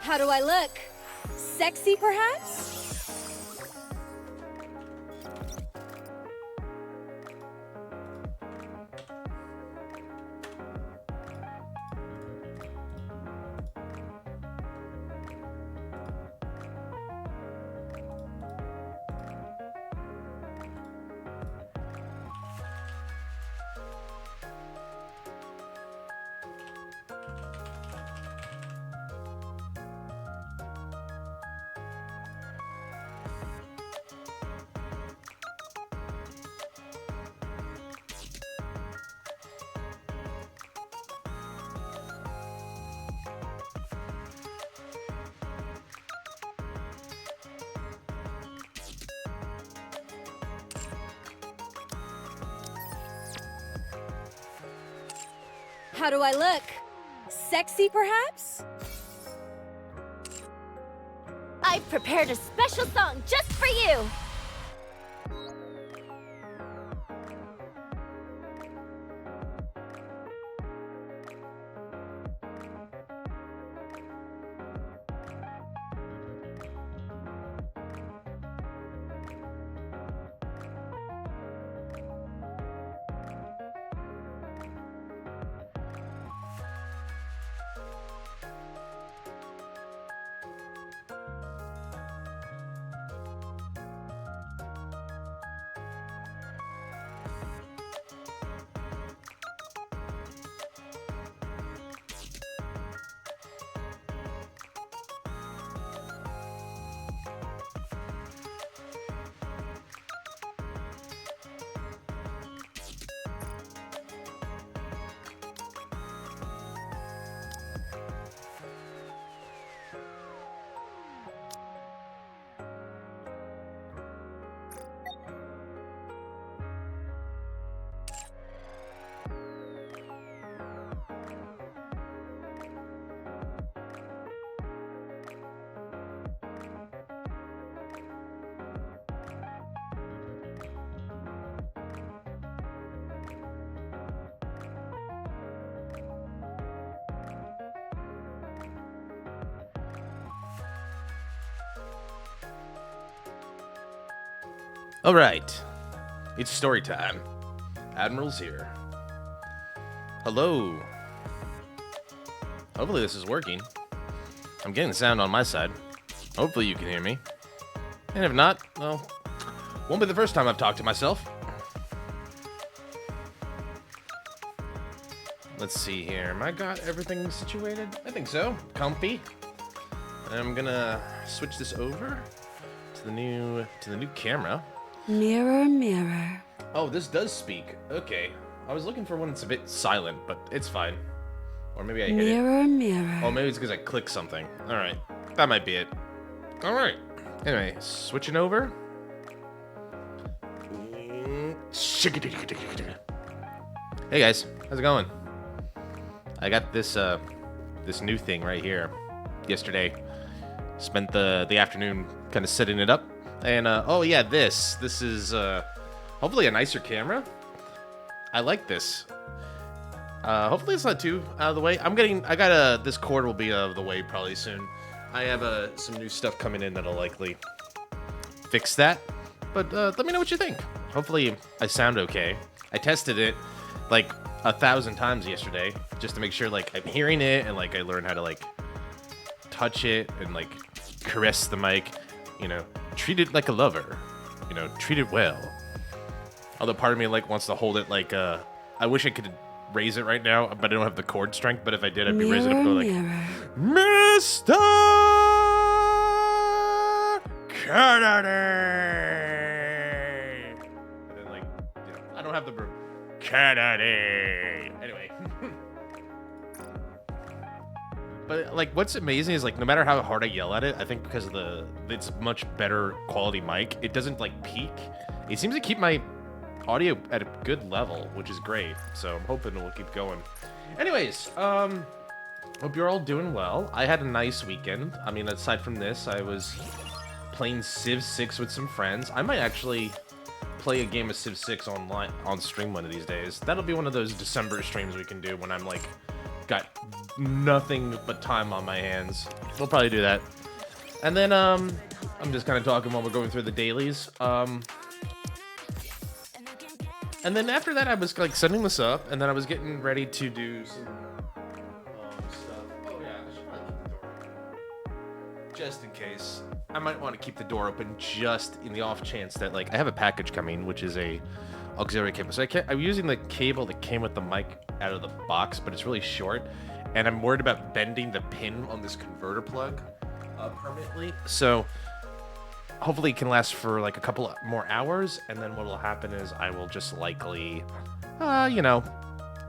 How do I look? Sexy, perhaps? How do I look? Sexy, perhaps? I've prepared a special song just for you! All right, it's story time. Admiral's here. Hello. Hopefully this is working. I'm getting sound on my side. Hopefully you can hear me. And if not, well, won't be the first time I've talked to myself. Let's see here. Am I got everything situated? I think so. Comfy. And I'm gonna switch this over to the new camera. Mirror, mirror. Oh, this does speak. Okay. I was looking for one that's a bit silent, but it's fine. Or maybe I hit it. Mirror, mirror. Oh, maybe it's because I clicked something. Alright. That might be it. Alright. Anyway, switching over. Hey guys, how's it going? I got this this new thing right here yesterday. Spent the afternoon kind of setting it up. And oh yeah, this is hopefully a nicer camera. I like this. Hopefully it's not too out of the way. This cord will be out of the way probably soon. I have some new stuff coming in that'll likely fix that. But let me know what you think. Hopefully I sound okay. I tested it like 1,000 times yesterday just to make sure like I'm hearing it and like I learn how to like touch it and like caress the mic, you know, treat it like a lover, you know, treat it well. Although part of me like wants to hold it like I wish I could raise it right now, but I don't have the cord strength. But if I did, I'd be raising it up like Mr. Kennedy. And then like, you know, I don't have the Kennedy. Anyway. But like, what's amazing is like, no matter how hard I yell at it, I think because of it's much better quality mic. It doesn't like peak. It seems to keep my audio at a good level, which is great. So I'm hoping we'll keep going. Anyways, hope you're all doing well. I had a nice weekend. I mean, aside from this, I was playing Civ 6 with some friends. I might actually play a game of Civ 6 online on stream one of these days. That'll be one of those December streams we can do when I'm like got nothing but time on my hands. We'll probably do that. And then, I'm just kind of talking while we're going through the dailies. And then after that, I was like setting this up, and then I was getting ready to do some stuff. Oh yeah, I should probably keep the door open. Just in case. I might want to keep the door open just in the off chance that, like, I have a package coming, which is a auxiliary cable. So I'm using the cable that came with the mic out of the box, but it's really short, and I'm worried about bending the pin on this converter plug permanently. So hopefully it can last for like a couple more hours, and then what will happen is I will just likely,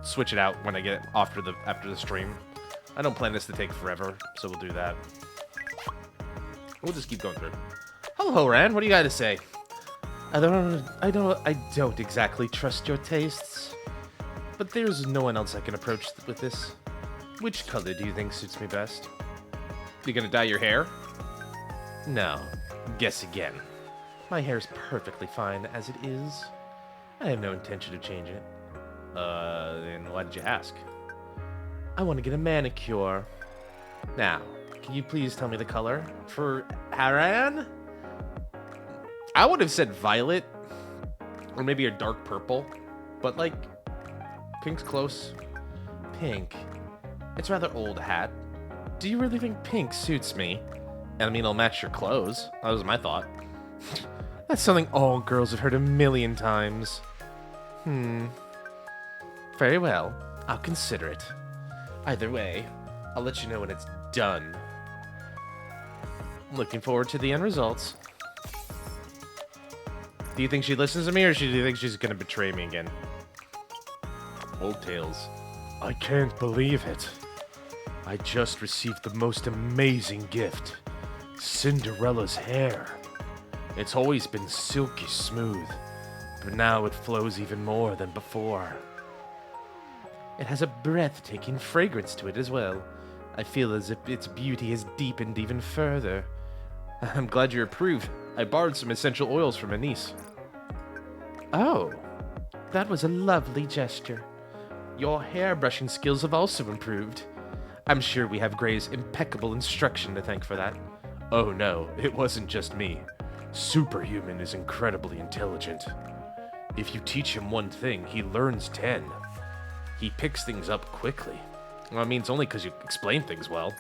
switch it out when I get after the stream. I don't plan this to take forever, so we'll do that. We'll just keep going through. Hello, Ran. What do you got to say? I don't exactly trust your tastes, but there's no one else I can approach with this. Which color do you think suits me best? You gonna dye your hair? No. Guess again. My hair's perfectly fine as it is. I have no intention to change it. Then why did you ask? I want to get a manicure. Now, can you please tell me the color for Haran? I would have said violet, or maybe a dark purple, but like, pink's close. Pink. It's rather old hat. Do you really think pink suits me? And I mean, it'll match your clothes. That was my thought. That's something all girls have heard a million times. Very well. I'll consider it. Either way, I'll let you know when it's done. Looking forward to the end results. Do you think she listens to me, or do you think she's gonna betray me again? Old tales. I can't believe it. I just received the most amazing gift. Cinderella's hair. It's always been silky smooth, but now it flows even more than before. It has a breathtaking fragrance to it as well. I feel as if its beauty has deepened even further. I'm glad you approve. I borrowed some essential oils from my niece. Oh, that was a lovely gesture. Your hairbrushing skills have also improved. I'm sure we have Gray's impeccable instruction to thank for that. Oh no, it wasn't just me. Superhuman is incredibly intelligent. If you teach him one thing, he learns 10. He picks things up quickly. Well, I mean, it's only because you explain things well.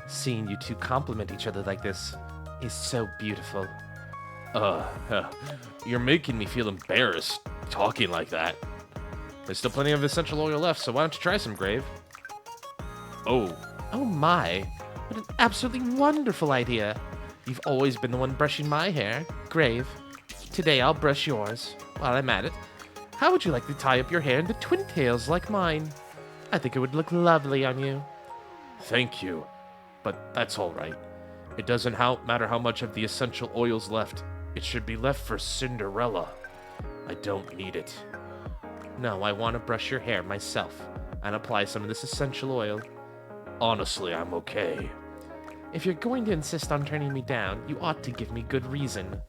Seeing you two compliment each other like this is so beautiful. You're making me feel embarrassed talking like that. There's still plenty of essential oil left, so why don't you try some, Grave? Oh my. What an absolutely wonderful idea. You've always been the one brushing my hair, Grave. Today I'll brush yours. While I'm at it, how would you like to tie up your hair into twin tails like mine? I think it would look lovely on you. Thank you, but that's all right. It doesn't matter how much of the essential oil's left. It should be left for Cinderella. I don't need it. No, I want to brush your hair myself and apply some of this essential oil. Honestly, I'm okay. If you're going to insist on turning me down, you ought to give me good reason.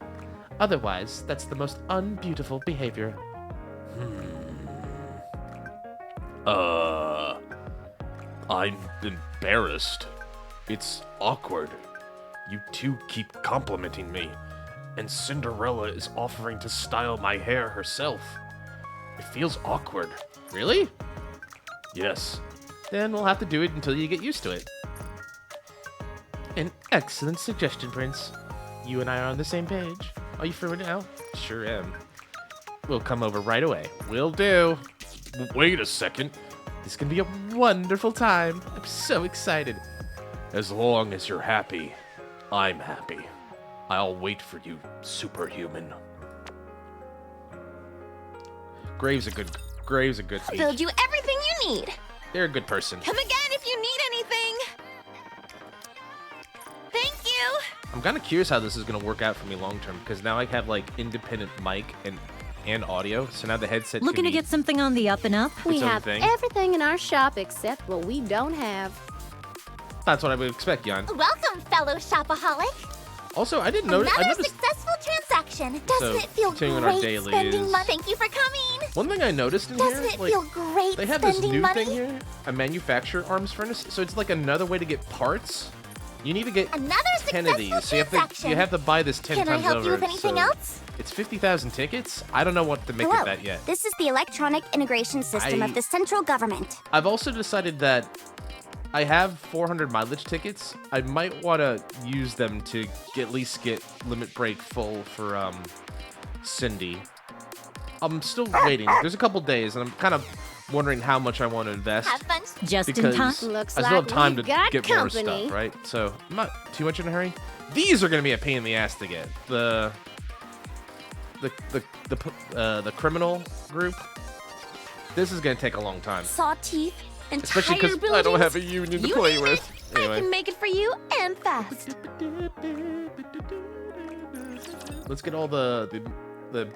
Otherwise, that's the most unbeautiful behavior. I'm embarrassed. It's awkward. You two keep complimenting me, and Cinderella is offering to style my hair herself. It feels awkward. Really? Yes. Then we'll have to do it until you get used to it. An excellent suggestion, Prince. You and I are on the same page. Are you free now? Sure am. We'll come over right away. Will do. Wait a second. This is gonna be a wonderful time. I'm so excited. As long as you're happy, I'm happy. I'll wait for you, superhuman. Grave's a good I'll build you everything you need. They're a good person. Come again if you need anything. Thank you. I'm kind of curious how this is going to work out for me long term, because now I have like independent mic and audio, so now the headset Looking to get something on the up and up? We its own have thing. everything in our shop except what we don't have. That's what I would expect, Jan. Welcome, fellow shopaholic. Also, I didn't notice. I Another noticed. successful transaction. Doesn't it feel continuing our great dailies. spending money? Thank you for coming. One thing I noticed in Doesn't here, it like, feel great they have this spending new money? thing here, a manufacturer arms furnace. So it's like another way to get parts. You need to get Another 10 of successful these. So transaction. you have to buy this 10 Can I times help over. you with anything so else? It's 50,000 tickets. I don't know what to make Hello. of that yet. This is the electronic integration system of the central government. I've also decided that I have 400 mileage tickets. I might want to use them to at least get Limit Break full for Cindy. I'm still waiting. There's a couple days, and I'm kind of wondering how much I want to invest. Have fun. Just in Because time. Looks I still have like time to we've got get more company. stuff, right? So I'm not too much in a hurry. These are going to be a pain in the ass to get. The criminal group. This is going to take a long time. Saw teeth. Especially Entire because I don't have a buildings. union to You play name with. it, I Anyway. can make it for you and fast. Let's get all the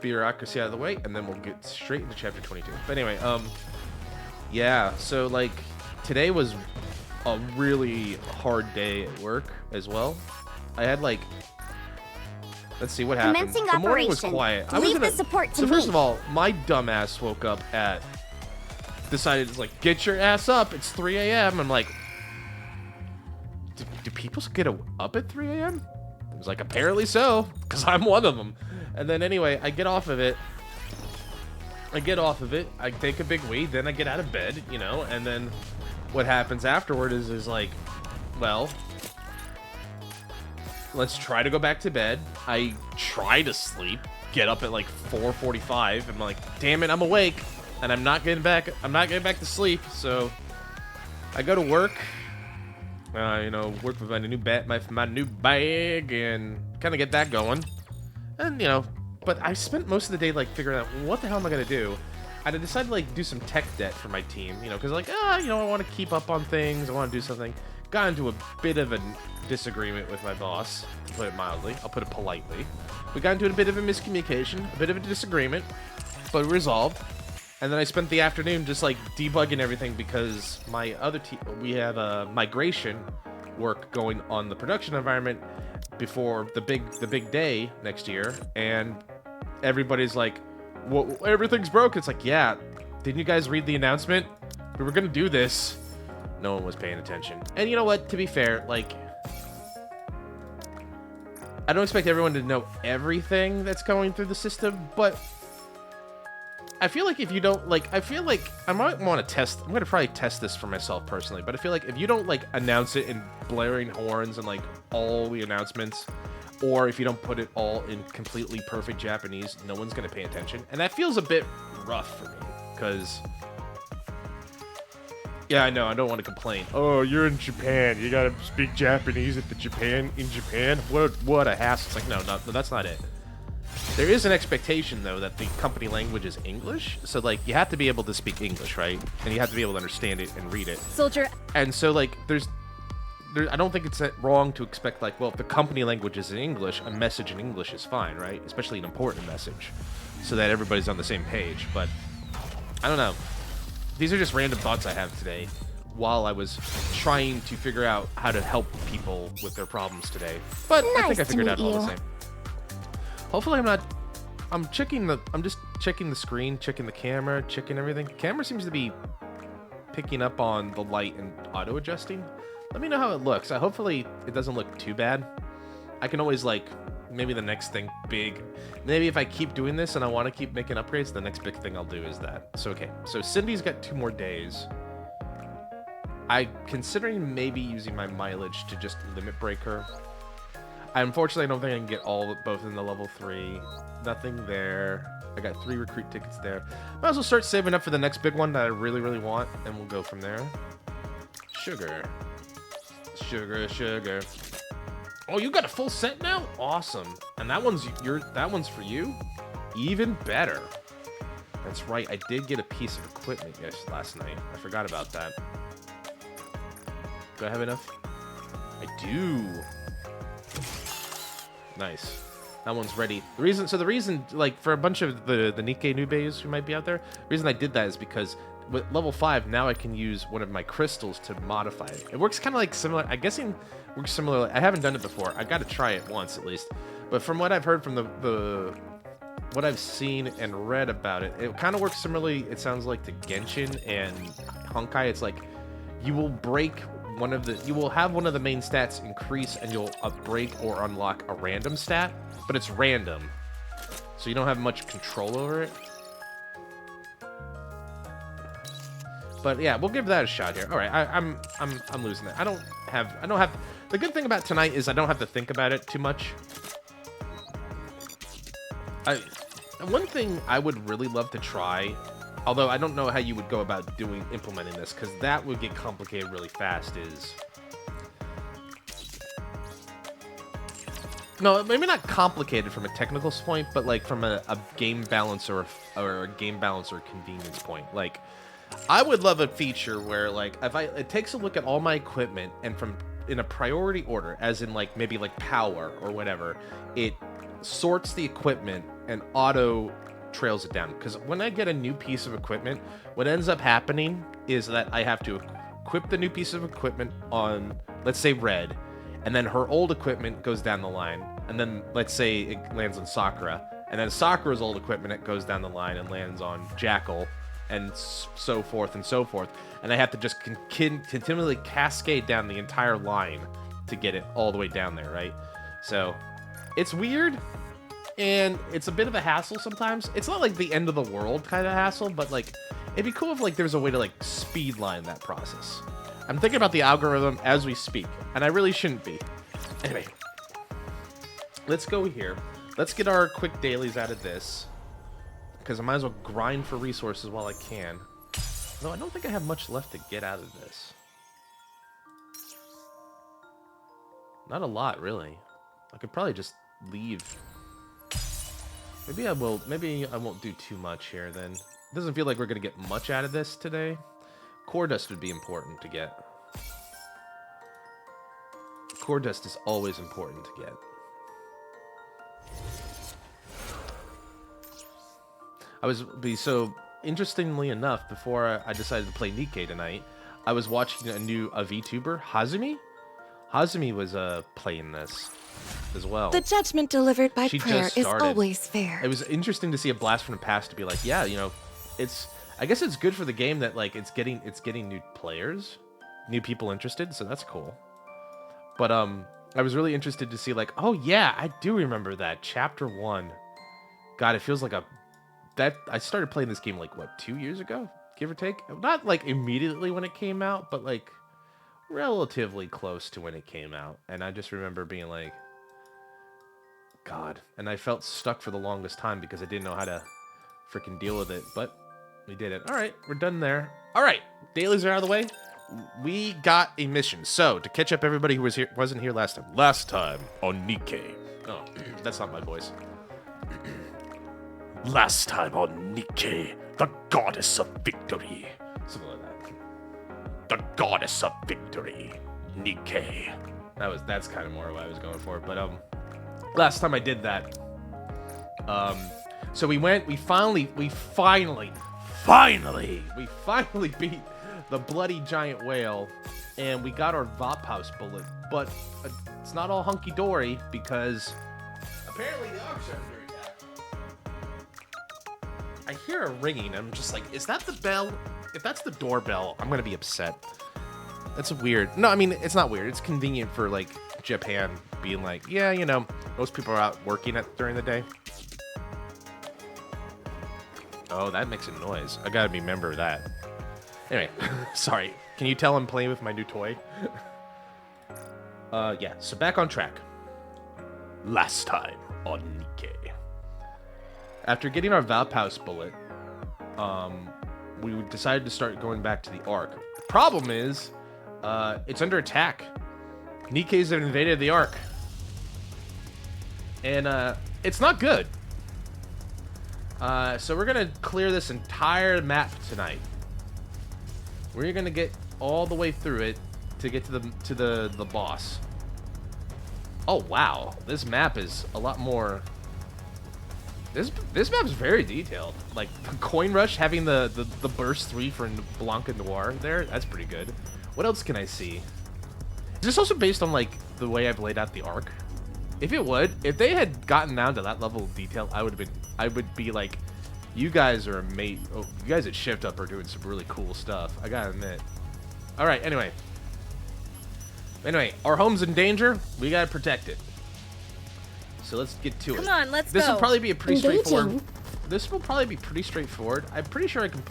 bureaucracy out of the way, and then we'll get straight into chapter 22. But anyway, yeah. So like today was a really hard day at work as well. I had like, let's see what happened. Commencing The morning was operation. quiet. I Leave was the support to So first me. of all, my dumbass woke up at. Decided to like get your ass up. It's 3 a.m. I'm like, do people get up at 3 a.m.? It was like apparently so, because I'm one of them. And then anyway, I get off of it. I take a big wee, then I get out of bed, you know, and then what happens afterward is like, well, let's try to go back to bed. I try to sleep, get up at like 4:45. I'm like, damn it, I'm awake. And I'm not getting back to sleep, so I go to work. You know, work with my new bag and kind of get that going. And you know, but I spent most of the day like figuring out what the hell am I gonna do. And I decided to like do some tech debt for my team, you know, because like you know, I want to keep up on things. I want to do something. Got into a bit of a disagreement with my boss, to put it mildly. I'll put it politely. We got into a bit of a miscommunication, a bit of a disagreement, but resolved. And then I spent the afternoon just like debugging everything because my other team, we have a migration work going on the production environment before the big day next year, and everybody's like, "Well, everything's broke." It's like, yeah, didn't you guys read the announcement? We were gonna do this. No one was paying attention. And you know what? To be fair, like, I don't expect everyone to know everything that's going through the system, but I feel like if you don't, like, I feel like I might want to test, I'm going to probably test this for myself personally, but I feel like if you don't, like, announce it in blaring horns and, like, all the announcements, or if you don't put it all in completely perfect Japanese, no one's going to pay attention. And that feels a bit rough for me, because, yeah, I know, I don't want to complain. Oh, you're in Japan, you got to speak Japanese in Japan? What a hassle. It's like, no, that's not it. There is an expectation, though, that the company language is English. So, like, you have to be able to speak English, right? And you have to be able to understand it and read it. Soldier. And so, like, I don't think it's wrong to expect, like, well, if the company language is in English, a message in English is fine, right? Especially an important message, so that everybody's on the same page. But, I don't know. These are just random thoughts I have today while I was trying to figure out how to help people with their problems today. But I think I figured out all the same. Hopefully I'm just checking the screen, checking the camera, checking everything. Camera seems to be picking up on the light and auto adjusting. Let me know how it looks. Hopefully it doesn't look too bad. I can always, like, maybe the next thing big. Maybe if I keep doing this and I want to keep making upgrades, the next big thing I'll do is that. So, okay. So Cindy's got 2 more days. I'm considering maybe using my mileage to just limit break her. Unfortunately, I don't think I can get both in the level 3. Nothing there. I got 3 recruit tickets there. Might as well start saving up for the next big one that I really, really want, and we'll go from there. Sugar. Oh, you got a full set now? Awesome. And that one's for you? Even better. That's right. I did get a piece of equipment last night. I forgot about that. Do I have enough? I do. Nice. That one's ready. The reason, like, for a bunch of the NIKKE newbies who might be out there, the reason I did that is because with level 5, now I can use one of my crystals to modify it. It works kind of like similar, I'm guessing works similar. I haven't done it before. I got to try it once at least. But from what I've heard from what I've seen and read about it, it kind of works similarly, it sounds like, to Genshin and Honkai. It's like you will have one of the main stats increase, and you'll break or unlock a random stat, but it's random, so you don't have much control over it. But yeah, we'll give that a shot here. All right, I'm losing it. I don't have. The good thing about tonight is I don't have to think about it too much. One thing I would really love to try, although I don't know how you would go about implementing this, because that would get complicated really fast, is... No, maybe not complicated from a technical point, but like from a game balance or a game balance or convenience point. Like, I would love a feature where, like, it takes a look at all my equipment, and in a priority order, as in like maybe like power or whatever, it sorts the equipment and auto trails it down. Because when I get a new piece of equipment, what ends up happening is that I have to equip the new piece of equipment on, let's say, Red, and then her old equipment goes down the line, and then let's say it lands on Sakura, and then Sakura's old equipment, it goes down the line and lands on Jackal, and so forth and so forth. And I have to just continually cascade down the entire line to get it all the way down there, right? So it's weird, and it's a bit of a hassle sometimes. It's not like the end of the world kind of hassle, but like it'd be cool if like there's a way to like speedline that process. I'm thinking about the algorithm as we speak, and I really shouldn't be. Anyway, let's go here. Let's get our quick dailies out of this, because I might as well grind for resources while I can. Though I don't think I have much left to get out of this. Not a lot, really. I could probably just leave. Maybe I will. Maybe I won't do too much here then. It doesn't feel like we're gonna get much out of this today. Core dust would be important to get. Core dust is always important to get. So interestingly enough, before I decided to play NIKKE tonight, I was watching a VTuber, Hazumi. Hazumi was playing this as well. The judgment delivered by She prayer just is started. always fair. It was interesting to see a blast from the past to be like, yeah, you know, I guess it's good for the game that like it's getting new players, new people interested, so that's cool. But I was really interested to see like, oh yeah, I do remember that chapter 1. God, it feels like I started playing this game like what, 2 years ago, give or take. Not like immediately when it came out, but like relatively close to when it came out. And I just remember being like, God, and I felt stuck for the longest time because I didn't know how to freaking deal with it, but we did it. All right, we're done there. All right, dailies are out of the way. We got a mission. So to catch up everybody who wasn't here last time. Last time on NIKKE. Oh, that's not my voice. Last time on NIKKE, the goddess of victory. Something like that. The goddess of victory, NIKKE. That's kind of more what I was going for. But last time I did that, so we finally beat the bloody giant whale, and we got our Vop House bullet. But it's not all hunky dory because apparently the Arcs are under attack. I hear a ringing. I'm just like, is that the bell? If that's the doorbell, I'm gonna be upset. That's weird. No, I mean, it's not weird. It's convenient for like Japan being like, yeah, you know, most people are out working during the day. Oh, that makes a noise. I gotta remember that. Anyway, sorry. Can you tell I'm playing with my new toy? Yeah, so back on track. Last time on NIKKE. After getting our Valpaus bullet, we decided to start going back to the Ark. The problem is, it's under attack. NIKKE's have invaded the Ark. And, it's not good. So we're gonna clear this entire map tonight. We're gonna get all the way through it to get to the boss. Oh wow, this map is a lot more This map's very detailed. Like the coin rush, having the burst 3 for Blanc and Noir there, that's pretty good. What else can I see? Is this also based on like the way I've laid out the arc? If they had gotten down to that level of detail, I would be like, you guys are amazing. Oh, you guys at Shift Up are doing some really cool stuff. I gotta admit. All right. Anyway, our home's in danger. We gotta protect it. So let's get to it. Come on, let's This go. will probably be a pretty Engaging. straightforward. This will probably be pretty straightforward. I'm pretty sure I can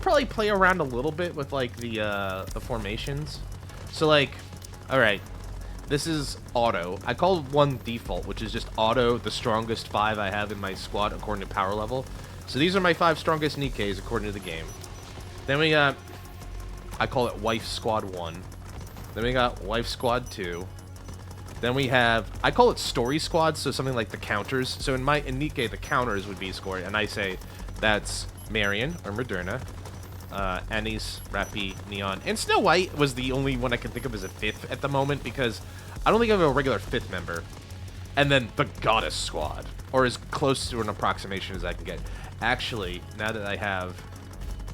probably play around a little bit with like the formations. So like, all right, this is auto. I call one default, which is just auto, the strongest 5 I have in my squad according to power level. So these are my 5 strongest NIKKEs according to the game. Then we got, I call it Wife Squad 1. Then we got Wife Squad 2. Then we have, I call it Story Squad, so something like the counters. So in NIKKE, the counters would be scored, and I say that's Marion or Moderna, Anise, Rappy, Neon, and Snow White was the only one I can think of as a 5th at the moment because I don't think I have a regular 5th member. And then the Goddess Squad, or as close to an approximation as I can get. Actually, now that I have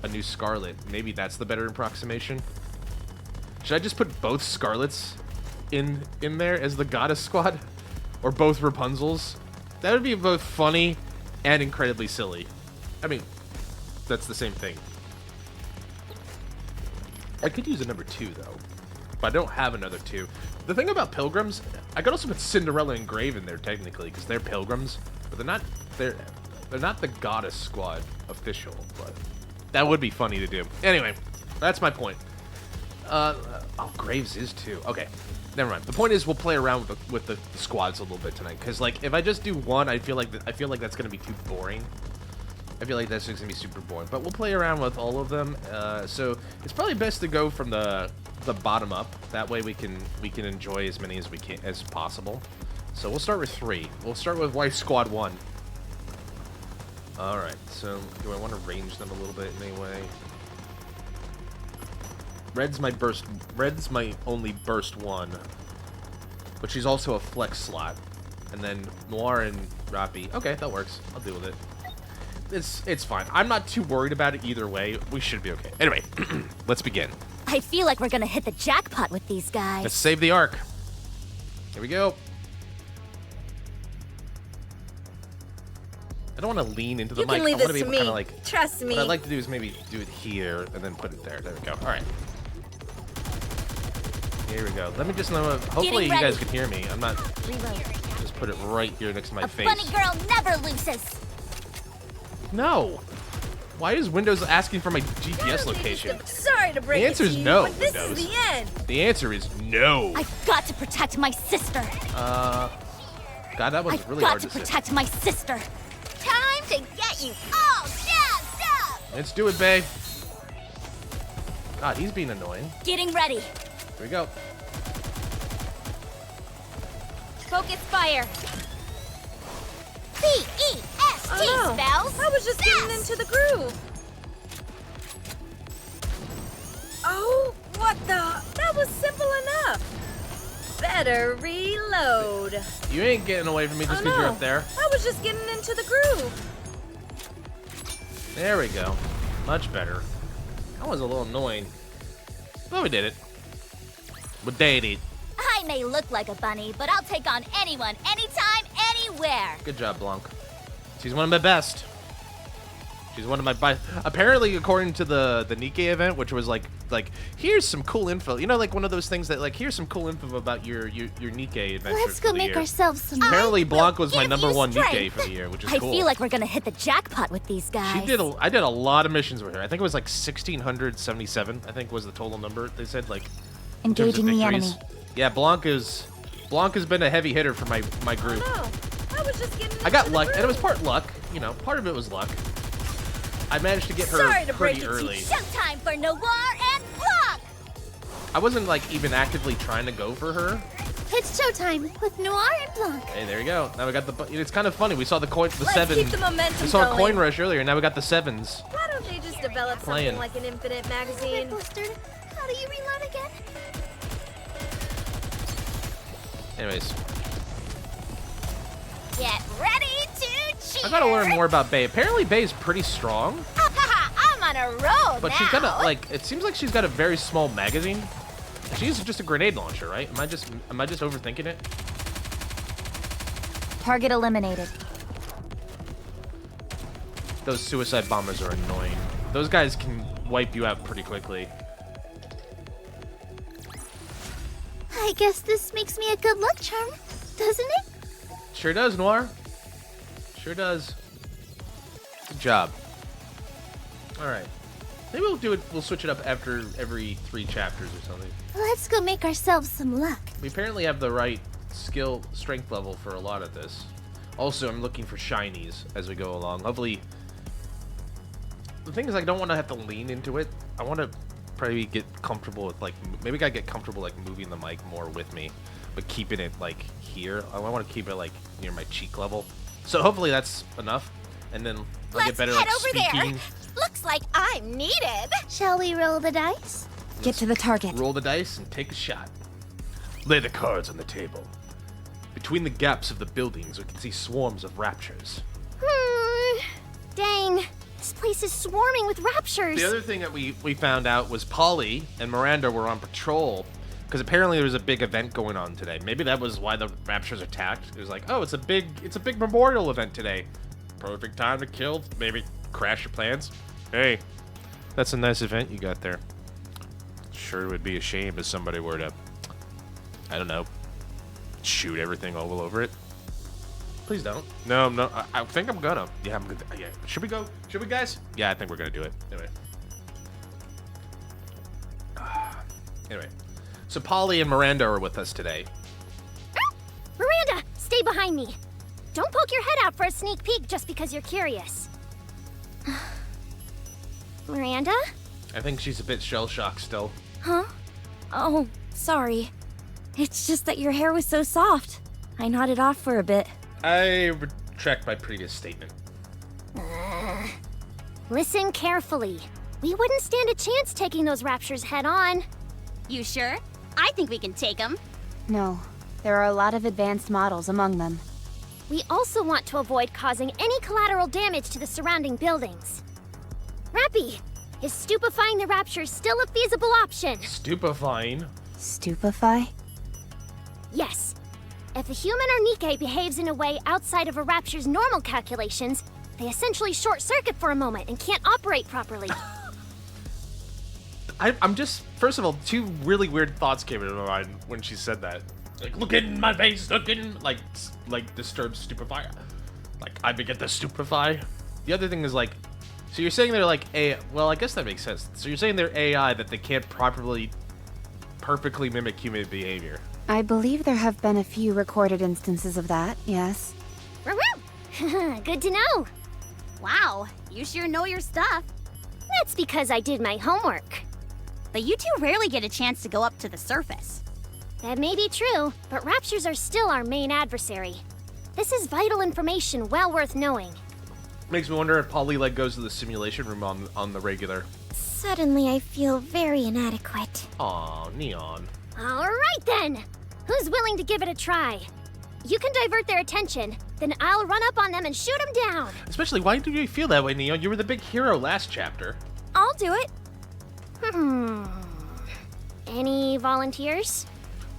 a new Scarlet, maybe that's the better approximation. Should I just put both Scarlets in there as the Goddess Squad? Or both Rapunzels? That would be both funny and incredibly silly. I mean, that's the same thing. I could use a number 2 though, but I don't have another 2. The thing about pilgrims, I could also put Cinderella and Grave in there technically because they're pilgrims, but they're not the Goddess Squad official. But that would be funny to do. Anyway, that's my point. Oh, Graves is too. Okay, never mind. The point is we'll play around with the squads a little bit tonight because like if I just do one, I feel like that's gonna be too boring. I feel like that's just gonna be super boring, but we'll play around with all of them. So it's probably best to go from the bottom up. That way we can enjoy as many as we can as possible. So we'll start with 3. We'll start with Wife Squad 1. All right. So do I want to range them a little bit anyway? Red's my only burst 1, but she's also a flex slot. And then Noir and Rappy. Okay, that works. I'll deal with it. It's fine. I'm not too worried about it either way. We should be okay. Anyway, let's begin. I feel like we're gonna hit the jackpot with these guys. Let's save the arc. Here we go. I don't want to lean into the You mic. can leave I want to this be to able to me. kind of like. Trust me. What I'd like to do is maybe do it here and then put it there. There we go. All right. Here we go. Let me just know. Hopefully you guys can hear me. I'm not. Reload. Just put it right here next to my A face. funny girl never loses. No. Why is Windows asking for my GPS location? Sorry to break The answer it is to you, no, but this Windows. is the end. The answer is no. I've got to protect my sister. God, that was I've really got hard to to say. protect my sister. Time to get you all jazzed up. Let's do it, babe. God, he's being annoying. Getting ready. Here we go. Focus fire. B-E-S-T Oh, no. spells. I was just getting Fast. into the groove. Oh, what the? That was simple enough. Better reload. You ain't getting away from me just because Oh, you're no. up there. I was just getting into the groove. There we go. Much better. That was a little annoying. But we did it. We did it. I may look like a bunny, but I'll take on anyone, anytime, anywhere. Good job, Blanc. She's one of my best. She's one of my best. Apparently, according to the NIKKE event, which was like here's some cool info. You know, like one of those things that like here's some cool info about your NIKKE adventure. Let's go make ourselves some. Apparently, Blanc was my give number you 1 strength. NIKKE for the year, which is I cool. feel like we're gonna hit the jackpot with these guys. She did. I did a lot of missions with her. I think it was like 1,677. I think was the total number. They said like in terms of Engaging the victories. enemy. Yeah, Blanc has been a heavy hitter for my group. No, I was just getting into I got the luck, groove. and it was part luck. You know, part of it was luck. I managed to get her Sorry to break pretty it to you. early. Showtime for Noir and Blanc. I wasn't like even actively trying to go for her. It's showtime with Noir and Blanc. Hey, there you go. Now we got the. It's kind of funny. We saw the coin, the Let's 7. keep the momentum We saw a going. coin rush earlier. Now we got the 7s. Why don't they just develop Playing. something like an infinite magazine? Blistered. How do you reload again? Anyways, Get ready to I gotta learn more about Bay. Apparently, Bay is pretty strong, I'm on a roll but now. she's got a, like, it seems like she's got a very small magazine. She's just a grenade launcher, right? Am I just overthinking it? Target eliminated. Those suicide bombers are annoying. Those guys can wipe you out pretty quickly. I guess this makes me a good luck charm, doesn't it? Sure does, Noir. Sure does. Good job. All right. Maybe we'll switch it up after every 3 chapters or something. Let's go make ourselves some luck. We apparently have the right skill strength level for a lot of this. Also, I'm looking for shinies as we go along. Hopefully, the thing is, I don't want to have to lean into it. I want to probably get comfortable with, like, maybe I gotta get comfortable, like, moving the mic more with me, but keeping it, like, here. I want to keep it, like, near my cheek level. So hopefully that's enough, and then I'll get better, head like, over speaking. there. Looks like I'm needed. Shall we roll the dice? Get to the target. Roll the dice and take a shot. Lay the cards on the table. Between the gaps of the buildings, we can see swarms of raptures. Dang, this place is swarming with raptures. The other thing that we found out was Polly and Miranda were on patrol because apparently there was a big event going on today. Maybe that was why the raptures attacked. It was like, oh, it's a big memorial event today. Perfect time to kill, maybe crash your plans. Hey, that's a nice event you got there. Sure would be a shame if somebody were to, I don't know, shoot everything all over it. Please don't. No, I think I'm gonna. Yeah, I'm gonna. Yeah. Should we go? Should we, guys? Yeah, I think we're gonna do it. Anyway. So Polly and Miranda are with us today. Miranda, stay behind me. Don't poke your head out for a sneak peek just because you're curious. Miranda? I think she's a bit shell-shocked still. Huh? Oh, sorry. It's just that your hair was so soft. I nodded off for a bit. I retract my previous statement. Listen carefully. We wouldn't stand a chance taking those raptures head on. You sure? I think we can take them. No, there are a lot of advanced models among them. We also want to avoid causing any collateral damage to the surrounding buildings. Rappy, is stupefying the raptures still a feasible option? Stupefying? Stupefy? Yes. If a human or NIKKE behaves in a way outside of a rapture's normal calculations, they essentially short-circuit for a moment and can't operate properly. I'm just, first of all, 2 really weird thoughts came into my mind when she said that. Like, look in my face, like disturbed stupefy. Like, I begin to stupefy. The other thing is, like, so you're saying they're like well, I guess that makes sense. So you're saying they're AI that they can't perfectly mimic human behavior. I believe there have been a few recorded instances of that, yes. Good to know. Wow, you sure know your stuff. That's because I did my homework. But you 2 rarely get a chance to go up to the surface. That may be true, but raptures are still our main adversary. This is vital information well worth knowing. Makes me wonder if Polly like goes to the simulation room on the regular. Suddenly I feel very inadequate. Aw, Neon. All right then. Who's willing to give it a try? You can divert their attention, then I'll run up on them and shoot them down. Especially, why do you feel that way, Neon? You were the big hero last chapter. I'll do it. Any volunteers?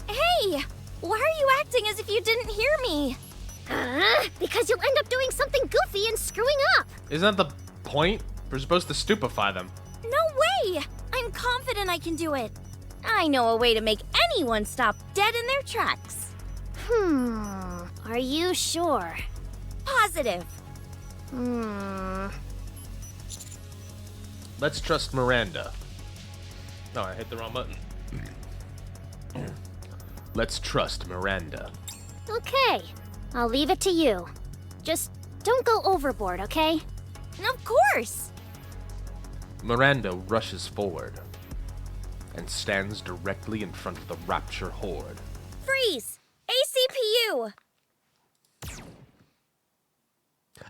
Hey! Why are you acting as if you didn't hear me? Because you'll end up doing something goofy and screwing up. Isn't that the point? We're supposed to stupefy them. No way! I'm confident I can do it. I know a way to make anyone stop dead in their tracks. Are you sure? Positive. Let's trust Miranda. No, I hit the wrong button. Let's trust Miranda. Okay, I'll leave it to you. Just don't go overboard, okay? Of course! Miranda rushes forward and stands directly in front of the Rapture Horde. Freeze! ACPU!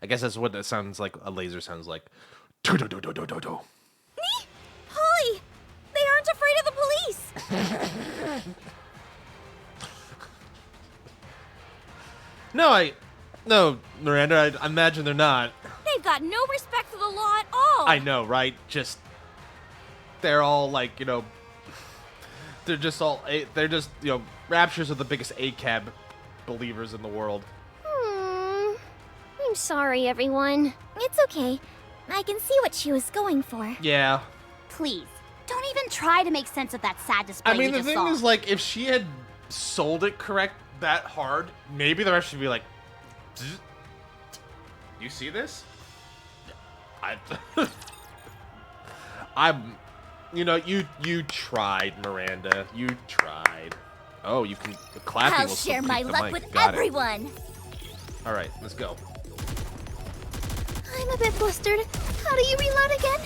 I guess that's what that sounds like. A laser sounds like. Do-do-do-do-do-do-do. Polly! They aren't afraid of the police! No, No, Miranda, I imagine they're not. They've got no respect for the law at all. I know, right? Just, they're all like, they're just, Raptures are the biggest ACAB believers in the world. I'm sorry, everyone. It's okay. I can see what she was going for. Yeah. Please, don't even try to make sense of that sad display I mean, you the just thing saw. is, like, if she had sold it correct that hard, maybe the rest should be like, "Zzz. You see this? You tried, Miranda. You tried. Oh, you can, the clapping I'll will still share keep my the luck mic. with Got it. everyone. All right, let's go. I'm a bit flustered. How do you reload again?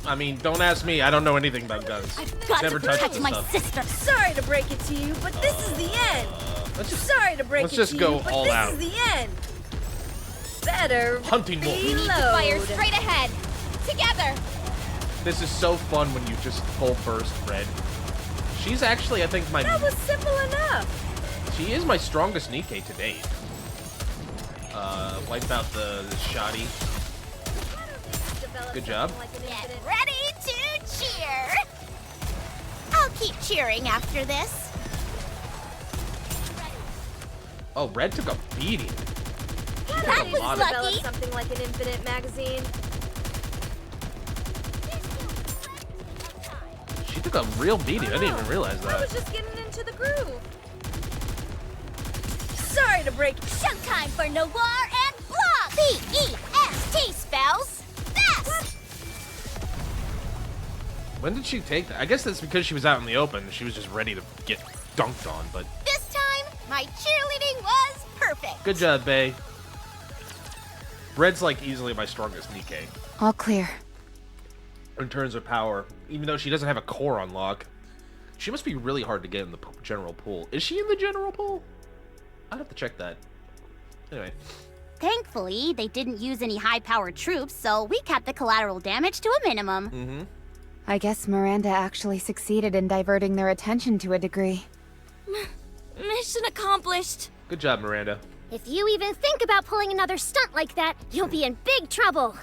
I mean, don't ask me. I don't know anything about guns. I've got Never to touched protect this my stuff. sister. Sorry to break it to you, but this is the end. Let's just Sorry to break let's it just to go you, but all this out. is the end. Better Hunting wolf. reload. We need to fire straight ahead. Together. This is so fun when you just full burst Red. She's actually, I think, That was simple enough. she is my strongest NIKKE to date. Wipe out the shoddy. Good job. Get ready to cheer. I'll keep cheering after this. Oh, Red took a beating. That was lot of- lucky. Something like an infinite magazine. She took a real beating. I didn't even realize I was that. just getting into the groove. Sorry to break. Showtime for Noir and Block. B-E-S-T spells best. When did she take that? I guess that's because she was out in the open. She was just ready to get dunked on, but This time, my cheerleading was perfect. good job, Bae. Red's like easily my strongest NIKKE. All clear. In terms of power, even though she doesn't have a core unlock. She must be really hard to get in the general pool. Is she in the general pool? I'd have to check that. Anyway. Thankfully, they didn't use any high-powered troops, so we kept the collateral damage to a minimum. Mm-hmm. I guess Miranda actually succeeded in diverting their attention to a degree. Mission accomplished. Good job, Miranda. If you even think about pulling another stunt like that, you'll be in big trouble.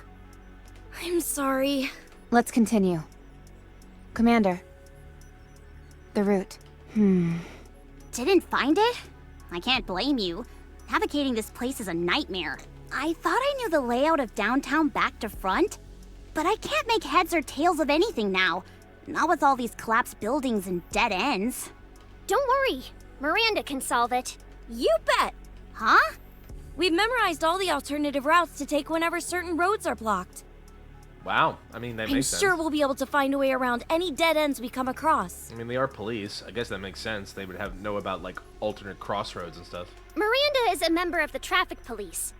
I'm sorry. Let's continue. Commander. The route. Didn't find it? I can't blame you. Navigating this place is a nightmare. I thought I knew the layout of downtown back to front, but I can't make heads or tails of anything now. Not with all these collapsed buildings and dead ends. Don't worry, Miranda can solve it. You bet. Huh? We've memorized all the alternative routes to take whenever certain roads are blocked. Wow. I mean, that I'm makes sense. sure we'll be able to find a way around any dead ends we come across. I mean, they are police. I guess that makes sense. They would know about, like, alternate crossroads and stuff. Miranda is a member of the traffic police,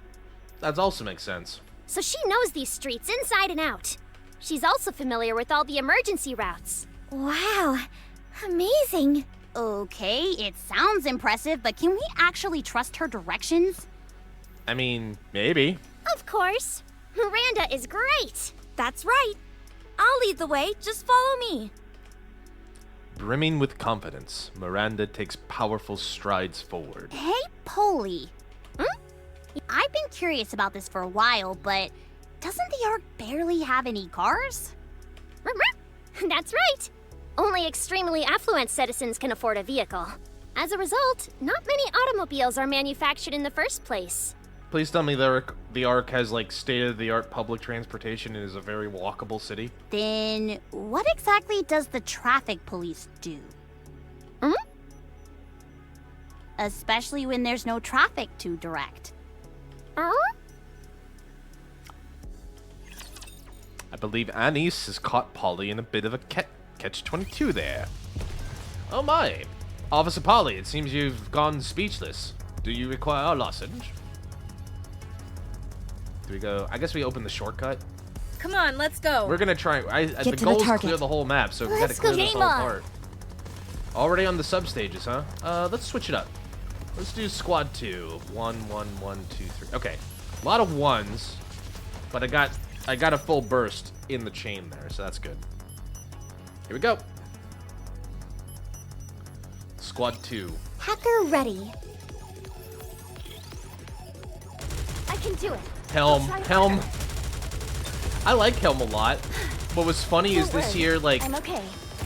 That also makes sense. so she knows these streets inside and out. She's also familiar with all the emergency routes. Wow. Amazing. Okay, it sounds impressive, but can we actually trust her directions? I mean, maybe. Of course. Miranda is great. That's right. I'll lead the way. Just follow me. Brimming with confidence, Miranda takes powerful strides forward. Hey, Polly. I've been curious about this for a while, but doesn't the Ark barely have any cars? That's right. Only extremely affluent citizens can afford a vehicle. As a result, not many automobiles are manufactured in the first place. Please tell me the Ark has, like, state-of-the-art public transportation and is a very walkable city. Then what exactly does the traffic police do? Especially when there's no traffic to direct. I believe Anise has caught Polly in a bit of a catch-22 there. Oh my! Officer Polly, it seems you've gone speechless. Do you require a lozenge? Do we go? I guess we open the shortcut. Come on, let's go. We're gonna try. The to the goal is target. clear the whole map, so we gotta Let's go, clear this whole Gamer. part. Already on the sub-stages, huh? Let's switch it up. Let's do squad 2. 1, 1, 1, 2, 3. Okay. A lot of ones, but I got a full burst in the chain there, so that's good. Here we go. Squad 2. Hacker ready. can do it. Helm. I'll try Helm. harder. I like Helm a lot. What was funny is Don't this worry, year, like, I'm okay.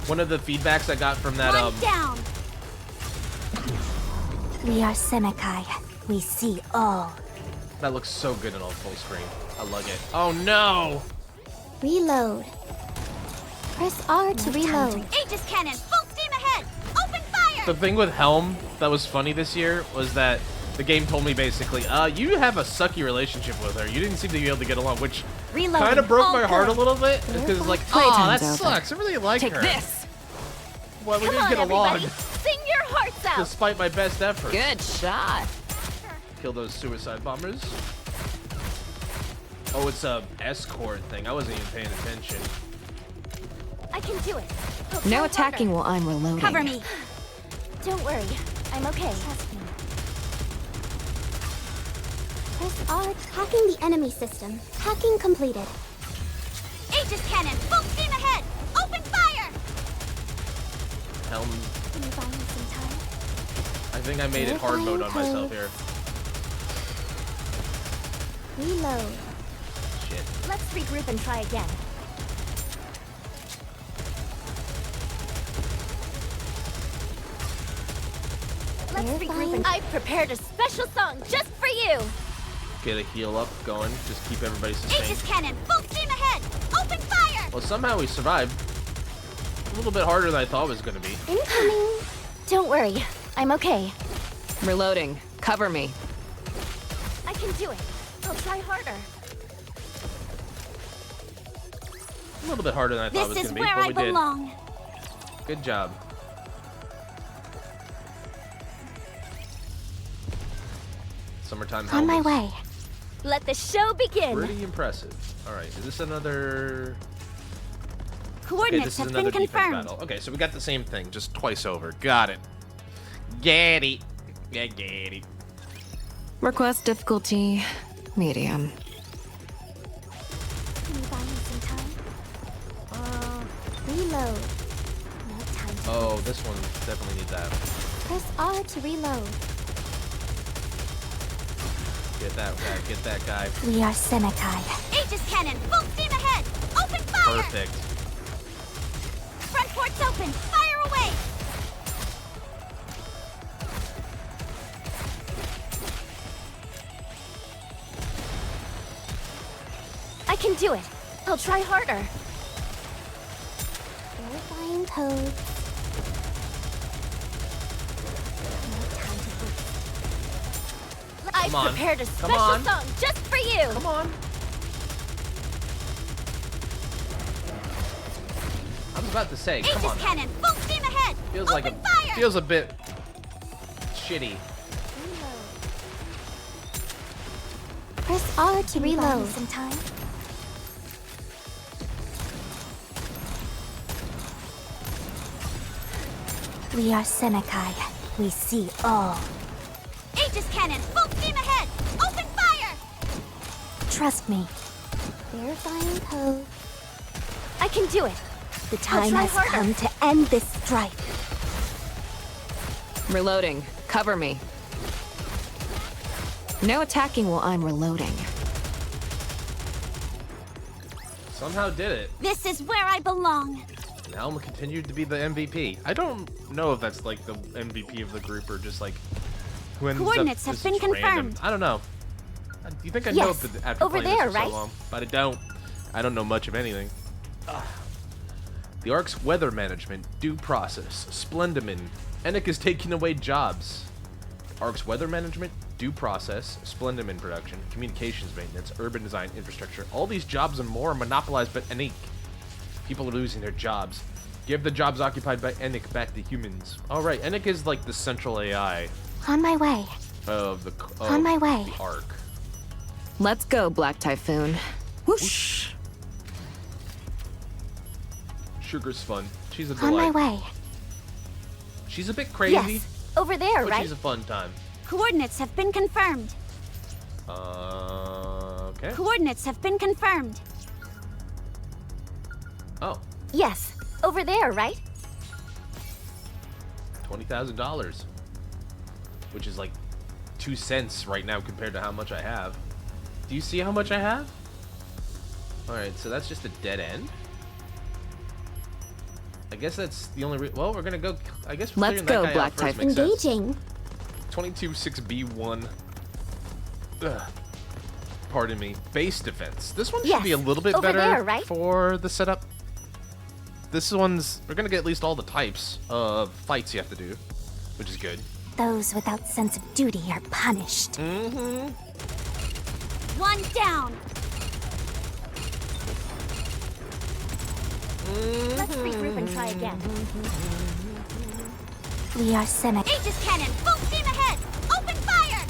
one of the feedbacks I got from that, One down. We are Senekai. We see all. that looks so good in all full screen. I love it. Oh no! Reload. Press R to reload. Aegis cannon, full steam ahead! Open fire! The thing with Helm that was funny this year was that the game told me basically, you have a sucky relationship with her. You didn't seem to be able to get along, which Reloading. kind of broke All my heart a good. little bit. Because like, Playtime's that over. sucks. I really like Take her. this. Well, we Come didn't on, get along everybody. Sing your hearts out. despite my best efforts. Good shot. Kill those suicide bombers. Oh, it's a escort thing. I wasn't even paying attention. I can do it. I'll try No harder. attacking while I'm reloading. Cover me. Don't worry. I'm okay. Trust me. Press R. Hacking the enemy system. Hacking completed. Aegis cannon, full steam ahead! Open fire! Helm. Can you buy me some time? I think I made it hard mode on myself here. Reload. Shit. Let's regroup and try again. Let's regroup and I've prepared a special song just for you. Get a heal up going. Just keep everybody sustained. Aegis cannon, full steam ahead! Open fire! Well, somehow we survived. A little bit harder than I thought it was going to be. Incoming. Don't worry. I'm okay. Reloading. Cover me. I can do it. I'll try harder. A little bit harder than I thought it was This is going to be, where but I we did. belong. Good job. Summertime On my helmets. way. Let the show begin. Pretty impressive. All right, is this another? Okay, Coordinates this is have another been defense confirmed. battle. Okay, so we got the same thing, just twice over. Got it. Get it. Yeah, get it. Request difficulty medium. Can you buy me some time? Reload. No time to Oh, this one definitely needs that. press R to reload. Get that guy. Get that guy. We are Senekai. Aegis cannon, full steam ahead! Open fire! Perfect. Front port's open! Fire away! I can do it. I'll try harder. Verifying code. No time to waste. I've Come on. prepared a Come special on. song just for you. Come on. I was about to say, come Aegis on. cannon, full steam ahead! Feels like Open a fire! feels a bit shitty. Press R to reload. Some time. We are Senekai. We see all. Aegis cannon, full steam ahead! Open fire! Trust me. Verifying code. I can do it. The time try has harder. come to end this strife. Reloading. Cover me. No attacking while I'm reloading. Somehow did it. This is where I belong. And Helm continued to be the MVP. I don't know if that's like the MVP of the group or just like who ends Coordinates up have just been random. confirmed. I don't know. Do you think I know Yes, if after over playing there, this for right? so long? But I don't. I don't know much of anything. The Ark's weather management, due process, Splendiman. NIKKE is taking away jobs. Ark's weather management, due process, Splendiman production, communications maintenance, urban design, infrastructure. All these jobs and more are monopolized by NIKKE. People are losing their jobs. Give the jobs occupied by NIKKE back to humans. All right, NIKKE is like the central AI On my way. of the On my way. the Ark. Let's go, Black Typhoon. Whoosh! Sugar's fun. She's a On my delight. way. She's a bit crazy, Yes. Over there, but right? she's a fun time. Coordinates have been confirmed. Okay. Coordinates have been confirmed. Oh, Yes. Over there, right? $20,000, which is like 2 cents right now compared to how much I have. Do you see how much I have? Alright, so that's just a dead end. I guess that's the only well, we're gonna go. I guess we're Let's clearing go, that guy Black out first. Typhoon. Makes sense. Engaging. 22-6B1. Ugh. Pardon me. Base defense. This one should Yes, be a little bit over better there, right? for the setup. This one's we're gonna get at least all the types of fights you have to do, which is good. Those without sense of duty are punished. Mm-hmm. One down. Let's regroup and try again. We are Semic. Aegis cannon, full steam ahead! Open fire!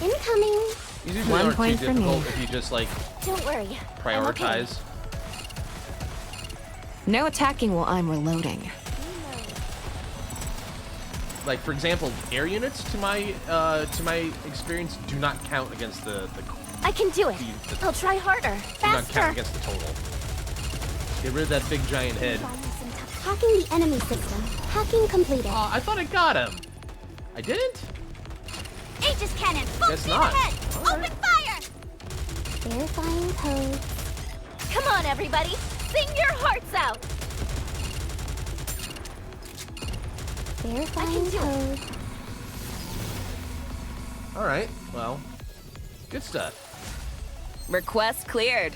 Incoming. These usually 1 aren't point too for me. difficult if you just like Don't worry. prioritize. No attacking while I'm reloading. Like for example, air units to my experience do not count against the I can do it. the I'll try harder. do not count Faster. against the total. Get rid of that big giant head. Hacking the enemy system. Hacking completed. Oh, I thought I got him. I didn't? Aegis cannon, full Guess steam not. ahead! All Open fire! Verifying code. Come on, everybody! Sing your hearts out! Verifying code. All right. Well, good stuff. Request cleared.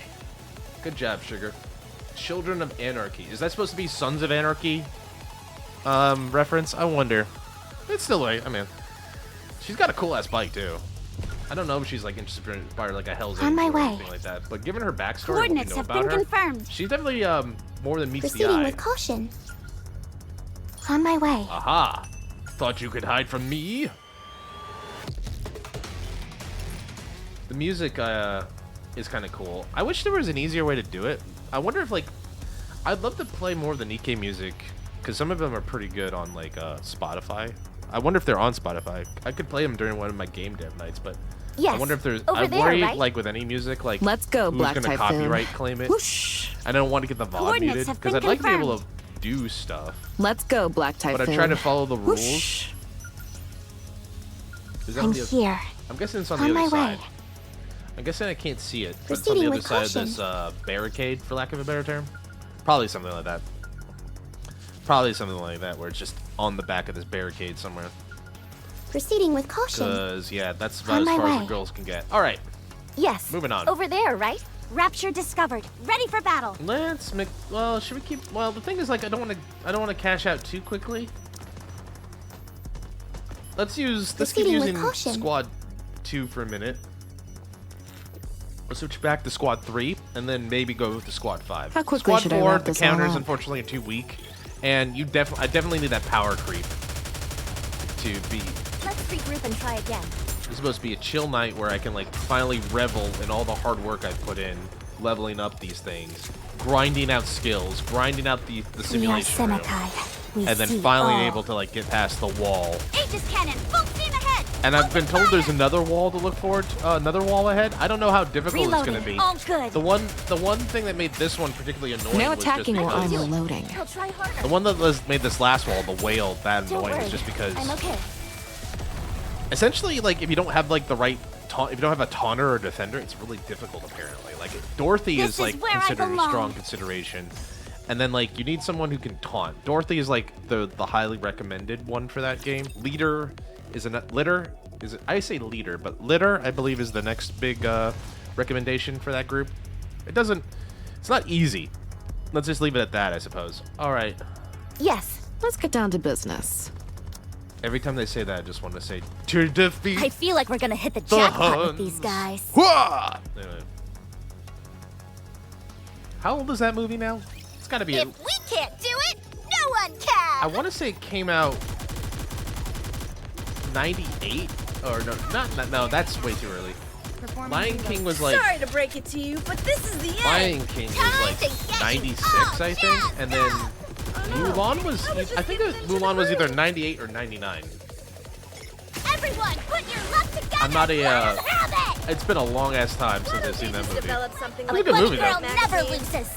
Good job, Sugar. Children of Anarchy. Is that supposed to be Sons of Anarchy? Reference? I wonder. It's still like, I mean, she's got a cool ass bike too. I don't know if she's like inspired like a Hell's On my Angel or way. anything like that, but given her backstory, Coordinates what we know have about been her, confirmed. she's definitely more than meets the Proceeding eye. with caution. On my way. Aha! Thought you could hide from me? The music is kind of cool. I wish there was an easier way to do it. I wonder if like I'd love to play more of the NIKKE music because some of them are pretty good on like Spotify. I wonder if they're on Spotify. I could play them during one of my game dev nights, but Yes. I wonder if there's. Over I there, worry right? like with any music, like Let's go, who's Black gonna Typhoon. copyright claim it. Whoosh. I don't want to get the VOD Coordinates muted have because been I'd like to be able to confirmed. do stuff, Let's go, Black Typhoon. but I'm trying to follow the rules. Whoosh. Is that I'm on the, here. I'm guessing it's on On the my other side. way. I'm guessing I can't see it, but it's on the Proceeding other with side caution. of this barricade, for lack of a better term. Probably something like that. Probably something like that, where it's just on the back of this barricade somewhere. Proceeding with caution. Because, yeah, that's about On as my far as way. the girls can get. All right, Yes. moving on. Over there, right? Rapture discovered. Ready for battle. Let's make. Well, should we keep? Well, the thing is, like, I don't want to cash out too quickly. Let's keep Proceeding with using caution. Squad 2 for a minute. We'll switch back to Squad 3, and then maybe go with the Squad 5. How quickly Squad should I 4, wrap the this all counters up? unfortunately are too weak, and I definitely need that power creep to be. Let's regroup and try again. It's supposed to be a chill night where I can like finally revel in all the hard work I've put in, leveling up these things, grinding out skills, grinding out the We are simulation room, Semikai. We and then see finally all. able to like get past the wall. Aegis cannon, full steam ahead. And I've been told there's another wall to look forward to, another wall ahead. I don't know how difficult it's Reloading. going to be. All good. The one thing that made this one particularly annoying No was attacking just while I'm because reloading. I'll try harder. the one that made this last wall, the whale, that Don't annoying worry. is just because I'm okay. essentially, like, if you don't have like the right if you don't have a taunter or defender, it's really difficult apparently. Like Dorothy This is like is where I considered a belong. strong consideration, and then like you need someone who can taunt. Dorothy is like the highly recommended one for that game. Leader is Litter is it? I say leader, but Litter I believe is the next big recommendation for that group. It's not easy. Let's just leave it at that, I suppose. All right. Yes. Let's get down to business. Every time they say that, I just want to say to defeat. I feel like we're gonna hit the The jackpot with Huns. these guys. Hwah! Anyway. How old is that movie now? It's got to be. If we can't do it, no one can. I want to say it came out 98 or no, that's way too early. Lion King was like Sorry to break it to you, but this is the end. Lion King was Time like to get 96, you. I think, yes, and then Mulan was. I think Mulan was either 98 or 99. Everyone, put your luck together. I'm not a. Let us have it. It's been a long ass time since I've seen that movie. Develop something That's a like good One movie, though. girl never loses.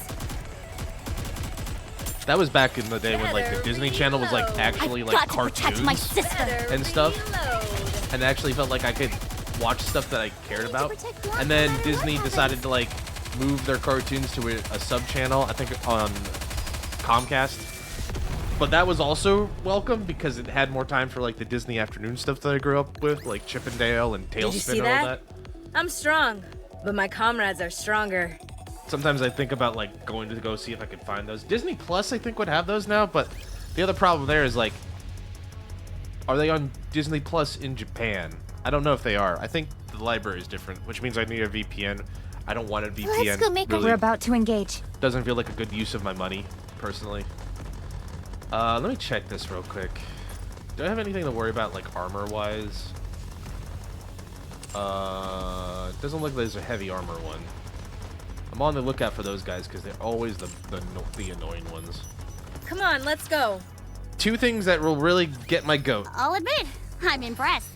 That was back in the day when like the Disney Channel was like actually like cartoons and stuff, and it actually felt like I could watch stuff that I cared about. And then Disney decided to like move their cartoons to a sub channel, I think on Comcast. But that was also welcome because it had more time for like the Disney afternoon stuff that I grew up with, like Chip and Dale and Tailspin and all that. I'm strong, but my comrades are stronger. Sometimes I think about like going to go see if I could find those. Disney Plus I think would have those now, but the other problem there is like, are they on Disney Plus in Japan? I don't know if they are. I think the library is different, which means I need a VPN. I don't want a VPN. Let's go make really We're about to engage. doesn't feel like a good use of my money, personally. Let me check this real quick. Do I have anything to worry about, like, armor-wise? It doesn't look like there's a heavy armor one. I'm on the lookout for those guys, because they're always the annoying ones. Come on, let's go. Two things that will really get my goat. I'll admit, I'm impressed.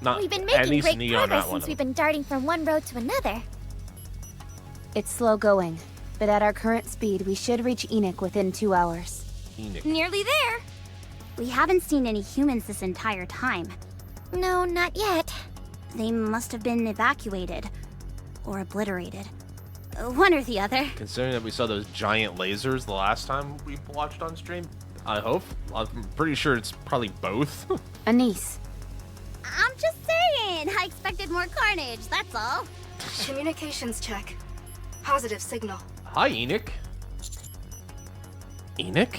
Not We've been at making least great Neo, not progress one since of we've them. been darting from one road to another. It's slow going, but at our current speed, we should reach Enoch within 2 hours. Enoch. Nearly there. We haven't seen any humans this entire time. No, not yet. They must have been evacuated. Or obliterated. One or the other. Considering that we saw those giant lasers the last time we watched on stream, I hope. I'm pretty sure it's probably both. Anise, I'm just saying. I expected more carnage, that's all. Communications check. Positive signal. Hi, Enoch. Enoch?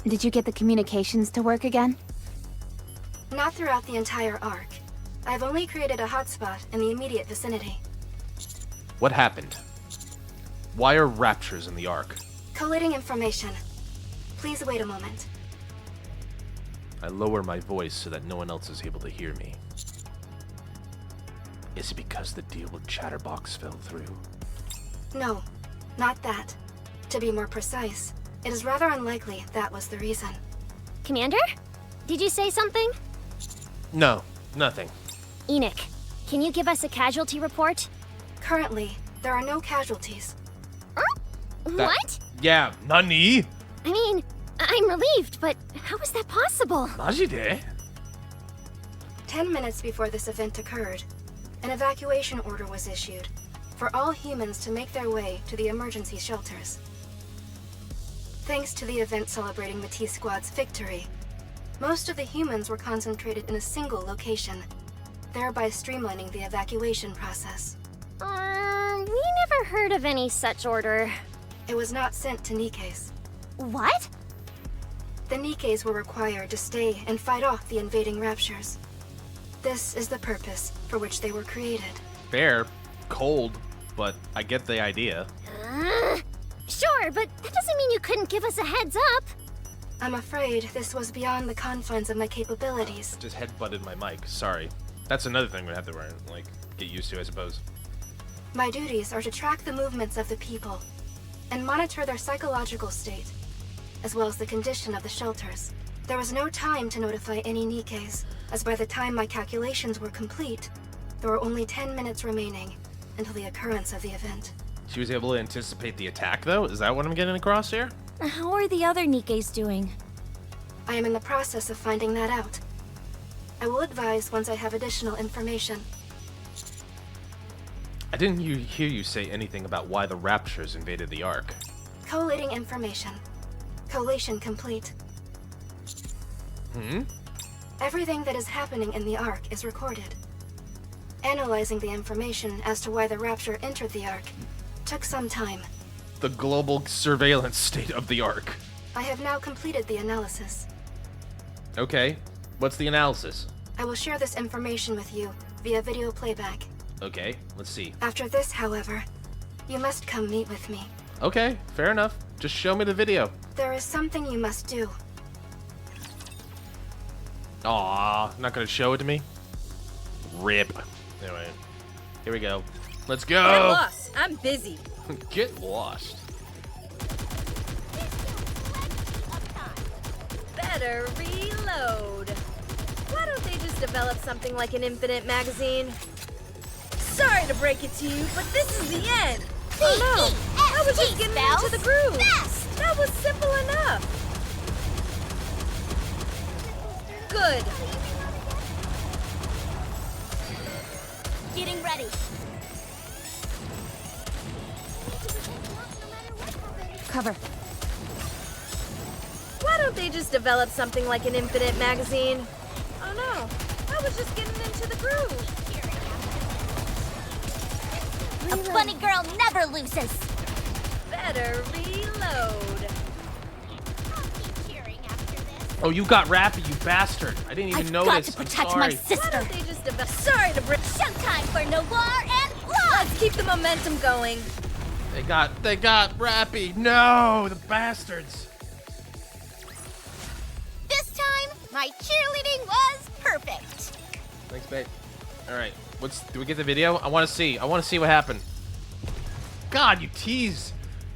did you get the communications to work again? Not throughout the entire arc. I've only created a hotspot in the immediate vicinity. What happened? Why are raptures in the Ark? Collating information. Please wait a moment. I lower my voice so that no one else is able to hear me. Is it because the deal with Chatterbox fell through? No, not that. To be more precise, it is rather unlikely that was the reason. Commander? Did you say something? No, nothing. Enoch, can you give us a casualty report? Currently, there are no casualties. What? Yeah, nani? I mean, I'm relieved, but how is that possible? Majide? 10 minutes before this event occurred, an evacuation order was issued for all humans to make their way to the emergency shelters. Thanks to the event celebrating the T-Squad's victory, most of the humans were concentrated in a single location, thereby streamlining the evacuation process. We never heard of any such order. It was not sent to NIKKEs. What? The NIKKEs were required to stay and fight off the invading raptures. This is the purpose for which they were created. Fair. Cold. But I get the idea. Sure, but that doesn't mean you couldn't give us a heads up. I'm afraid this was beyond the confines of my capabilities. Just headbutted my mic. Sorry. That's another thing we have to like get used to, I suppose. My duties are to track the movements of the people and monitor their psychological state, as well as the condition of the shelters. There was no time to notify any NIKKEs, as by the time my calculations were complete, there were only 10 minutes remaining until the occurrence of the event. She was able to anticipate the attack, though? Is that what I'm getting across here? How are the other NIKKEs doing? I am in the process of finding that out. I will advise once I have additional information. I didn't hear you say anything about why the Raptures invaded the Ark. Collating information. Collation complete. Everything that is happening in the Ark is recorded. Analyzing the information as to why the Rapture entered the Ark took some time. The global surveillance state of the Ark. I have now completed the analysis. Okay. What's the analysis? I will share this information with you via video playback. Okay, let's see. After this, however, you must come meet with me. Okay, fair enough. Just show me the video. There is something you must do. Aw, not gonna show it to me? Rip. Anyway, here we go. Let's I'm go! lost. I'm busy. Get lost. Better reload. Why don't they just develop something like an infinite magazine? Sorry to break it to you, but this is the end. Oh no, I was just getting into the groove. That was simple enough. Good. Getting ready. Cover. Why don't they just develop something like an infinite magazine? Oh no, I was just getting into the groove. A bunny girl never loses. Better reload. Oh, you got Rappy, you bastard. I didn't even I've notice. got to protect my Why sister. don't they just develop? Sorry to break. Showtime for Noir and Blood. Let's keep the momentum going. They got Rappy. No, the bastards. This time, my cheerleading was perfect. Thanks, babe. All right, do we get the video? I want to see what happened. God, you tease.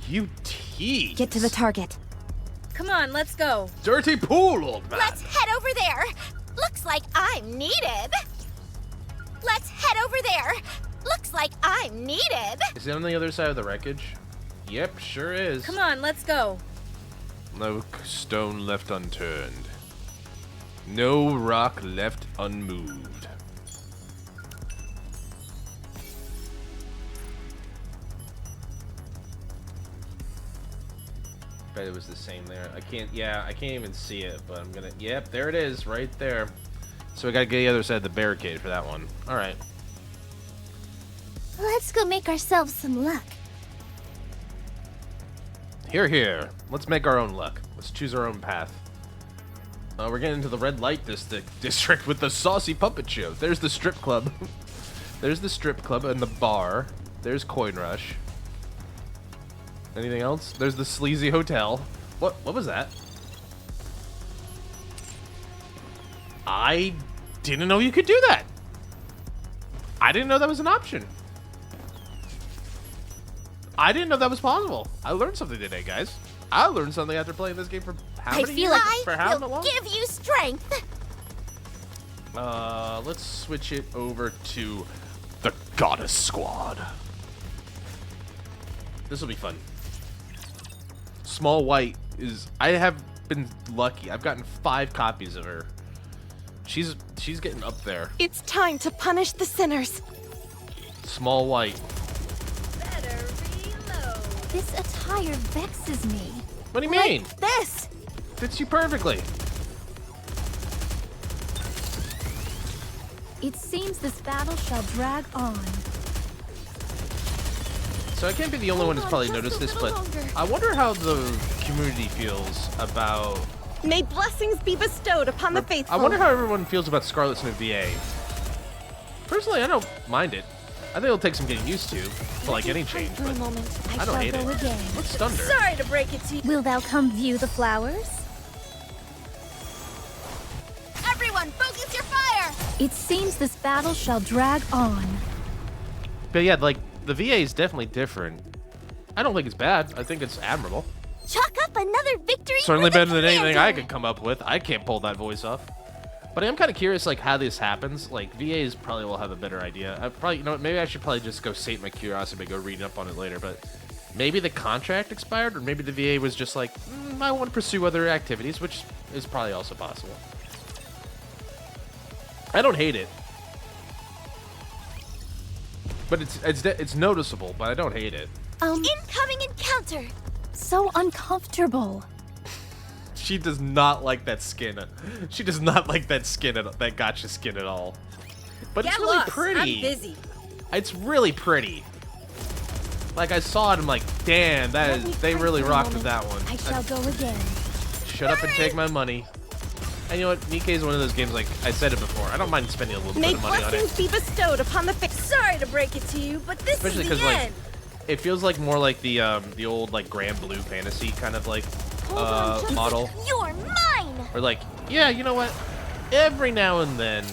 You tease. Get to the target. Come on, let's go. Dirty pool, old man. Let's head over there. Looks like I'm needed. Let's head over there. Looks like I'm needed. Is it on the other side of the wreckage? Yep, sure is. Come on, let's go. No stone left unturned. No rock left unmoved. Bet it was the same there. I can't even see it, but I'm gonna, yep, there it is, right there. So we gotta get the other side of the barricade for that one. All right. Let's go make ourselves some luck. Here, here. Let's make our own luck. Let's choose our own path. We're getting into the red light district with the saucy puppet show. There's the strip club. There's the strip club and the bar. There's Coin Rush. Anything else? There's the sleazy hotel. What was that? I didn't know you could do that. I didn't know that was an option. I didn't know that was possible. I learned something today, guys. I learned something after playing this game for how many years? For how will long? give you strength. Let's switch it over to the Goddess Squad. This will be fun. Small White is... I have been lucky. I've gotten 5 copies of her. She's getting up there. It's time to punish the sinners. Small White. Better reload. This attire vexes me. What do you mean? This. Fits you perfectly. It seems this battle shall drag on. So I can't be the only one who's probably noticed this, but I wonder how the community feels about... May blessings be bestowed upon the faithful. I wonder how everyone feels about Scarlet's new VA. Personally, I don't mind it. I think it'll take some getting used to, like any change, For a but moment, I don't hate it. again. What's stunned her? Sorry to break it to you. Will thou come view the flowers? Everyone, focus your fire. It seems this battle shall drag on. But yeah, like, the VA is definitely different. I don't think it's bad. I think it's admirable. Chalk up another victory. Certainly for the better than anything I commander. could come up with. I can't pull that voice off. But I'm kind of curious, like, how this happens. Like, VAs probably will have a better idea. I probably, you know what, maybe I should probably just go sate my curiosity and go read up on it later. But maybe the contract expired, or maybe the VA was just like, I want to pursue other activities, which is probably also possible. I don't hate it. But it's noticeable, but I don't hate it. Incoming encounter. So uncomfortable. She does not like that skin. She does not like that skin, that gotcha skin at all. But Get it's really lost. pretty. I'm busy. It's really pretty. Like, I saw it, I'm like, damn, they really rocked with that one. I shall go again. Shut up and take my money. And you know what? NIKKE is one of those games, like, I said it before, I don't mind spending a little May bit of money on blessings it. be bestowed upon the faithful. Sorry to break it to you, but this Especially is because, the like, end. it feels like more like the old, like, Grand Blue Fantasy kind of, like, model. You're mine. Or like, yeah, you know what? Every now and then,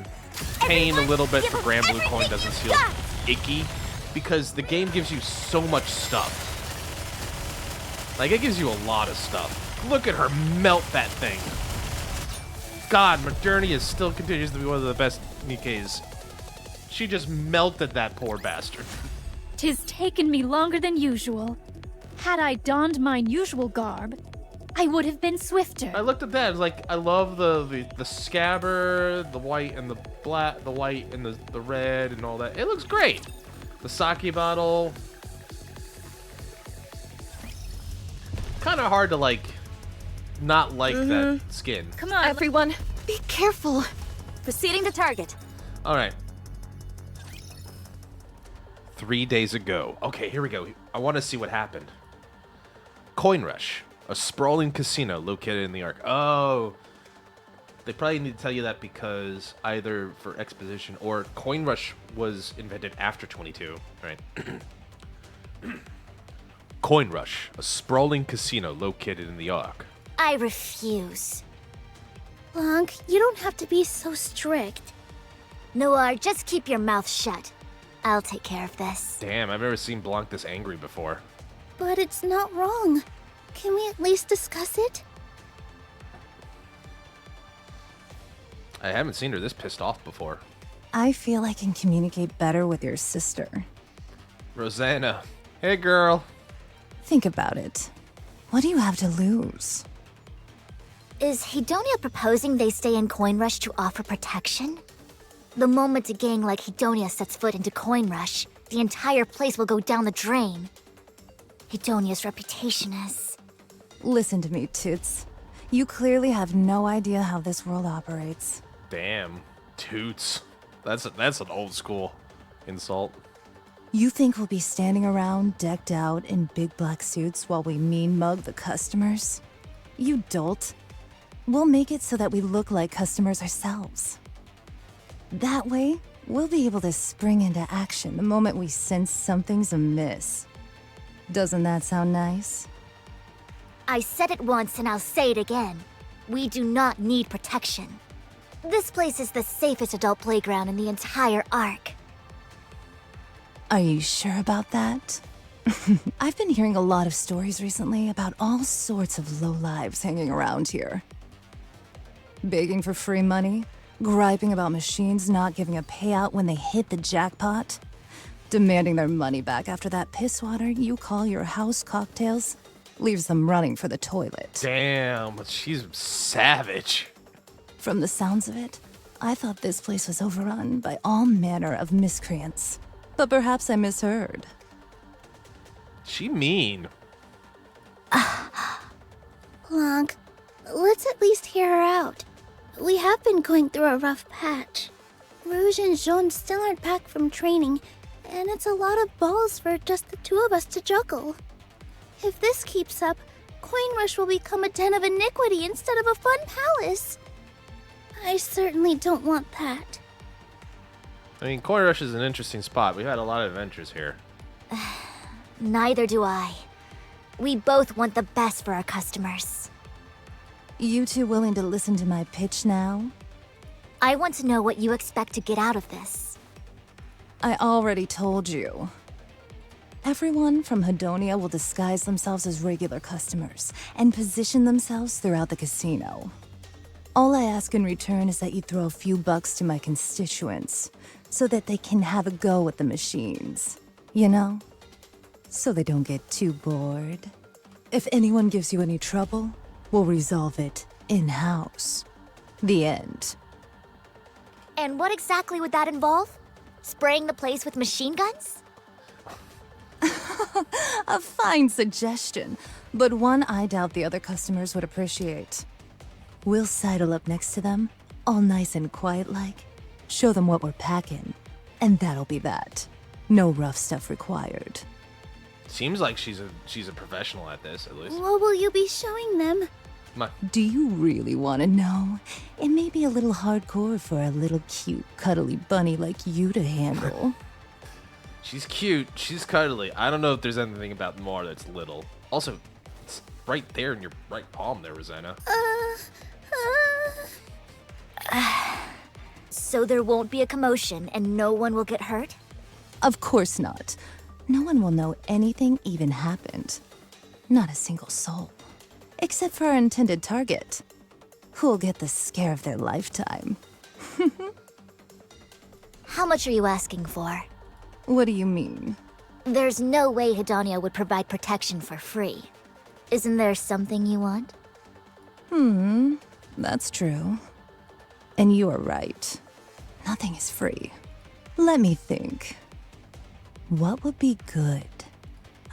paying a little bit for Grand Blue coin doesn't feel icky, because the game gives you so much stuff. Like, it gives you a lot of stuff. Look at her melt that thing. God, Modernia still continues to be one of the best NIKKEs. She just melted that poor bastard. 'Tis taken me longer than usual. Had I donned mine usual garb, I would have been swifter. I looked at that. I was like, I love the scabbard, the white and the black, the white and the red and all that. It looks great. The sake bottle. Kind of hard to like, not like that skin. Come on, Everyone, be careful. proceeding to target. All right. 3 days ago. Okay, here we go. I want to see what happened. Coin Rush, a sprawling casino located in the Ark. Oh, they probably need to tell you that because either for exposition or Coin Rush was invented after 22, right? Coin Rush, a sprawling casino located in the Ark. I refuse. Blanc, you don't have to be so strict. Noir, just keep your mouth shut. I'll take care of this. Damn, I've never seen Blanc this angry before. But it's not wrong. Can we at least discuss it? I haven't seen her this pissed off before. I feel I can communicate better with your sister. Rosanna. Hey, girl. Think about it. What do you have to lose? Is Hedonia proposing they stay in Coin Rush to offer protection? The moment a gang like Hedonia sets foot into Coin Rush, the entire place will go down the drain. Hedonia's reputation is... Listen to me, Toots. You clearly have no idea how this world operates. Damn. Toots. That's an old school insult. You think we'll be standing around decked out in big black suits while we mean mug the customers? You dolt. We'll make it so that we look like customers ourselves. That way, we'll be able to spring into action the moment we sense something's amiss. Doesn't that sound nice? I said it once and I'll say it again. We do not need protection. This place is the safest adult playground in the entire Ark. Are you sure about that? I've been hearing a lot of stories recently about all sorts of lowlives hanging around here. Begging for free money, griping about machines not giving a payout when they hit the jackpot, demanding their money back after that piss water you call your house cocktails leaves them running for the toilet. Damn, she's savage. From the sounds of it, I thought this place was overrun by all manner of miscreants. But perhaps I misheard. She mean. Blanc, let's at least hear her out. We have been going through a rough patch. Rouge and Jaune still aren't back from training, and it's a lot of balls for just the two of us to juggle. If this keeps up, Coin Rush will become a den of iniquity instead of a fun palace. I certainly don't want that. I mean, Coin Rush is an interesting spot. We've had a lot of adventures here. Neither do I. We both want the best for our customers. You two willing to listen to my pitch now? I want to know what you expect to get out of this. I already told you. Everyone from Hedonia will disguise themselves as regular customers and position themselves throughout the casino. All I ask in return is that you throw a few bucks to my constituents so that they can have a go at the machines. You know? So they don't get too bored. If anyone gives you any trouble, we'll resolve it in-house. The end. And what exactly would that involve? Spraying the place with machine guns? A fine suggestion, but one I doubt the other customers would appreciate. We'll sidle up next to them, all nice and quiet-like, show them what we're packing, and that'll be that. No rough stuff required. Seems like she's a professional at this, at least. What will you be showing them? Do you really want to know? It may be a little hardcore for a little cute, cuddly bunny like you to handle. She's cute. She's cuddly. I don't know if there's anything about Noir that's little. Also, it's right there in your right palm there, Rosanna. So there won't be a commotion and no one will get hurt? Of course not. No one will know anything even happened. Not a single soul. Except for our intended target, who'll get the scare of their lifetime. How much are you asking for? What do you mean? There's no way Hedonia would provide protection for free. Isn't there something you want? That's true. And you are right. Nothing is free. Let me think. What would be good?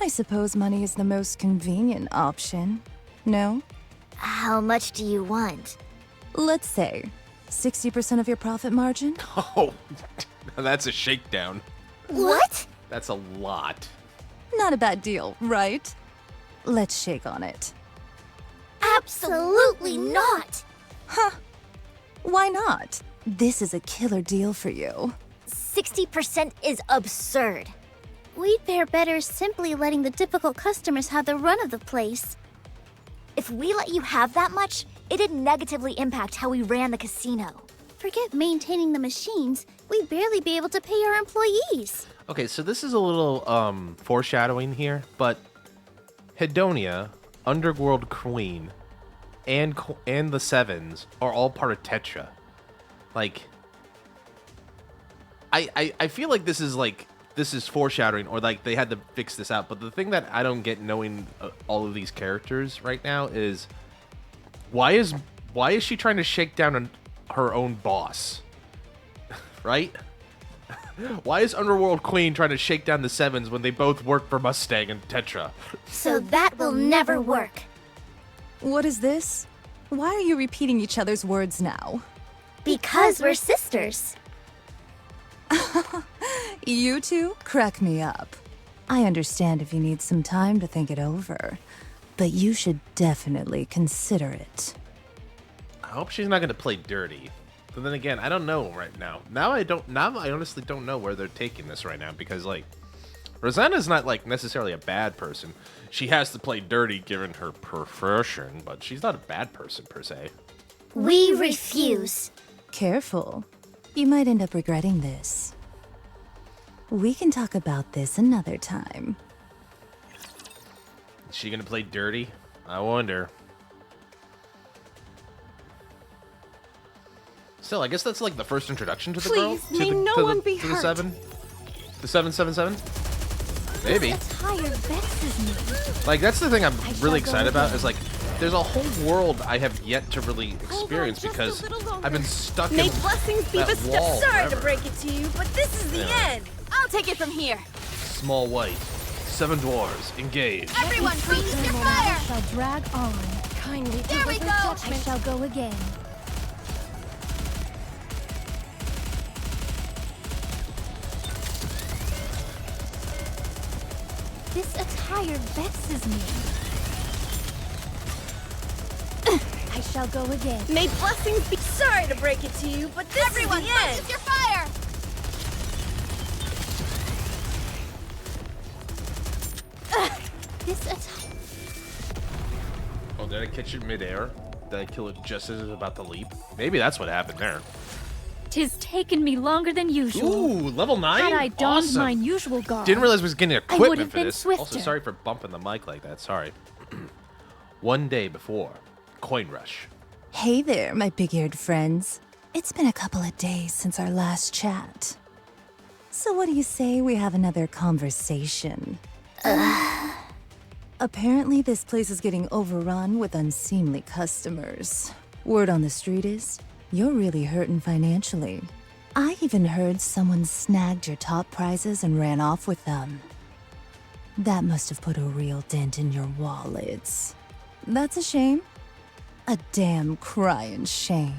I suppose money is the most convenient option. No? How much do you want? Let's say 60% of your profit margin? Oh, that's a shakedown. What? That's a lot. Not a bad deal, right? Let's shake on it. Absolutely not! Why not? This is a killer deal for you. 60% is absurd. We'd fare better simply letting the difficult customers have the run of the place. If we let you have that much, it'd negatively impact how we ran the casino. Forget maintaining the machines, we'd barely be able to pay our employees. Okay, so this is a little foreshadowing here, but Hedonia, Underworld Queen, and the Sevens are all part of Tetra. Like, I feel like this is foreshadowing, or like they had to fix this out. But the thing that I don't get knowing all of these characters right now is why is she trying to shake down her own boss, right? Why is Underworld Queen trying to shake down the Sevens when they both work for Mustang and Tetra? So that will never work. What is this? Why are you repeating each other's words now? Because we're sisters. You two crack me up. I understand if you need some time to think it over, but you should definitely consider it. I hope she's not going to play dirty. But then again, I don't know right now. Now I honestly don't know where they're taking this right now, because like Rosanna's not like necessarily a bad person. She has to play dirty given her profession, but she's not a bad person per se. We refuse. Careful. You might end up regretting this. We can talk about this another time. Is she going to play dirty? I wonder. Still, I guess that's like the first introduction to the girl. Please, may no one be to hurt. The 777. Maybe. This attire vexes me. Like that's the thing I'm really excited about is like there's a whole world I have yet to really experience just a because little longer. I've been stuck in May blessings be that bestowed. wall Sorry to forever. break it to you, but this is the Yeah. end. I'll take it from here. Small white, 7 dwarves, engage. Everyone, freeze your fire! Shall drag on. Kindly There we deliver go. I judgment. shall go again. This attire vexes me. I shall go again. May blessings be. Sorry to break it to you, but this Everyone, is the end. freeze your fire! This attire. Oh, did I catch it midair? Did I kill it just as it was about to leap? Maybe that's what happened there. 'Tis taken me longer than usual. Ooh, level 9? Had I donned Awesome. mine usual garb, Didn't realize we was getting would equipment have for been this. Also, swifter. sorry for bumping the mic like that. Sorry. One day before Coin Rush. Hey there, my big-eared friends. It's been a couple of days since our last chat. So what do you say we have another conversation? Apparently this place is getting overrun with unseemly customers. Word on the street is, you're really hurting financially. I even heard someone snagged your top prizes and ran off with them. That must have put a real dent in your wallets. That's a shame. A damn crying shame.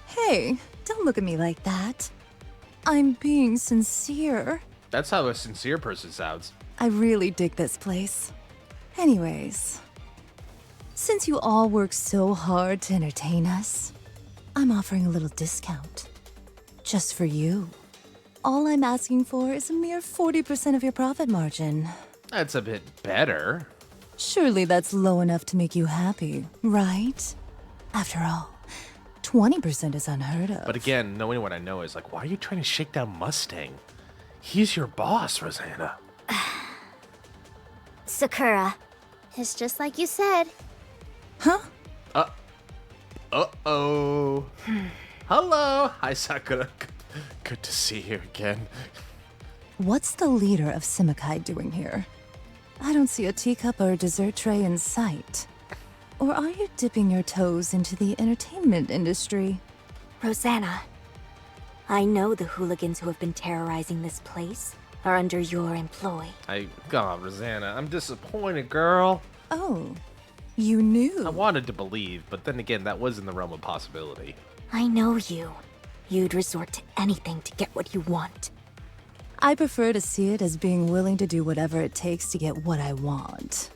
Hey, don't look at me like that. I'm being sincere. That's how a sincere person sounds. I really dig this place. Anyways, since you all work so hard to entertain us, I'm offering a little discount. Just for you. All I'm asking for is a mere 40% of your profit margin. That's a bit better. Surely that's low enough to make you happy, right? After all, 20% is unheard of. But again, knowing what I know is like, why are you trying to shake down Mustang? He's your boss, Rosanna. Sakura. It's just like you said. Huh? Uh-oh. Hello. Hi, Sakura. Good to see you again. What's the leader of Simikai doing here? I don't see a teacup or a dessert tray in sight. Or are you dipping your toes into the entertainment industry? Rosanna, I know the hooligans who have been terrorizing this place are under your employ. God, Rosanna, I'm disappointed, girl. Oh, you knew. I wanted to believe, but then again, that was in the realm of possibility. I know you. You'd resort to anything to get what you want. I prefer to see it as being willing to do whatever it takes to get what I want.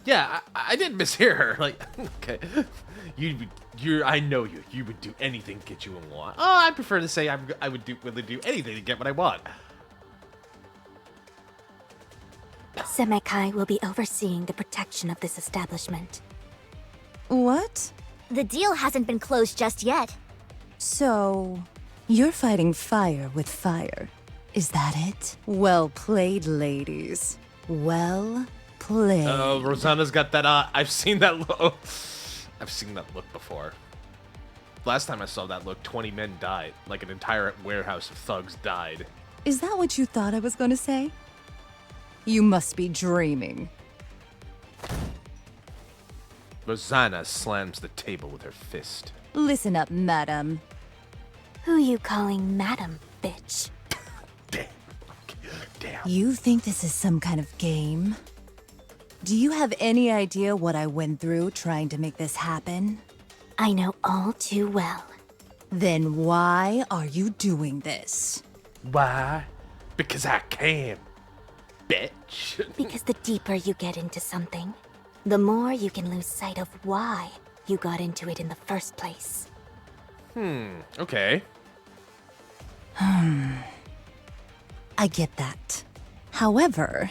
Yeah, I didn't mishear her. Like, okay, I know you. You would do anything to get you what you want. Oh, I prefer to say I would really do anything to get what I want. Simikai will be overseeing the protection of this establishment. What? The deal hasn't been closed just yet. So, you're fighting fire with fire. Is that it? Well played, ladies. Well played. Oh, Rosanna's got that. I've seen that look. I've seen that look before. Last time I saw that look, 20 men died. Like an entire warehouse of thugs died. Is that what you thought I was going to say? You must be dreaming. Rosanna slams the table with her fist. Listen up, madam. Who you calling madam, bitch? Damn. Damn. You think this is some kind of game? Do you have any idea what I went through trying to make this happen? I know all too well. Then why are you doing this? Why? Because I can, bitch. Because the deeper you get into something, the more you can lose sight of why you got into it in the first place. Okay. I get that. However,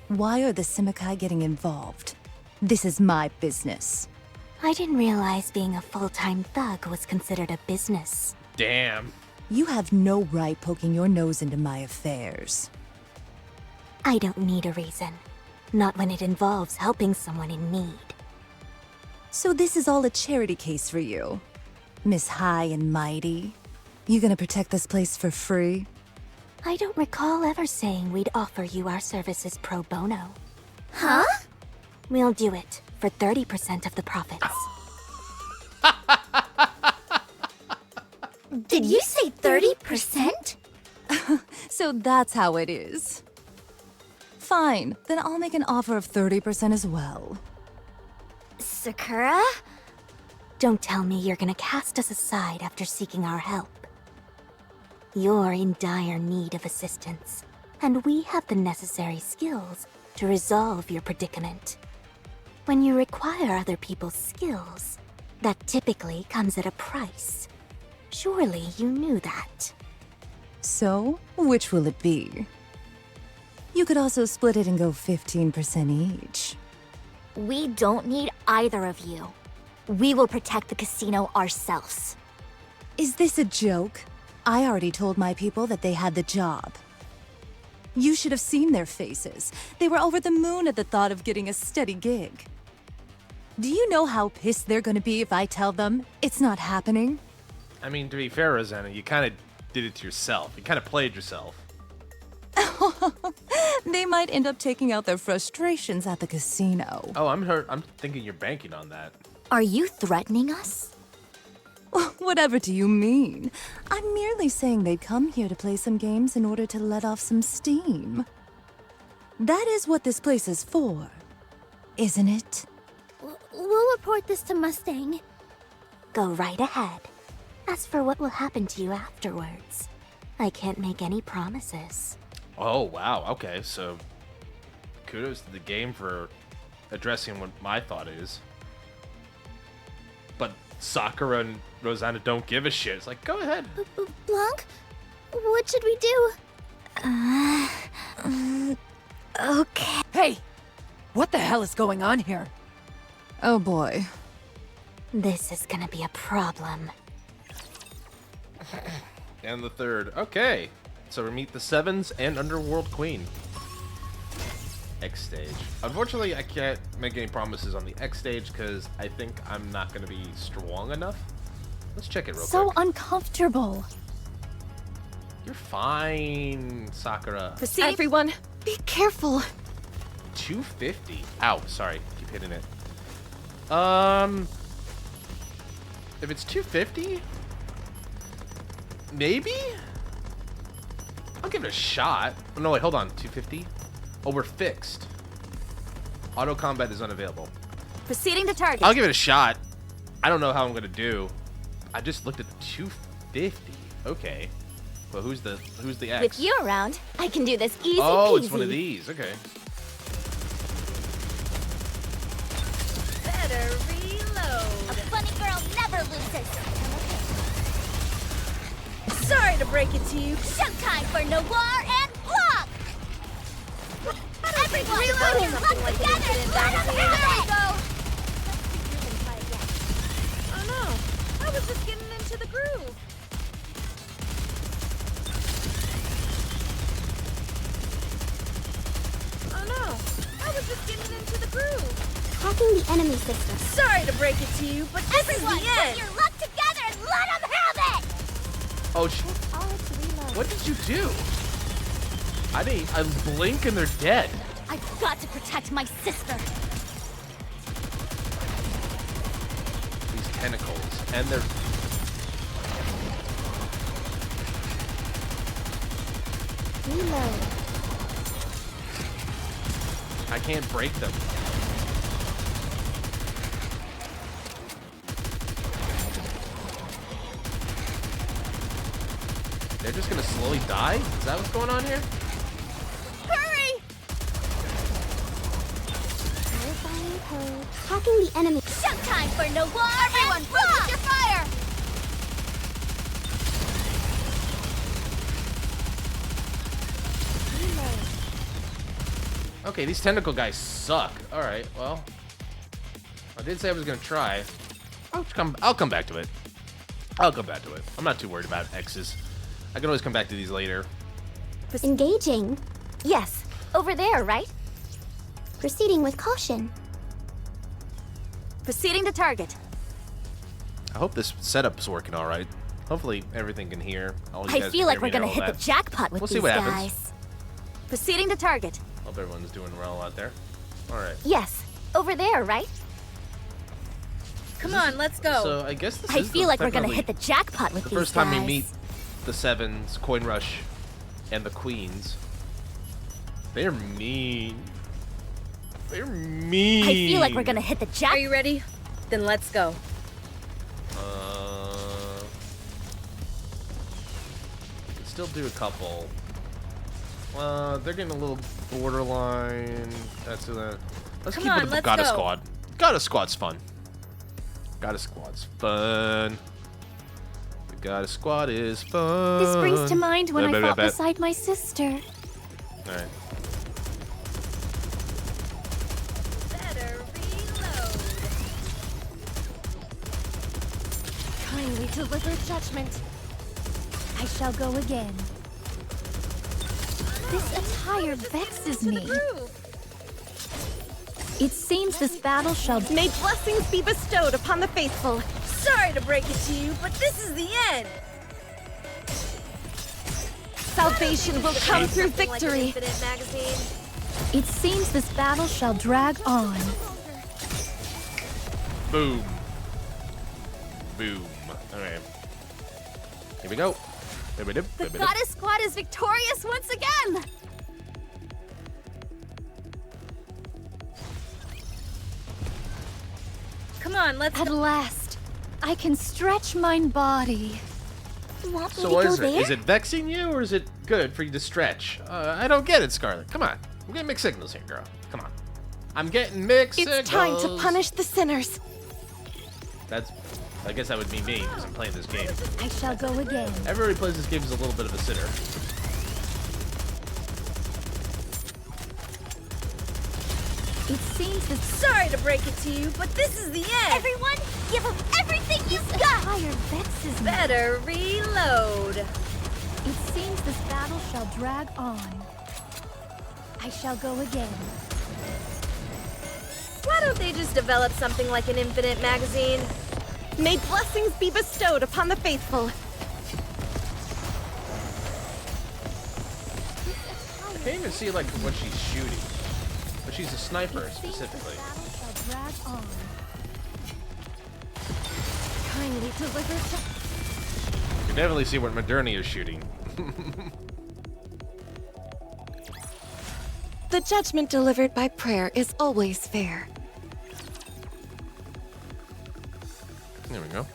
why are the Simikai getting involved? This is my business. I didn't realize being a full-time thug was considered a business. Damn. You have no right poking your nose into my affairs. I don't need a reason. Not when it involves helping someone in need. So this is all a charity case for you, Miss High and Mighty? You gonna protect this place for free? I don't recall ever saying we'd offer you our services pro bono. Huh? We'll do it for 30% of the profits. Did you say 30%? So that's how it is. Fine, then I'll make an offer of 30% as well. Sakura? Don't tell me you're gonna cast us aside after seeking our help. You're in dire need of assistance, and we have the necessary skills to resolve your predicament. When you require other people's skills, that typically comes at a price. Surely you knew that. So, which will it be? You could also split it and go 15% each. We don't need either of you. We will protect the casino ourselves. Is this a joke? I already told my people that they had the job. You should have seen their faces. They were over the moon at the thought of getting a steady gig. Do you know how pissed they're gonna be if I tell them it's not happening? I mean, to be fair, Rosanna, you kind of did it to yourself. You kind of played yourself. They might end up taking out their frustrations at the casino. Oh, I'm thinking you're banking on that. Are you threatening us? Whatever do you mean? I'm merely saying they'd come here to play some games in order to let off some steam. That is what this place is for, isn't it? We'll report this to Mustang. Go right ahead. As for what will happen to you afterwards, I can't make any promises. Oh, wow. Okay, so kudos to the game for addressing what my thought is. But Sakura and Rosanna don't give a shit. It's like, go ahead. Blanc? What should we do? Okay. Hey! What the hell is going on here? Oh boy. This is gonna be a problem. And the third. Okay. So we meet the Sevens and Underworld Queen. X stage. Unfortunately, I can't make any promises on the X stage because I think I'm not going to be strong enough. Let's check it real So quick. uncomfortable. You're fine, Sakura. Everyone, be careful. 250. Ow, sorry. Keep hitting it. If it's 250, maybe? I'll give it a shot. Oh, no, wait, hold on. 250? Oh, we're fixed. Auto combat is unavailable. Proceeding to target. I'll give it a shot. I don't know how I'm gonna do. I just looked at the 250. Okay. Well, who's the X? With you around, I can do this easy Oh, peasy. it's one of these. Okay. Better reload. A funny girl never loses. Sorry to break it to you. Showtime for Noir and Block! Everyone, Reload look something like an together and infinite let 'em magazine. have it! Oh no, I was just getting into the groove. Oh no, I was just getting into the groove. Hacking the enemy system. Sorry to break it to you, but this Everyone, is the put end. your luck together and let 'em have it! Oh, what did you do? I blink and they're dead. I've got to protect my sister. These tentacles, and they're. Reload. I can't break them. They're just gonna slowly die? Is that what's going on here? Hurry! Hacking the enemy. Showtime for Noir. Everyone, focus your fire! Okay, these tentacle guys suck. Alright, well. I did say I was gonna try. I'll come back to it. I'll come back to it. I'm not too worried about X's. I can always come back to these later. Engaging. Yes, over there, right? Proceeding with caution. Proceeding to target. I hope this setup's working alright. Hopefully everything can hear. All you I guys feel can like hear we're me and gonna all hit that. the jackpot with We'll see these what guys. happens. Proceeding to target. Hope everyone's doing well out there. Alright. Yes, over there, right? Come on, let's go. So I guess this I is feel like we're gonna definitely hit the jackpot with the these first time guys. we meet the Sevens, Coin Rush, and the Queens. They're mean. They're mean. I feel like we're gonna hit the jackpot. Are you ready? Then let's go. Could still do a couple. They're getting a little borderline. Let's keep it with the Gotta go. Squad. Gotta Squad's fun. Gotta Squad's fun. The Gotta Squad is fun. This brings to mind when I fought bet. beside my sister. Alright. Better reload. Kindly deliver judgment. I shall go again. This attire vexes me. It seems this battle shall... May blessings be bestowed upon the faithful. Sorry to break it to you, but this is the end. Salvation will come through Something like an victory. infinite magazine. It seems this battle shall drag on. Boom. Boom. Alright. Here we go. The Goddess Squad is victorious once again! Come on, let's At last, I can stretch mine body. Want me So to what go is it? there? Is it vexing you or is it good for you to stretch? I don't get it, Scarlet. Come on. I'm getting mixed signals here, girl. Come on. I'm getting mixed signals. It's time to punish the sinners. I guess that would be me because I'm playing this game. I shall go again. Everybody who plays this game is a little bit of a sinner. It seems this Sorry to break it to you, but this is the end. Everyone, give them everything you've got! attire vexes me. Better reload. It seems this battle shall drag on. I shall go again. Why don't they just develop something like an infinite magazine? May blessings be bestowed upon the faithful. I can't even see like what she's shooting, but she's a sniper specifically. Kindly deliver some. You can definitely see what Moderni is shooting. The judgment delivered by prayer is always fair. There we go.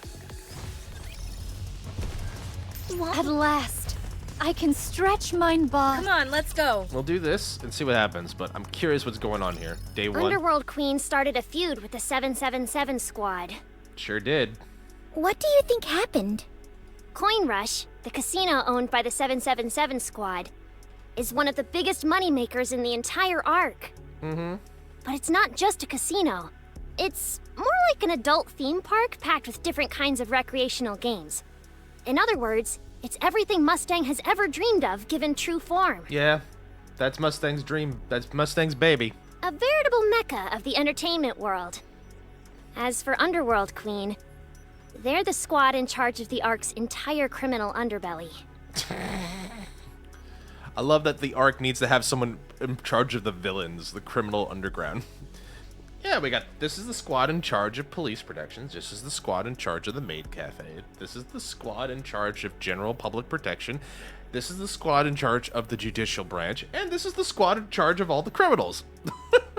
At last, I can stretch mine bar. Come on, let's go. We'll do this and see what happens, but I'm curious what's going on here. Day one. Underworld Queen started a feud with the 777 squad. Sure did. What do you think happened? Coin Rush, the casino owned by the 777 squad, is one of the biggest moneymakers in the entire arc. Mm-hmm. But it's not just a casino. It's more like an adult theme park packed with different kinds of recreational games. In other words, it's everything Mustang has ever dreamed of given true form. Yeah, that's Mustang's dream. That's Mustang's baby. A veritable mecca of the entertainment world. As for Underworld Queen, they're the squad in charge of the Ark's entire criminal underbelly. I love that the Ark needs to have someone in charge of the villains, the criminal underground. Yeah, this is the squad in charge of police protections. This is the squad in charge of the maid cafe. This is the squad in charge of general public protection. This is the squad in charge of the judicial branch. And this is the squad in charge of all the criminals.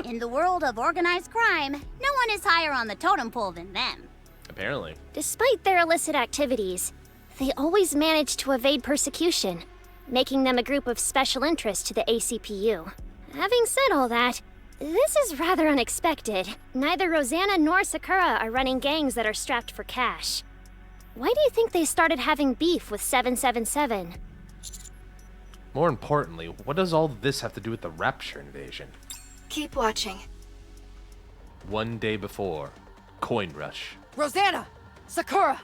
In the world of organized crime, no one is higher on the totem pole than them. Apparently. Despite their illicit activities, they always manage to evade persecution, making them a group of special interest to the ACPU. Having said all that, this is rather unexpected. Neither Rosanna nor Sakura are running gangs that are strapped for cash. Why do you think they started having beef with 777? More importantly, what does all this have to do with the Rapture invasion? Keep watching. One day before, Coin Rush. Rosanna! Sakura!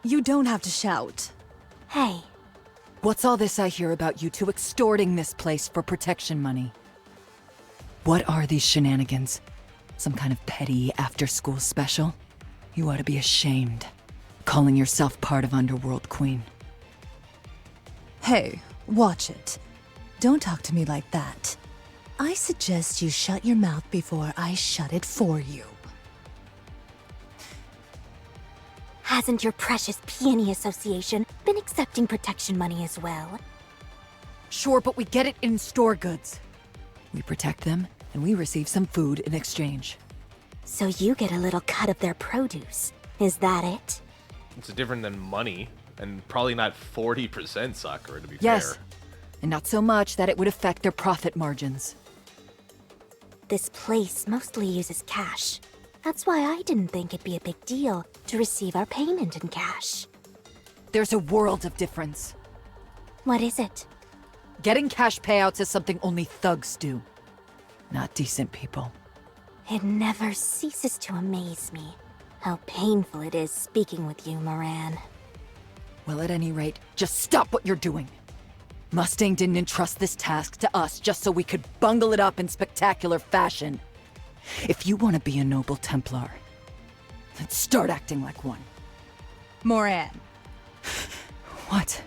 You don't have to shout. Hey, What's all this I hear about you two extorting this place for protection money? What are these shenanigans? Some kind of petty after-school special? You ought to be ashamed. Calling yourself part of Underworld Queen. Hey, watch it. Don't talk to me like that. I suggest you shut your mouth before I shut it for you. hasn't your precious Peony Association been accepting protection money as well? Sure, but we get it in store goods. We protect them, and we receive some food in exchange. So you get a little cut of their produce. Is that it? It's different than money, and probably not 40%, Sakura, to be Yes, fair. and not so much that it would affect their profit margins. This place mostly uses cash. That's why I didn't think it'd be a big deal to receive our payment in cash. There's a world of difference. What is it? Getting cash payouts is something only thugs do. Not decent people. It never ceases to amaze me how painful it is speaking with you, Moran. Well, at any rate, just stop what you're doing. Mustang didn't entrust this task to us just so we could bungle it up in spectacular fashion. If you want to be a noble Templar, then start acting like one. Moran. What?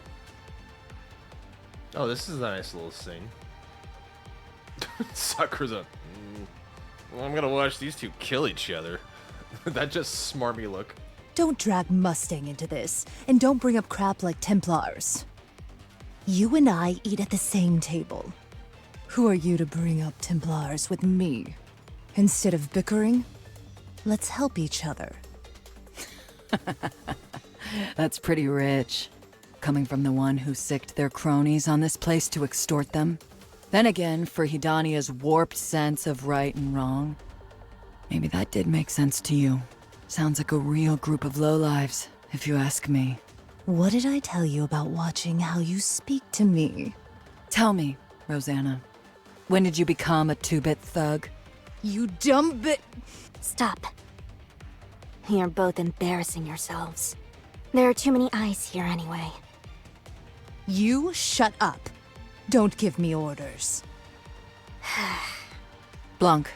Oh, this is a nice little scene. Sakura's a... well, I'm gonna watch these two kill each other. That just smarmy look. Don't drag Mustang into this, and don't bring up crap like Templars. You and I eat at the same table. Who are you to bring up Templars with me? Instead of bickering, let's help each other. That's pretty rich. Coming from the one who sicked their cronies on this place to extort them. Then again, for Hidania's warped sense of right and wrong, maybe that did make sense to you. Sounds like a real group of lowlives, if you ask me. What did I tell you about watching how you speak to me? Tell me, Rosanna, when did you become a two-bit thug? You dumb bit... Stop. You're both embarrassing yourselves. There are too many eyes here anyway. You shut up. Don't give me orders. Blanc,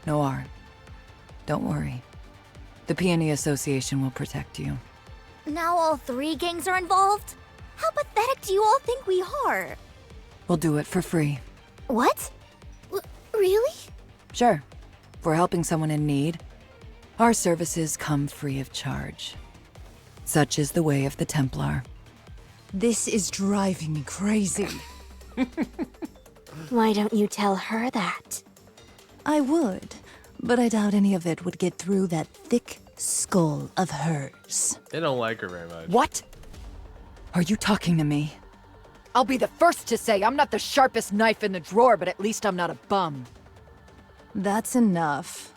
Noir, Don't worry. The Peony Association will protect you. Now all 3 gangs are involved? How pathetic do you all think we are? We'll do it for free. What? Really? Sure. If we're helping someone in need, our services come free of charge. Such is the way of the Templar. This is driving me crazy. Why don't you tell her that? I would, but I doubt any of it would get through that thick skull of hers. They don't like her very much. What? Are you talking to me? I'll be the first to say I'm not the sharpest knife in the drawer, but at least I'm not a bum. That's enough.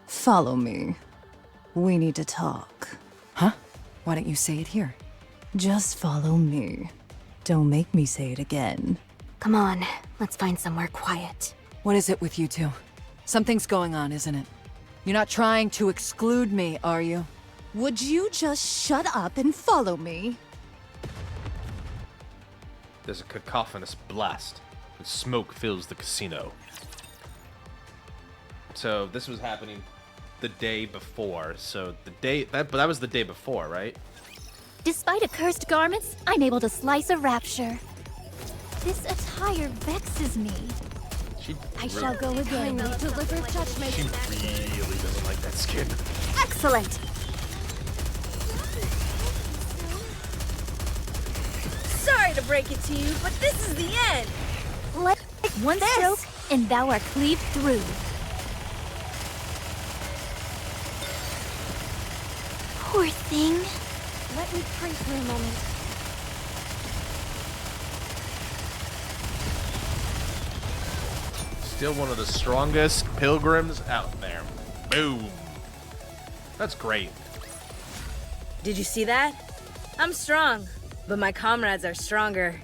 Follow me. We need to talk. Huh? Why don't you say it here? Just follow me. Don't make me say it again. Come on, let's find somewhere quiet. What is it with you two? Something's going on, isn't it? You're not trying to exclude me, are you? Would you just shut up and follow me? There's a cacophonous blast, and smoke fills the casino. So this was happening the day before. So the day that was the day before, right? Despite accursed garments, I'm able to slice a rapture. This attire vexes me. I shall go again and deliver judgment. She really doesn't like that skin. Excellent! Sorry to break it to you, but this is the end. Let one stroke, and thou art cleaved through. Poor thing. Let me pray for a moment. Still one of the strongest pilgrims out there. Boom. That's great. Did you see that? I'm strong, but my comrades are stronger.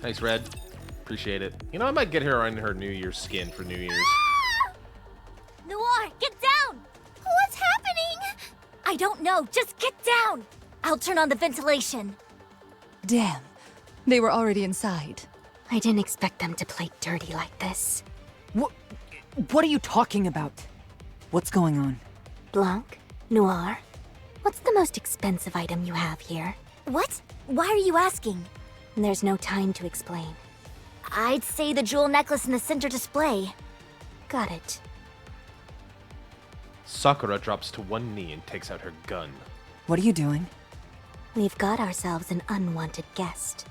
Thanks, Red. Appreciate it. You know, I might get her in her New Year's skin for New Year's. Noir, get down! What's happening? I don't know. Just get down. I'll turn on the ventilation. Damn. They were already inside. I didn't expect them to play dirty like this. What are you talking about? What's going on? Blanc? Noir? What's the most expensive item you have here? What? Why are you asking? There's no time to explain. I'd say the jewel necklace in the center display. Got it. Sakura drops to one knee and takes out her gun. What are you doing? We've got ourselves an unwanted guest.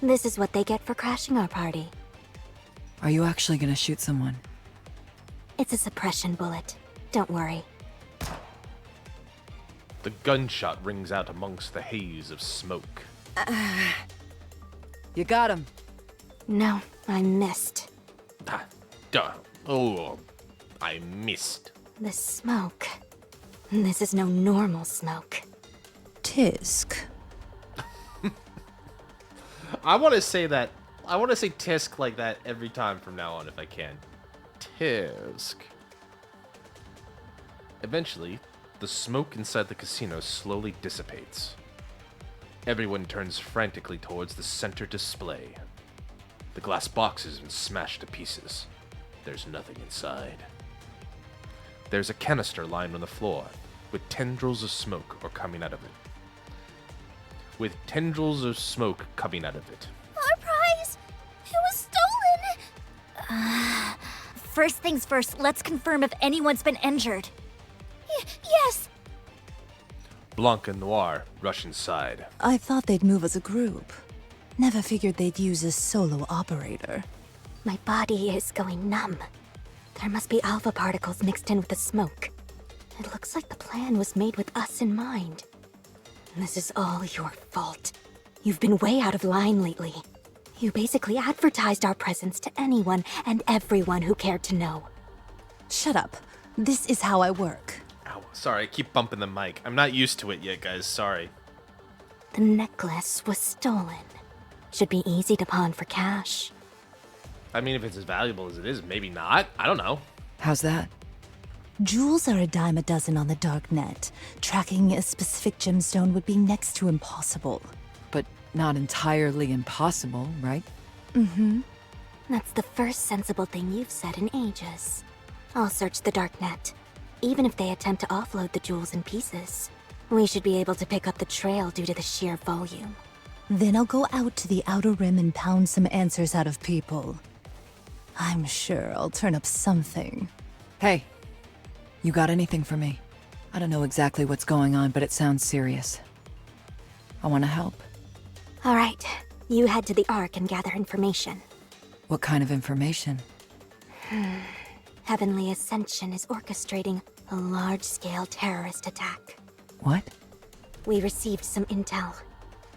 This is what they get for crashing our party. Are you actually gonna shoot someone? It's a suppression bullet. Don't worry. The gunshot rings out amongst the haze of smoke. You got him. No, I missed. Ah, duh. Oh, I missed. The smoke. This is no normal smoke. Tisk. I want to say that. I want to say Tisk like that every time from now on if I can. Tisk. Eventually, the smoke inside the casino slowly dissipates. Everyone turns frantically towards the center display. The glass box has been smashed to pieces. There's nothing inside. There's a canister lying on the floor, with tendrils of smoke coming out of it. Our prize! It was stolen! First things first, let's confirm if anyone's been injured. Yes! Blanc and Noir rush inside. I thought they'd move as a group. Never figured they'd use a solo operator. My body is going numb. There must be alpha particles mixed in with the smoke. It looks like the plan was made with us in mind. This is all your fault. You've been way out of line lately. You basically advertised our presence to anyone and everyone who cared to know. Shut up. This is how I work. Ow, sorry, I keep bumping the mic. I'm not used to it yet, guys. Sorry. The necklace was stolen. Should be easy to pawn for cash. I mean, if it's as valuable as it is, maybe not. I don't know. How's that? Jewels are a dime a dozen on the dark net. Tracking a specific gemstone would be next to impossible. But not entirely impossible, right? Mm-hmm. That's the first sensible thing you've said in ages. I'll search the dark net. Even if they attempt to offload the jewels in pieces, we should be able to pick up the trail due to the sheer volume. Then I'll go out to the Outer Rim and pound some answers out of people. I'm sure I'll turn up something. Hey, you got anything for me? I don't know exactly what's going on, but it sounds serious. I want to help. All right, you head to the Ark and gather information. What kind of information? Heavenly Ascension is orchestrating a large-scale terrorist attack. What? We received some intel.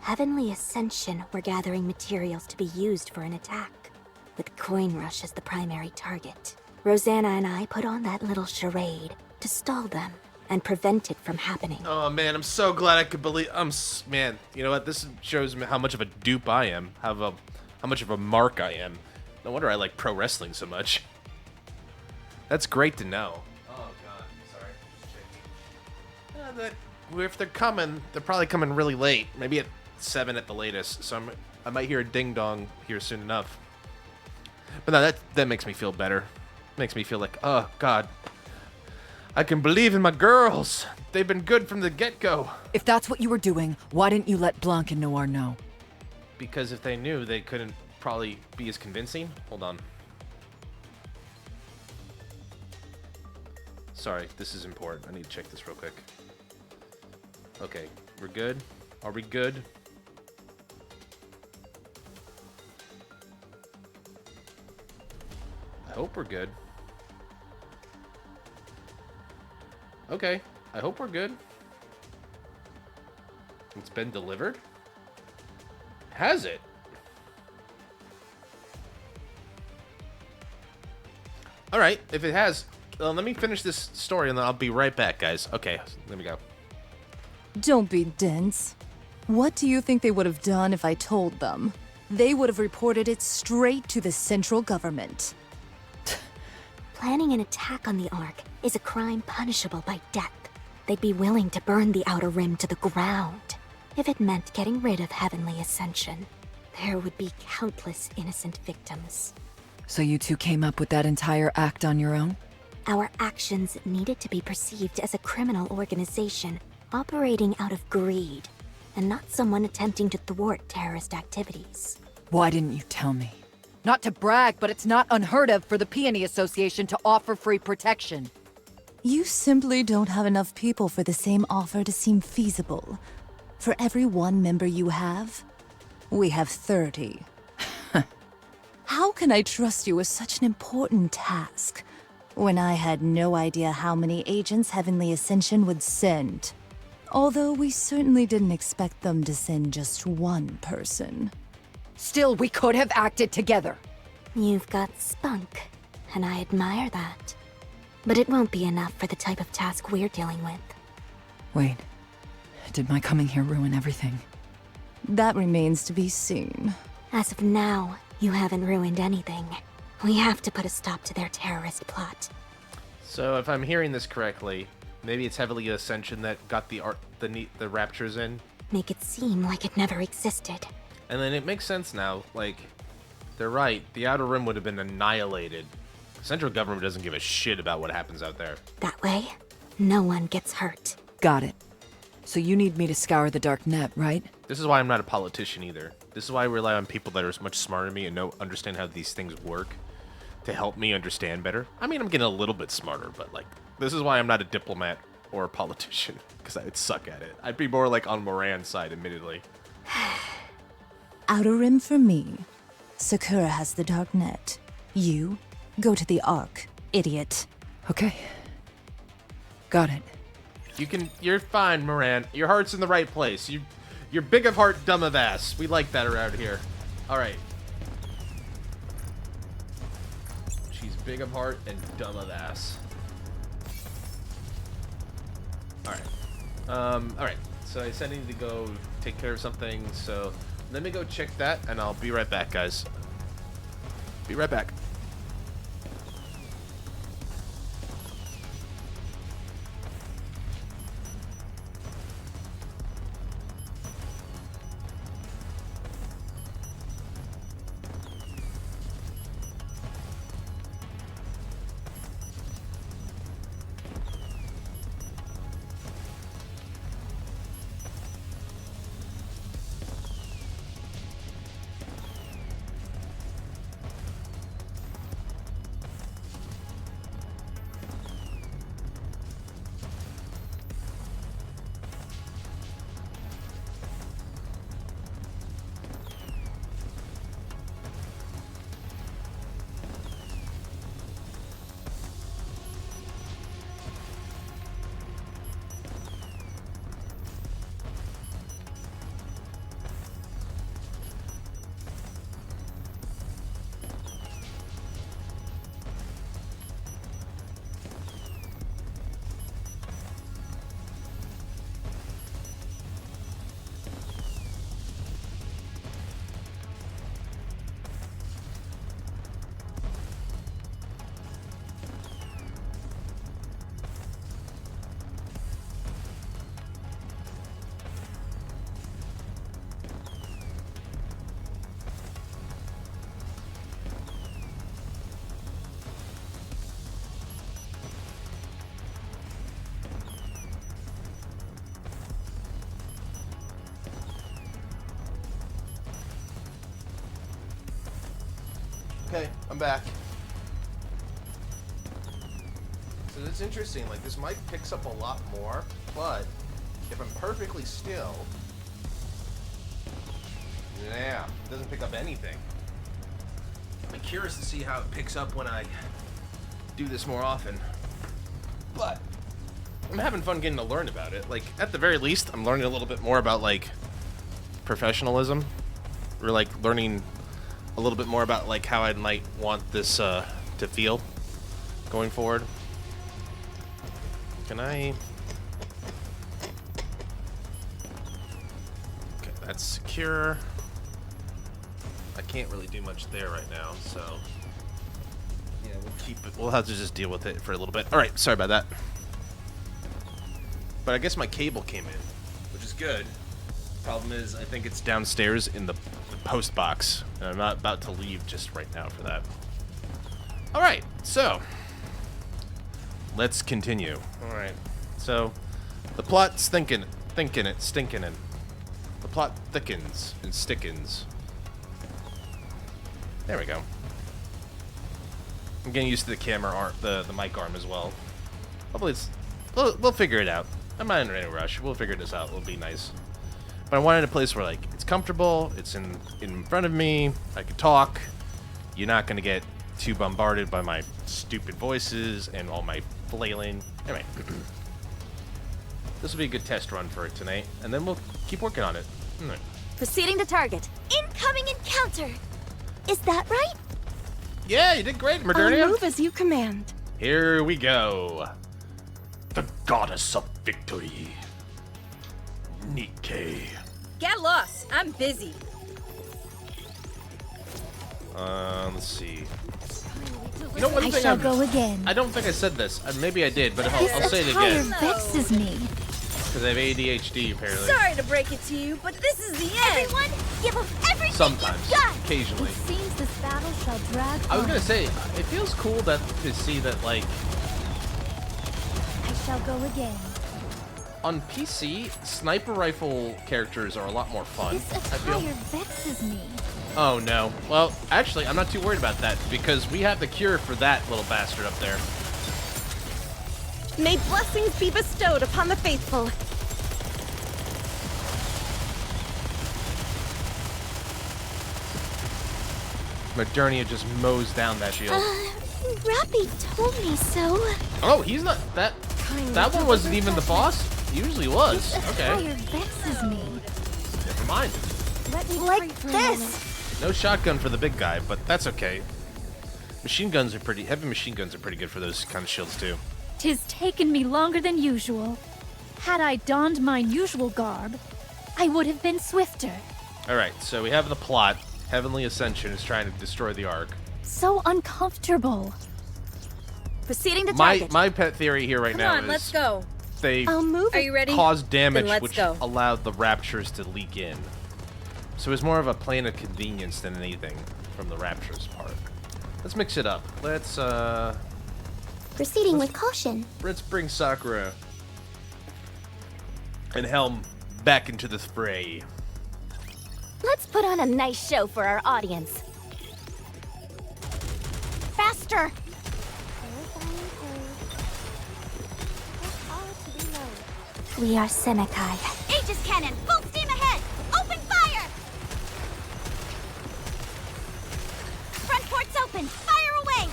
Heavenly Ascension were gathering materials to be used for an attack, with Coin Rush as the primary target. Rosanna and I put on that little charade to stall them and prevent it from happening. Oh man, I'm so glad I could believe. Man, you know what? This shows me how much of a dupe I am. How much of a mark I am. No wonder I like pro wrestling so much. That's great to know. Oh god, sorry. Just checking. If they're coming, they're probably coming really late. Maybe at 7 at the latest. So I might hear a ding dong here soon enough. But no, that makes me feel better. Makes me feel like, oh god, I can believe in my girls. They've been good from the get-go. If that's what you were doing, why didn't you let Blanc and Noir know? Because if they knew, they couldn't probably be as convincing. Hold on. Sorry, this is important. I need to check this real quick. Okay, we're good. Are we good? I hope we're good. Okay, I hope we're good. It's been delivered? Has it? Alright, if it has, let me finish this story and then I'll be right back, guys. Okay, let me go. Don't be dense. What do you think they would have done if I told them? They would have reported it straight to the central government. Planning an attack on the Ark is a crime punishable by death. They'd be willing to burn the Outer Rim to the ground if it meant getting rid of Heavenly Ascension. There would be countless innocent victims. So you two came up with that entire act on your own? Our actions needed to be perceived as a criminal organization operating out of greed, and not someone attempting to thwart terrorist activities. Why didn't you tell me? Not to brag, but it's not unheard of for the Peony Association to offer free protection. You simply don't have enough people for the same offer to seem feasible. For every one member you have, we have 30. How can I trust you with such an important task, when I had no idea how many agents Heavenly Ascension would send? Although we certainly didn't expect them to send just one person. Still, we could have acted together. You've got spunk, and I admire that. But it won't be enough for the type of task we're dealing with. Wait, did my coming here ruin everything? That remains to be seen. As of now, you haven't ruined anything. We have to put a stop to their terrorist plot. So if I'm hearing this correctly, maybe it's Heavenly Ascension that got the raptures in? Make it seem like it never existed. And then it makes sense now, like, they're right, the Outer Rim would have been annihilated. The central government doesn't give a shit about what happens out there. That way, no one gets hurt. Got it. So you need me to scour the dark net, right? This is why I'm not a politician either. This is why I rely on people that are much smarter than me and understand how these things work to help me understand better. I mean, I'm getting a little bit smarter, but like, this is why I'm not a diplomat or a politician, because I'd suck at it. I'd be more like on Moran's side, admittedly. Outer Rim for me. Sakura has the dark net. You go to the Ark, idiot. Okay. Got it. You're fine, Moran. Your heart's in the right place. You're big of heart, dumb of ass. We like that around here. All right. She's big of heart and dumb of ass. All right. All right. So I said I need to go take care of something. So let me go check that, and I'll be right back, guys. Be right back. Okay, I'm back. So that's interesting. Like, this mic picks up a lot more, but if I'm perfectly still, yeah, it doesn't pick up anything. I'm curious to see how it picks up when I do this more often. But I'm having fun getting to learn about it. Like, at the very least, I'm learning a little bit more about, like, professionalism. Or, like, learning a little bit more about, like, how I might want this to feel going forward. Can I... Okay, that's secure. I can't really do much there right now, so... Yeah, we'll keep it. We'll have to just deal with it for a little bit. Alright, sorry about that. But I guess my cable came in, which is good. Problem is, I think it's downstairs in the post box, and I'm not about to leave just right now for that. Alright, so... let's continue. Alright, so... the plot's stinking it. The plot thickens and stickens. There we go. I'm getting used to the camera arm, the mic arm as well. Hopefully it's... We'll figure it out. I'm not in any rush. We'll figure this out. It'll be nice. But I wanted a place where, like, it's comfortable, it's in front of me, I can talk. You're not gonna get too bombarded by my stupid voices and all my flailing. Anyway. This will be a good test run for it tonight, and then we'll keep working on it. Right. Proceeding to target. Incoming encounter! Is that right? Yeah, you did great, Modernia. I'll move as you command. Here we go. The goddess of victory. NIKKE. Get lost. I'm busy. Let's see. You know, one thing shall go again. I don't think I said this. Maybe I did, but I'll say it This again. attire vexes me. Because I have ADHD, apparently. Sorry to break it to you, but this is the end. Everyone, give up everything Sometimes. you've got. Occasionally. It seems this battle shall drag I was on. gonna say, it feels cool to see that, like, I shall go again. on PC, sniper rifle characters are a lot more fun. This I feel. attire vexes me. Oh no. Well, actually, I'm not too worried about that because we have the cure for that little bastard up there. May blessings be bestowed upon the faithful. Modernia just mows down that shield. Rappy told me so. Oh, he's not that. That one wasn't even the boss. He usually was. This Okay. attire vexes me. Never mind. Let me like this. No shotgun for the big guy, but that's okay. Machine guns are pretty. Heavy machine guns are pretty good for those kind of shields too. 'Tis taken me longer than usual. Had I donned mine usual garb, I would have been swifter. All right, so we have the plot. Heavenly Ascension is trying to destroy the Ark. So uncomfortable. Proceeding to target. My pet theory here right Come now on, is let's go. they I'll move. Are you ready? caused damage Then let's which go. allowed the raptures to leak in. So it's more of a plane of convenience than anything from the raptures part. Let's mix it up. Let's Proceeding with caution. bring Sakura and Helm back into the fray. Let's put on a nice show for our audience. Faster! We are Senekai. Aegis cannon, full steam ahead! Open fire! Front port's open, fire away!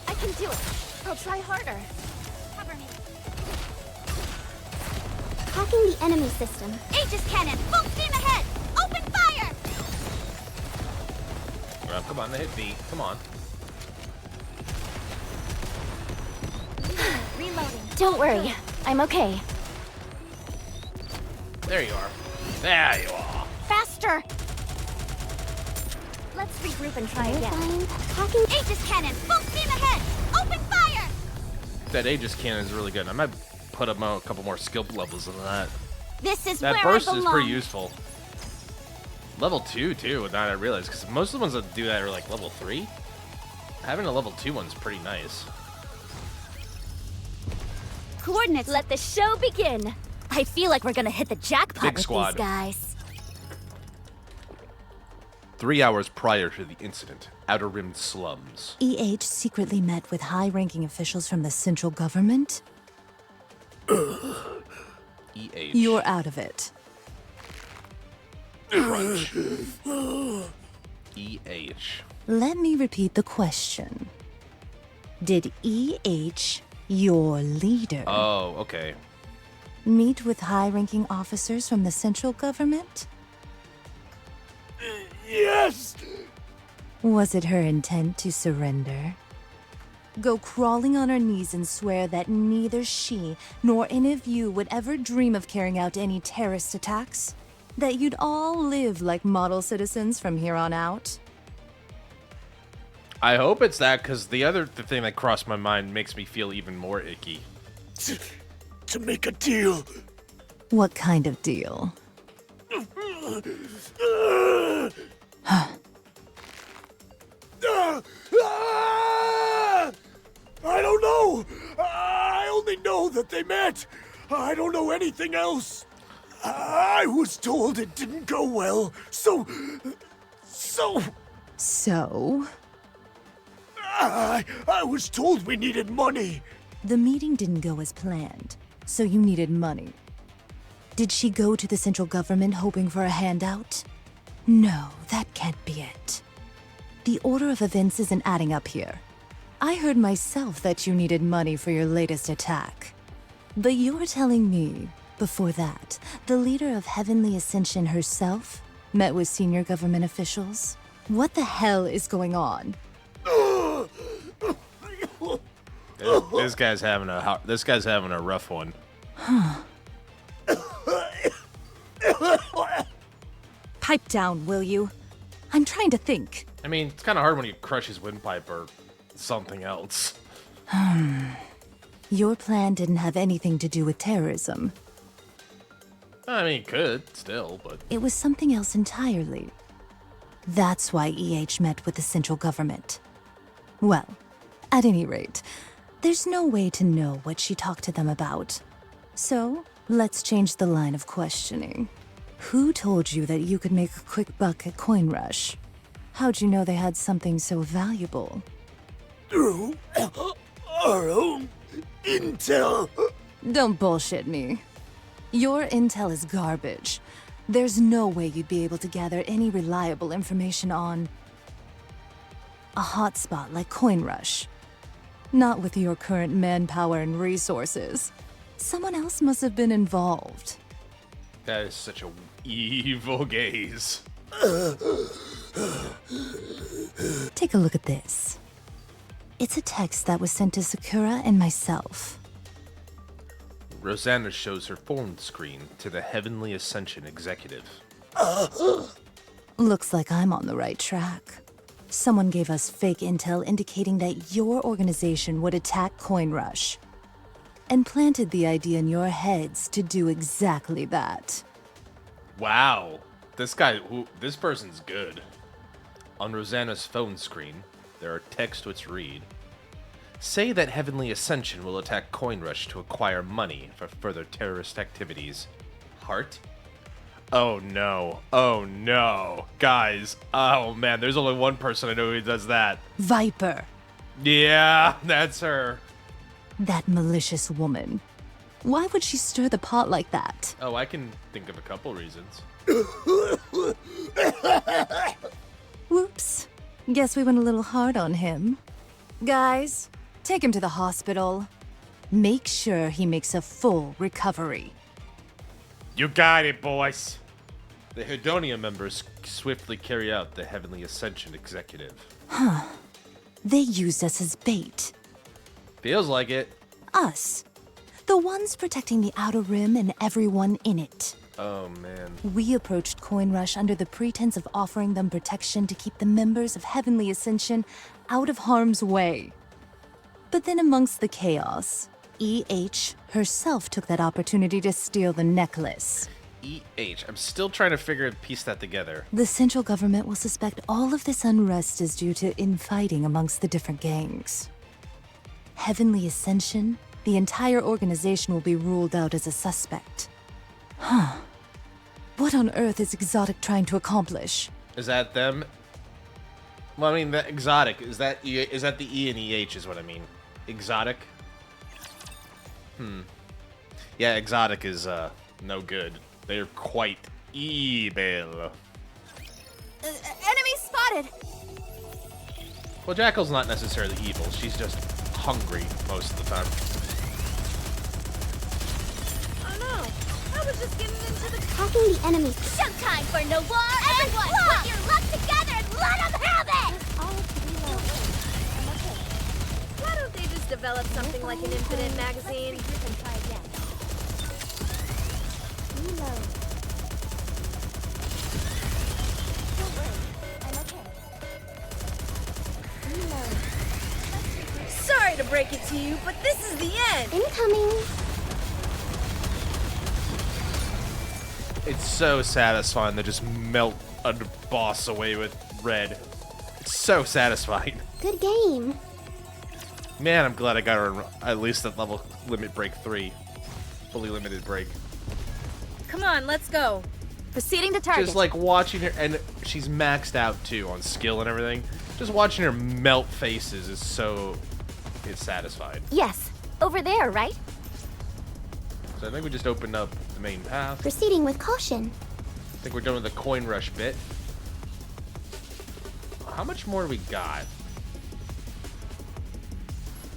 I can do it. I'll try harder. Cover me. Hacking the enemy system. Aegis cannon, full steam ahead! Open fire! Well, come on, hit V. Come on. Reloading. Don't worry. I'm okay. There you are. There you are. Faster! Let's regroup and try again. Hacking. Aegis cannon, full steam ahead! Open fire! That Aegis cannon is really good. I might put up a couple more skill levels than that. This is That where burst I is belong. pretty useful. Level 2 too, now I realize, because most of the ones that do that are like level 3. Having a level 2 one's pretty nice. Coordinates. Let the show begin. I feel like we're gonna hit the jackpot Big with squad. these guys. 3 hours prior to the incident, Outer Rim slums. EH secretly met with high-ranking officials from the central government? EH. You're out of it. Crunch. EH. Let me repeat the question. Did EH, your leader, Oh, okay. meet with high-ranking officers from the central government? Yes! Was it her intent to surrender? Go crawling on her knees and swear that neither she nor any of you would ever dream of carrying out any terrorist attacks? That you'd all live like model citizens from here on out? I hope it's that, because the thing that crossed my mind makes me feel even more icky. To make a deal. What kind of deal? I don't know. I only know that they met. I don't know anything else. I was told it didn't go well, so... I was told we needed money. The meeting didn't go as planned, so you needed money. Did she go to the central government hoping for a handout? No, that can't be it. The order of events isn't adding up here. I heard myself that you needed money for your latest attack. But you're telling me, before that, the leader of Heavenly Ascension herself met with senior government officials? What the hell is going on? This guy's having a rough one. Huh. Pipe down, will you? I'm trying to think. I mean, it's kind of hard when you crush his windpipe or something else. Your plan didn't have anything to do with terrorism. I mean, it could, still, but... It was something else entirely. That's why EH met with the central government. Well, at any rate, there's no way to know what she talked to them about. So, let's change the line of questioning. Who told you that you could make a quick buck at Coin Rush? How'd you know they had something so valuable? Through our own intel. Don't bullshit me. Your intel is garbage. There's no way you'd be able to gather any reliable information on a hotspot like Coin Rush. Not with your current manpower and resources. Someone else must have been involved. That is such a evil gaze. Take a look at this. It's a text that was sent to Sakura and myself. Rosanna shows her phone screen to the Heavenly Ascension executive. Looks like I'm on the right track. Someone gave us fake intel indicating that your organization would attack Coin Rush, and planted the idea in your heads to do exactly that. Wow. This person's good. On Rosanna's phone screen, there are texts which read, "Say that Heavenly Ascension will attack Coin Rush to acquire money for further terrorist activities. Heart?" Oh no. Oh no. Guys. Oh man, there's only one person I know who does that. Viper. Yeah, that's her. That malicious woman. Why would she stir the pot like that? Oh, I can think of a couple reasons. Whoops. Guess we went a little hard on him. Guys, take him to the hospital. Make sure he makes a full recovery. You got it, boys. The Hedonia members swiftly carry out the Heavenly Ascension executive. Huh. They used us as bait. Feels like it. Us. The ones protecting the Outer Rim and everyone in it. Oh, man. We approached Coin Rush under the pretense of offering them protection to keep the members of Heavenly Ascension out of harm's way. But then amongst the chaos, EH herself took that opportunity to steal the necklace. EH. I'm still trying to piece that together. The central government will suspect all of this unrest is due to infighting amongst the different gangs. Heavenly Ascension the entire organization will be ruled out as a suspect. Huh. What on earth is Exotic trying to accomplish? Is that them? Well, I mean, the Exotic, is that the E and EH is what I mean. Exotic? Yeah, Exotic is, no good. They're quite evil. Enemy spotted! Well, Jackal's not necessarily evil. She's just hungry most of the time. Oh no! I was just getting into the... Hacking the enemy. Showtime for no war! Everyone, put your luck together and let them have it! Why don't they just develop something like an infinite magazine? Sorry to break it to you, but this is the end! Incoming! It's so satisfying to just melt a boss away with red. It's so satisfying. Good game. Man, I'm glad I got her at least at level limit break 3. Fully limited break. Come on, let's go. Proceeding to target. Just like watching her, and she's maxed out too on skill and everything. Just watching her melt faces is so... it's satisfying. Yes, over there, right? So I think we just opened up the main path. Proceeding with caution. I think we're done with the coin rush bit. How much more do we got?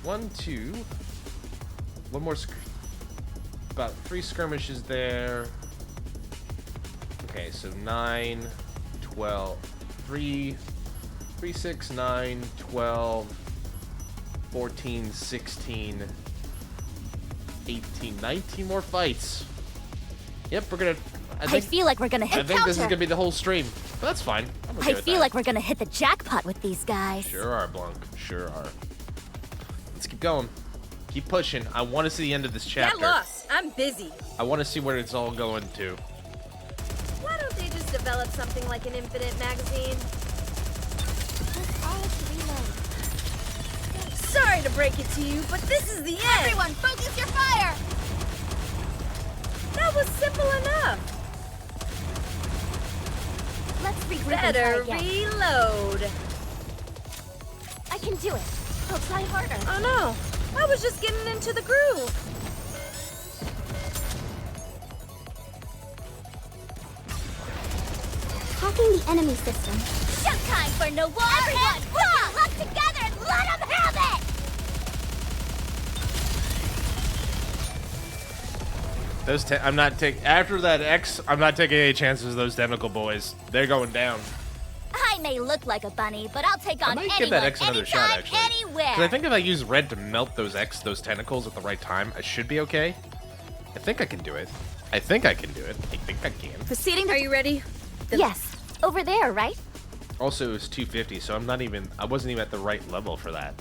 1, 2. One more. About 3 skirmishes there. Okay, so 9, 12, 3, 6, 9, 12, 14, 16, 18, 19 more fights. Yep, we're gonna... I feel like we're gonna hit I think this is gonna be the whole stream. But that's fine. I'm okay I with feel that. like we're gonna hit the jackpot with these guys. Sure are, Blanc. Sure are. Let's keep going. Keep pushing. I want to see the end of this chapter. Get lost. I'm busy. I want to see where it's all going to. Why don't they just develop something like an infinite magazine? Sorry to break it to you, but this is the end. Everyone, focus your fire! That was simple enough. Let's regroup Better and try again. reload. I can do it. I'll try harder. Oh no, I was just getting into the groove. Hacking the enemy system. Showtime for no war! Everyone, put your luck together and let them have it! Those I'm not taking after that X. I'm not taking any chances with those tentacle boys. They're going down. I may look like a bunny, but I'll take on I might anyone, give that X another anytime, shot actually. anywhere. 'Cause I think if I use red to melt those tentacles at the right time, I should be okay. I think I can do it. I think I can do it. I think I can. Proceeding to... Are you ready? Yes, over there, right? Also, it was 250, so I wasn't even at the right level for that.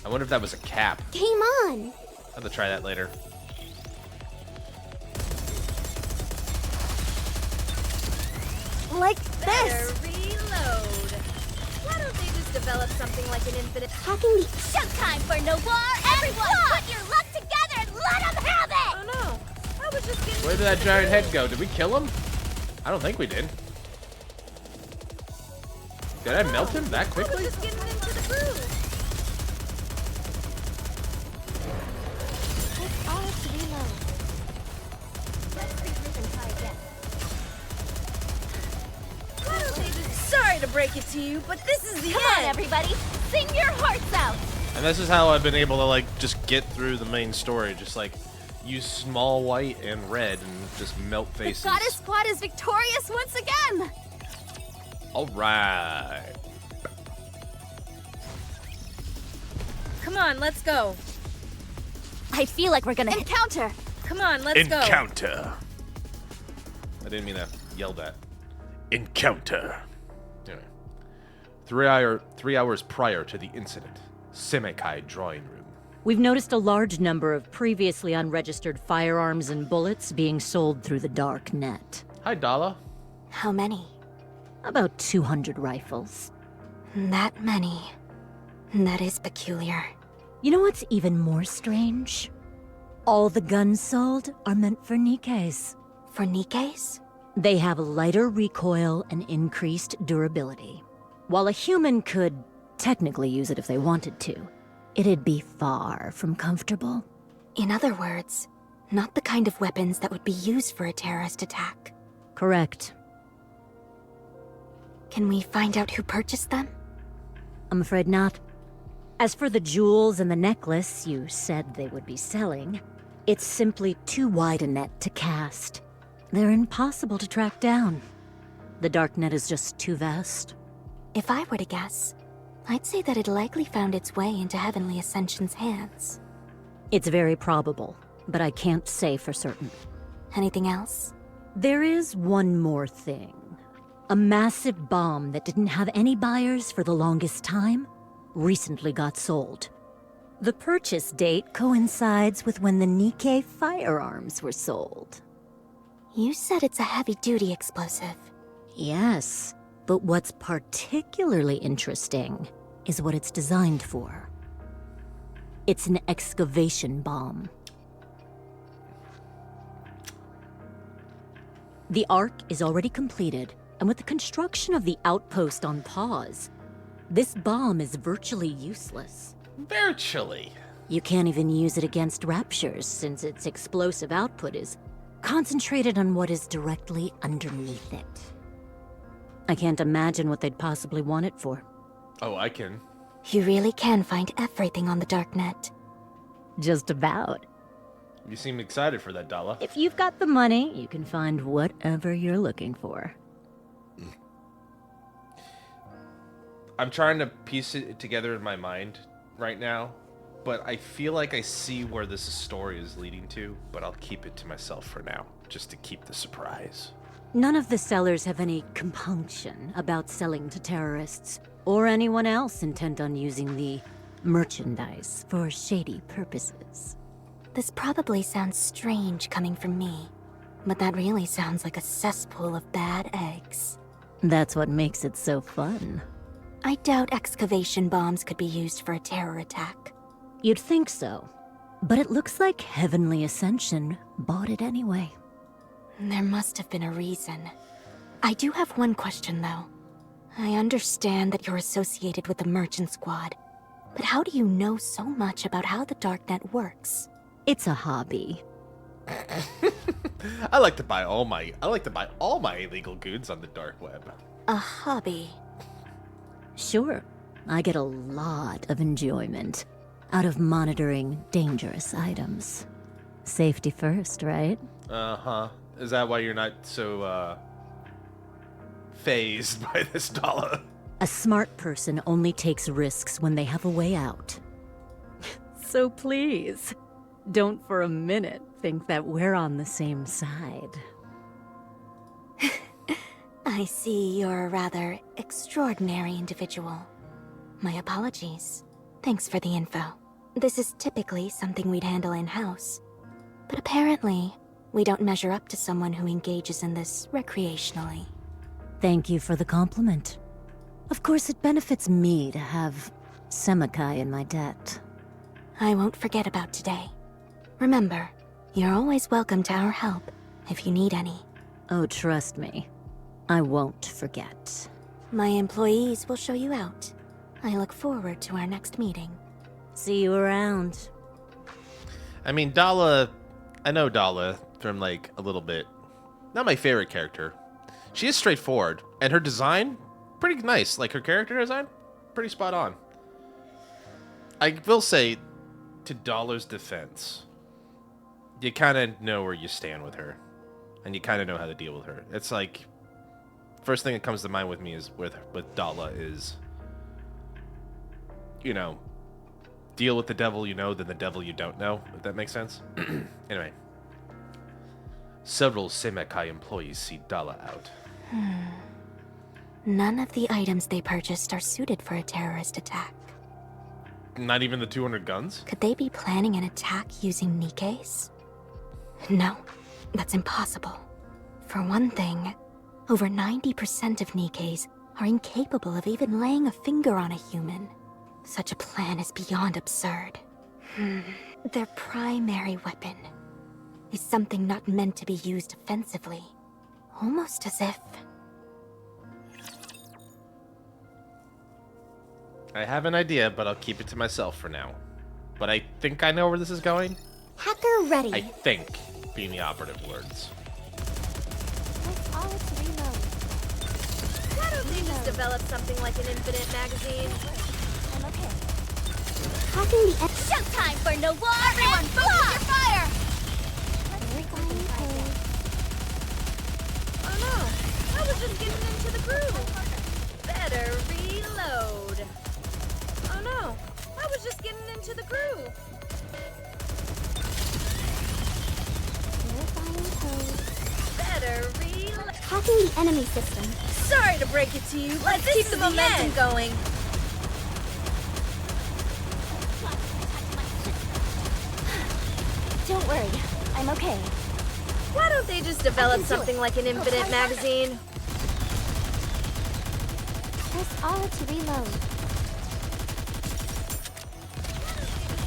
I wonder if that was a cap. Game on. I'll have to try that later. Like Better this. reload. Why don't they just develop something like an infinite... Hacking the... Showtime for no war! Everyone, put your luck together and let them have it! Oh no, I was just getting... Where did that giant head go? Did we kill him? I don't think we did. Did I melt him that I quickly? was just getting into the groove. Why don't they just... Sorry to break it to you, but this is the Come end. on, everybody, sing your hearts out! And this is how I've been able to like just get through the main story. Just like use small white and red and just melt faces. The Goddess Squad is victorious once again! Alright. Come on, let's go. I feel like we're gonna Encounter! Come on, let's go. Encounter. I didn't mean to yell that. Encounter. Anyway. 3 hours prior to the incident, Semekai drawing room. We've noticed a large number of previously unregistered firearms and bullets being sold through the dark net. Hi, Dala. How many? About 200 rifles. That many. That is peculiar. You know what's even more strange? All the guns sold are meant for NIKKEs. For NIKKEs? They have lighter recoil and increased durability. While a human could technically use it if they wanted to, it'd be far from comfortable. In other words, not the kind of weapons that would be used for a terrorist attack. Correct. Can we find out who purchased them? I'm afraid not. As for the jewels and the necklace you said they would be selling, it's simply too wide a net to cast. They're impossible to track down. The darknet is just too vast. If I were to guess, I'd say that it likely found its way into Heavenly Ascension's hands. It's very probable, but I can't say for certain. Anything else? There is one more thing. A massive bomb that didn't have any buyers for the longest time recently got sold. The purchase date coincides with when the NIKKE firearms were sold. You said it's a heavy-duty explosive. Yes, but what's particularly interesting is what it's designed for. It's an excavation bomb. The arc is already completed, and with the construction of the outpost on pause, this bomb is virtually useless. Virtually? You can't even use it against raptures, since its explosive output is concentrated on what is directly underneath it. I can't imagine what they'd possibly want it for. Oh, I can. You really can find everything on the darknet. Just about. You seem excited for that, Dala. If you've got the money, you can find whatever you're looking for. I'm trying to piece it together in my mind right now, but I feel like I see where this story is leading to, but I'll keep it to myself for now, just to keep the surprise. None of the sellers have any compunction about selling to terrorists, or anyone else intent on using the merchandise for shady purposes. This probably sounds strange coming from me, but that really sounds like a cesspool of bad eggs. That's what makes it so fun. I doubt excavation bombs could be used for a terror attack. You'd think so, but it looks like Heavenly Ascension bought it anyway. There must have been a reason. I do have one question, though. I understand that you're associated with the Merchant Squad, but how do you know so much about how the darknet works? It's a hobby. I like to buy all my illegal goods on the dark web. A hobby? Sure. I get a lot of enjoyment out of monitoring dangerous items. Safety first, right? Uh-huh. Is that why you're not so, fazed by this dollar? A smart person only takes risks when they have a way out. So please, don't for a minute think that we're on the same side. I see you're a rather extraordinary individual. My apologies. Thanks for the info. This is typically something we'd handle in-house. But apparently, we don't measure up to someone who engages in this recreationally. Thank you for the compliment. Of course, it benefits me to have Semakai in my debt. I won't forget about today. Remember, you're always welcome to our help, if you need any. Oh, trust me. I won't forget. My employees will show you out. I look forward to our next meeting. See you around. I mean, Dala... I know Dala from, like, a little bit. Not my favorite character. She is straightforward, and her design, pretty nice. Like, her character design, pretty spot on. I will say, to Dala's defense, you kind of know where you stand with her. And you kind of know how to deal with her. It's like... First thing that comes to mind with me is with Dala is, you know, deal with the devil you know than the devil you don't know, if that makes sense. Anyway. Several Semakai employees see Dala out. None of the items they purchased are suited for a terrorist attack. Not even the 200 guns? Could they be planning an attack using NIKKEs? No, that's impossible. For one thing, over 90% of NIKKEs are incapable of even laying a finger on a human. Such a plan is beyond absurd. Their primary weapon is something not meant to be used offensively. Almost as if... I have an idea, but I'll keep it to myself for now. But I think I know where this is going. Hacker ready. I think being the operative words. Why don't they just develop something like an infinite magazine? I'm okay. Hacking the Showtime for no war! Everyone, focus your fire! Oh no, I was just getting into the groove. Better reload. Oh no, I was just getting into the groove. Better reload. Hacking the enemy system. Sorry to break it to you, but keep the momentum going. Don't worry, I'm okay. Why don't they just develop something like an infinite magazine? Press R to reload.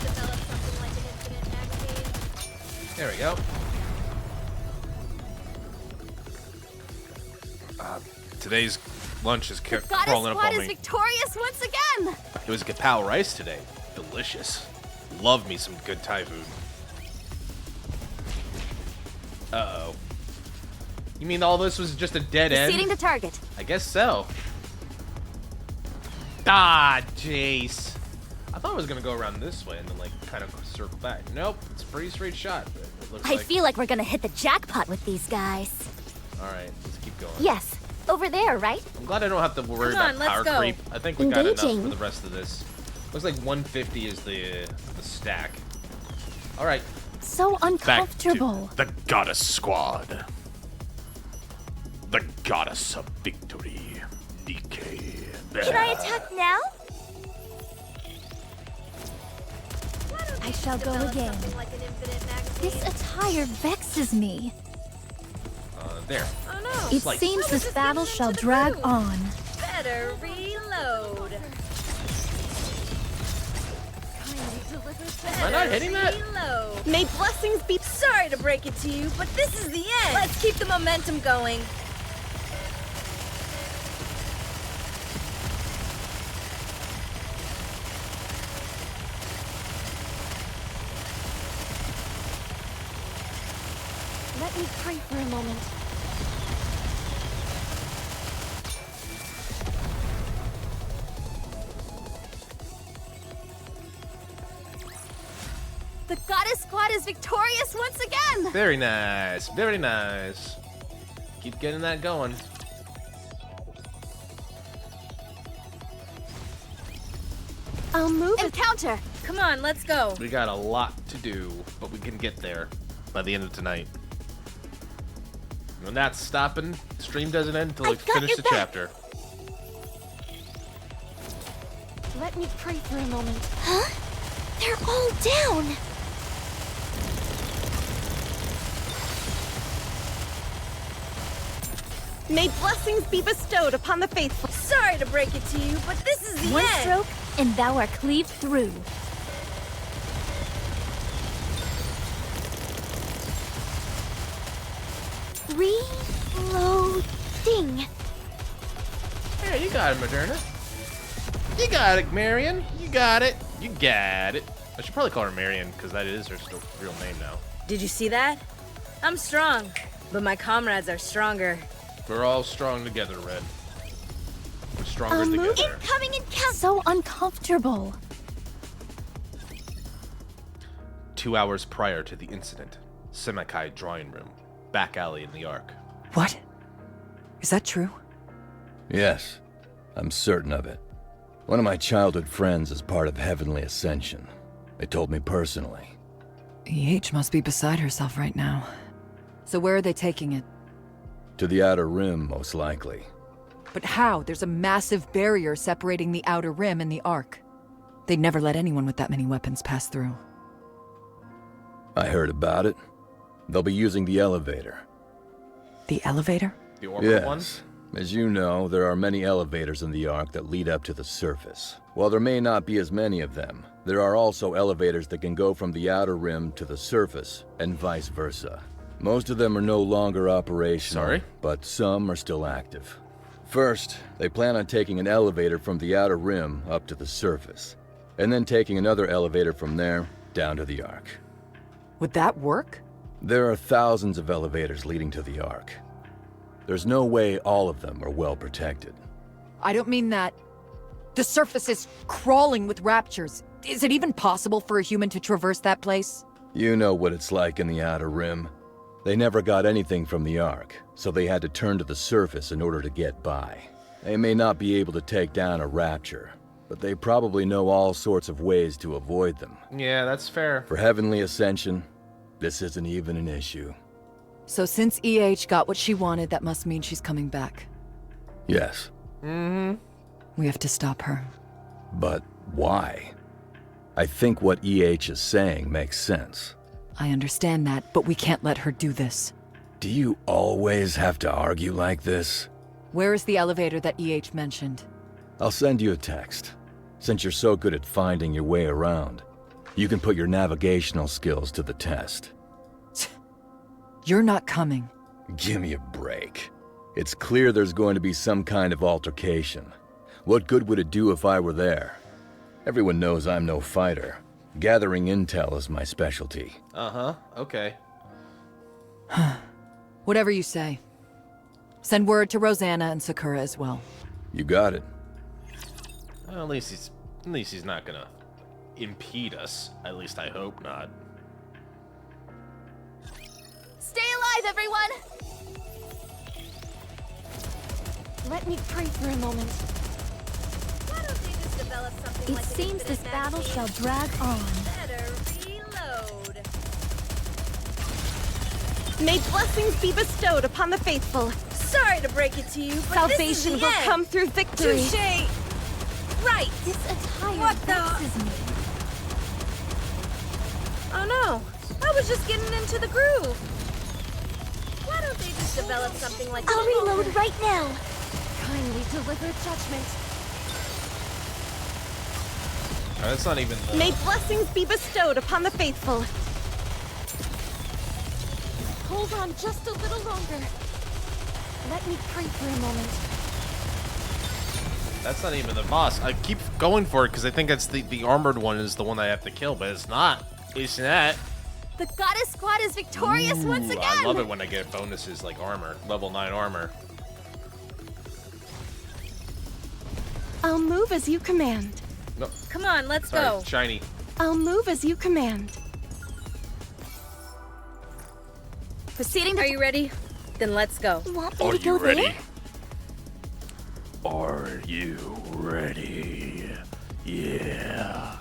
Develop something like an infinite magazine. There we go. Today's lunch is crawling up on me. victorious once again! It was kapow rice today. Delicious. Love me some good Thai food. Uh-oh. You mean all this was just a dead end? Proceeding to target. I guess so. Ah, jeez. I thought I was gonna go around this way and then like kind of circle back. Nope, it's a pretty straight shot. But it looks I feel like we're gonna hit the jackpot with these guys. All right, let's keep going. Yes, over there, right? I'm glad I don't have to worry Come on, about power let's go. creep. I think we got enough Engaging. for the rest of this. Looks like 150 is the stack. All right, So uncomfortable. The Goddess Squad. The Goddess of Victory. NIKKE. Can I attack now? I shall go again. Something like an infinite magazine. This attire vexes me. there. Oh no. It Slice. seems this battle shall drag on. Better reload. Am I not hitting that? Reload. May blessings be. Sorry to break it to you, but this is the end. Let's keep the momentum going. Let me pray for a moment. The Goddess Squad is victorious once again! Very nice. Very nice. Keep getting that going. I'll move And counter. Come on, let's go. We got a lot to do, but we can get there by the end of tonight. When that's stopping, the stream doesn't end until we finish the chapter. Let me pray for a moment. Huh? They're all down! May blessings be bestowed upon the faithful. Sorry to break it to you, but this is the One end. stroke, and thou art cleaved through. Reloading. Yeah, you got it, Moderna. You got it, Marion. You got it. You got it. I should probably call her Marion, because that is her real name now. Did you see that? I'm strong, but my comrades are stronger. We're all strong together, Red. We're stronger together. Incoming and count. So uncomfortable. 2 hours prior to the incident, Semikai drawing room, back alley in the Ark. What? Is that true? Yes, I'm certain of it. One of my childhood friends is part of Heavenly Ascension. They told me personally. EH must be beside herself right now. So where are they taking it? To the Outer Rim, most likely. But how? There's a massive barrier separating the Outer Rim and the Ark. They'd never let anyone with that many weapons pass through. I heard about it. They'll be using the elevator. The elevator? The orbital one? Yes. As you know, there are many elevators in the Ark that lead up to the surface. While there may not be as many of them, there are also elevators that can go from the outer rim to the surface, and vice versa. Most of them are no longer operational, but some are still active. First, they plan on taking an elevator from the outer rim up to the surface, and then taking another elevator from there down to the Ark. Would that work? There are thousands of elevators leading to the Ark. There's no way all of them are well protected. I don't mean that. The surface is crawling with raptures. Is it even possible for a human to traverse that place? You know what it's like in the outer rim. They never got anything from the Ark, so they had to turn to the surface in order to get by. They may not be able to take down a rapture, but they probably know all sorts of ways to avoid them. Yeah, that's fair. For Heavenly Ascension, this isn't even an issue. So since EH got what she wanted, that must mean she's coming back. Yes. Mm-hmm. We have to stop her. But why? I think what EH is saying makes sense. I understand that, but we can't let her do this. Do you always have to argue like this? Where is the elevator that EH mentioned? I'll send you a text. Since you're so good at finding your way around, you can put your navigational skills to the test. You're not coming. Give me a break. It's clear there's going to be some kind of altercation. What good would it do if I were there? Everyone knows I'm no fighter. Gathering intel is my specialty. Uh-huh, okay. Whatever you say. Send word to Rosanna and Sakura as well. You got it. Well, at least he's not gonna impede us. At least I hope not. Stay alive, everyone! Let me pray for a moment. Why don't they just develop something It like seems this battle shall drag on. Better reload. May blessings be bestowed upon the faithful. Sorry to break it to you, but Salvation this is the will end. come through victory. Touché. Right. This attire What the? vexes me. Oh no, I was just getting into the groove. Why don't they just develop something like I'll reload right now. Kindly deliver judgment. That's not even the... May blessings be bestowed upon the faithful. Hold on just a little longer. Let me pray for a moment. That's not even the boss. I keep going for it because I think that's the armored one is the one I have to kill, but it's not. It's not. The goddess squad is victorious once again! I love it when I get bonuses like armor. Level 9 armor. I'll move as you command. No. Come on, let's Sorry, go. shiny. I'll move as you command. Proceeding. Are you ready? Then let's go. Want me to go there? Are you ready? Yeah.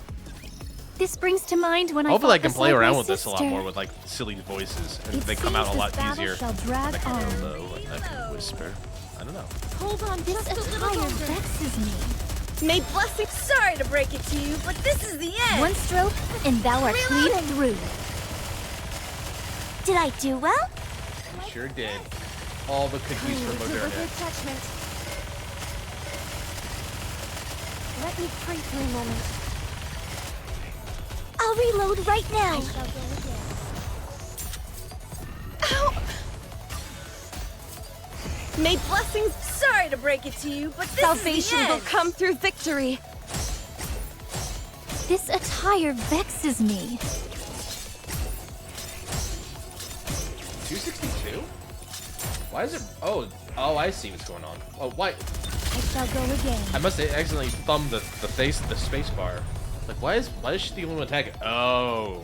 This brings to mind when Hopefully I fought can play beside around my with this a lot sister. more with like silly voices, and It they come out a seems lot this battle easier. shall drag I can on. go low, and I can whisper. I don't know. Hold on This just a little attire longer. vexes me. May blessings. Sorry to break it to you, but this is the end. One stroke, and thou art cleaved through. Did I do well? You sure did. All the cookies from Deliver Moderna. judgment. Let me pray for a moment. I'll reload right now. I shall go again. Ow! May blessings. Sorry to break it to you, but this Salvation is the end. will come through victory. This attire vexes me. 262? Why is it? Oh, I see what's going on. Oh, why? I shall go again. I must have accidentally thumbed the space bar. Like, why is she the only one attacking? Oh.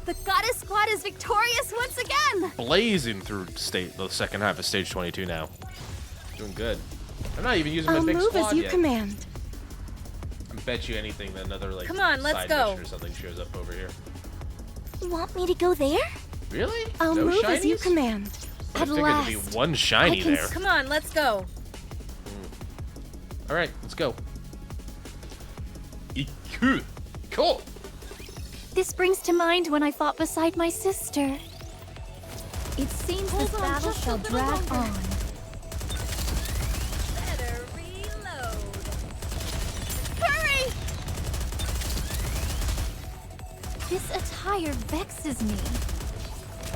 The goddess squad is victorious once again! Blazing through the second half of stage 22 now. Doing good. I'm not even using my I'll big move squad as you yet. command. I bet you anything that another like Come on, let's side go. mission or something shows up over here. Want me to go there? Really? I'll no move shinies? as you command. I At figured there'd be last. one shiny there. Come on, let's go. All right, let's go. Cool. This brings to mind when I fought beside my sister. It seems this battle shall drag on. Better reload. Hurry! This attire vexes me.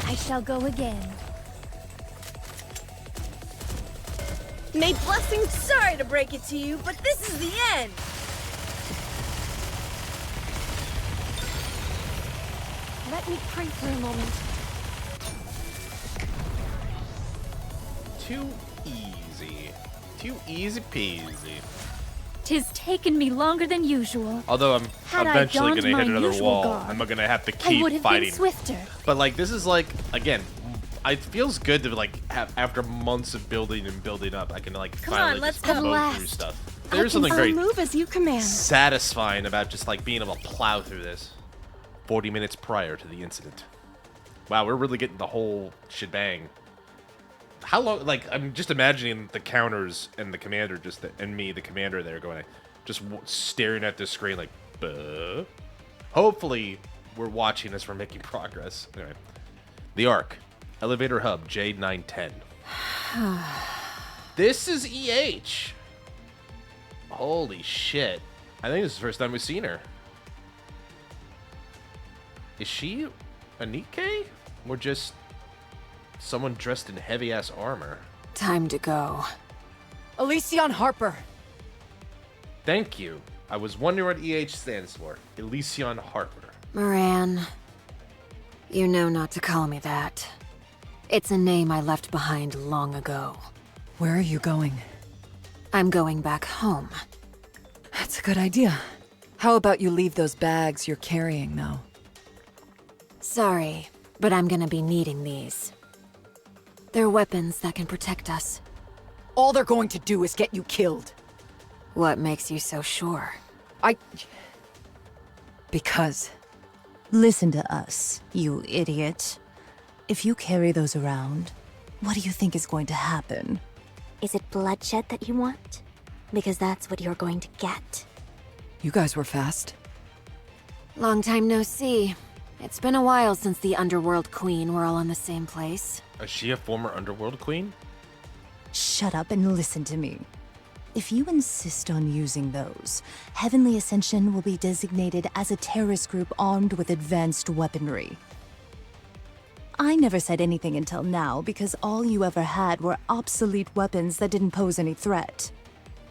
I shall go again. May blessings. Sorry to break it to you, but this is the end. Let me pray for a moment. Too easy. Too easy peasy. Tis taken me longer than usual. Although I'm Had I eventually donned gonna my hit another usual wall, garb, I'm gonna have to I would keep have fighting. been swifter. But like this is like again, it feels good to like have after months of building and building up, I can like finally let's just go. mow At through last. stuff. There's something very move as you command. satisfying about just like being able to plow through this 40 minutes prior to the incident. Wow, we're really getting the whole shebang. How long, like, I'm just imagining the counters and the commander and me, the commander there going, just staring at this screen like, buh. Hopefully, we're watching as we're making progress. Anyway, the Ark, elevator hub J910. This is EH. Holy shit. I think this is the first time we've seen her. Is she a NIKKE? Or just someone dressed in heavy-ass armor? Time to go. Elysion Harper. Thank you. I was wondering what EH stands for. Elysion Harper. Moran, you know not to call me that. It's a name I left behind long ago. Where are you going? I'm going back home. That's a good idea. How about you leave those bags you're carrying, though? Sorry, but I'm gonna be needing these. They're weapons that can protect us. All they're going to do is get you killed. What makes you so sure? Because... Listen to us, you idiot. If you carry those around, what do you think is going to happen? Is it bloodshed that you want? Because that's what you're going to get. You guys were fast. Long time no see. It's been a while since the Underworld Queen were all in the same place. Is she a former Underworld Queen? Shut up and listen to me. If you insist on using those, Heavenly Ascension will be designated as a terrorist group armed with advanced weaponry. I never said anything until now because all you ever had were obsolete weapons that didn't pose any threat.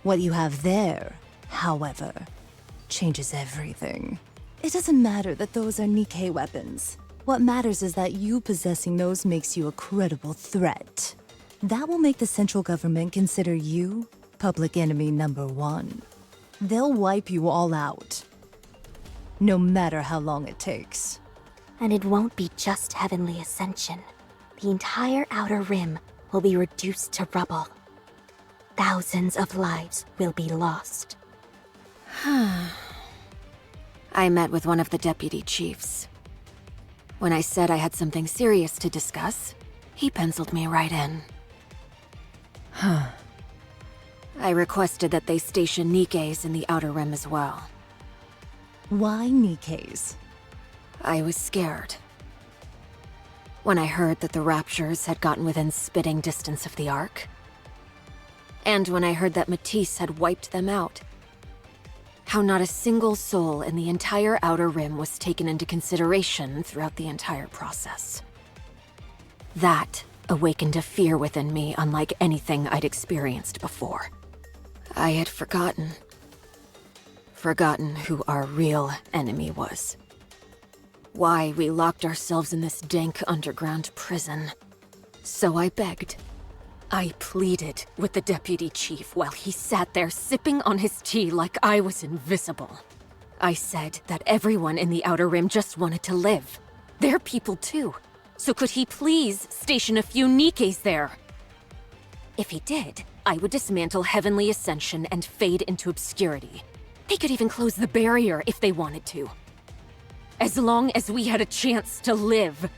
What you have there, however, changes everything. It doesn't matter that those are NIKKE weapons. What matters is that you possessing those makes you a credible threat. That will make the central government consider you public enemy #1. They'll wipe you all out. No matter how long it takes. And it won't be just Heavenly Ascension. The entire Outer Rim will be reduced to rubble. Thousands of lives will be lost. I met with one of the deputy chiefs. When I said I had something serious to discuss, he penciled me right in. I requested that they station NIKKEs in the Outer Rim as well. Why NIKKEs? I was scared. When I heard that the Raptures had gotten within spitting distance of the Ark. And when I heard that Matisse had wiped them out. How not a single soul in the entire Outer Rim was taken into consideration throughout the entire process. That awakened a fear within me unlike anything I'd experienced before. I had forgotten. Forgotten who our real enemy was. Why we locked ourselves in this dank underground prison. So I begged. I pleaded with the deputy chief while he sat there sipping on his tea like I was invisible. I said that everyone in the Outer Rim just wanted to live. They're people too. So could he please station a few NIKKEs there? If he did, I would dismantle Heavenly Ascension and fade into obscurity. They could even close the barrier if they wanted to. As long as we had a chance to live.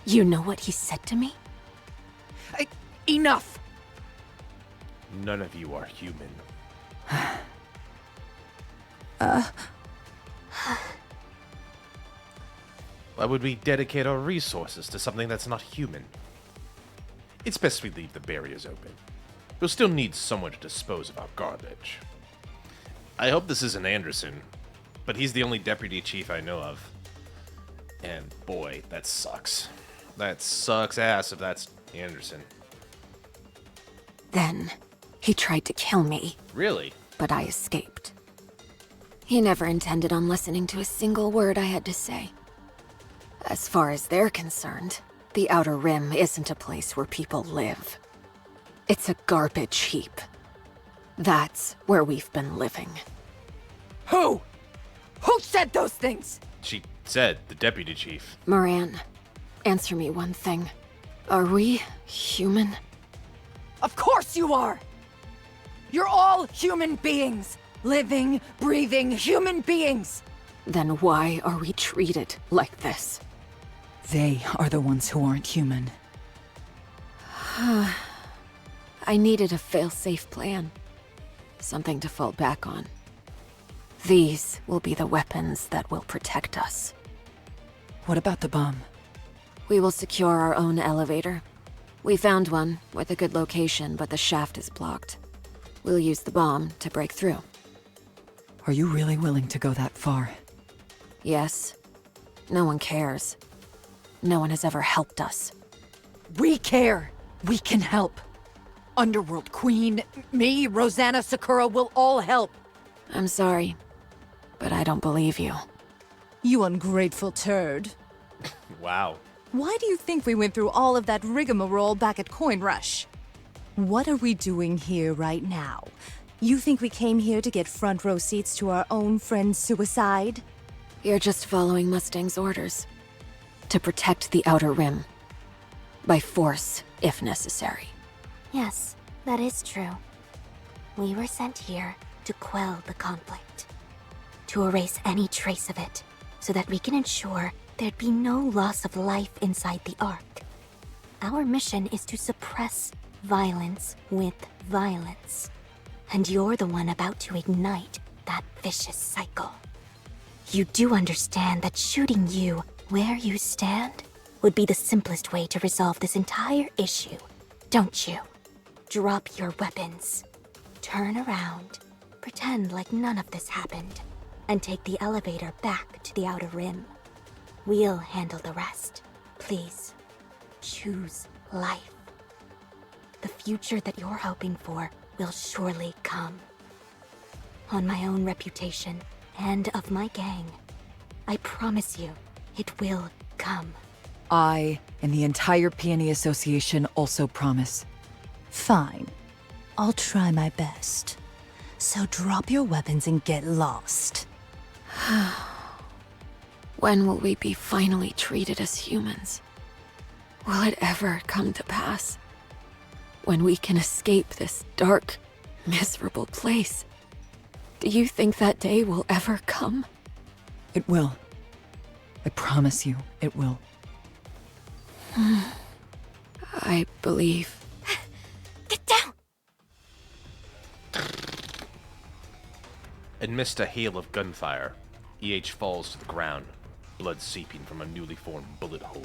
You know what he said to me? Enough! None of you are human. Why would we dedicate our resources to something that's not human? It's best we leave the barriers open. We'll still need someone to dispose of our garbage. I hope this isn't Anderson, but he's the only deputy chief I know of. And boy, that sucks. That sucks ass if that's Anderson. Then, he tried to kill me. Really? But I escaped. He never intended on listening to a single word I had to say. As far as they're concerned, the Outer Rim isn't a place where people live. It's a garbage heap. That's where we've been living. Who? Who said those things? She said, the deputy chief. Moran, answer me one thing. Are we human? Of course you are! You're all human beings. Living, breathing human beings. Then why are we treated like this? They are the ones who aren't human. I needed a fail-safe plan. Something to fall back on. These will be the weapons that will protect us. What about the bomb? We will secure our own elevator. We found one with a good location, but the shaft is blocked. We'll use the bomb to break through. Are you really willing to go that far? Yes. No one cares. No one has ever helped us. We care! We can help! Underworld Queen, me, Rosanna, Sakura will all help! I'm sorry, but I don't believe you. You ungrateful turd. Wow. Why do you think we went through all of that rigmarole back at Coin Rush? What are we doing here right now? You think we came here to get front row seats to our own friend's suicide? You're just following Mustang's orders. To protect the Outer Rim. By force, if necessary. Yes, that is true. We were sent here to quell the conflict. To erase any trace of it, so that we can ensure there'd be no loss of life inside the Ark. Our mission is to suppress violence with violence. And you're the one about to ignite that vicious cycle. You do understand that shooting you where you stand would be the simplest way to resolve this entire issue, don't you? Drop your weapons. Turn around, pretend like none of this happened, and take the elevator back to the Outer Rim. We'll handle the rest. Please, choose life. The future that you're hoping for will surely come. On my own reputation and of my gang, I promise you, it will come. I and the entire Peony Association also promise. Fine. I'll try my best. So drop your weapons and get lost. When will we be finally treated as humans? Will it ever come to pass? When we can escape this dark, miserable place? Do you think that day will ever come? It will. I promise you, it will. I believe. Get down! Amidst a hail of gunfire, EH falls to the ground, blood seeping from a newly formed bullet hole.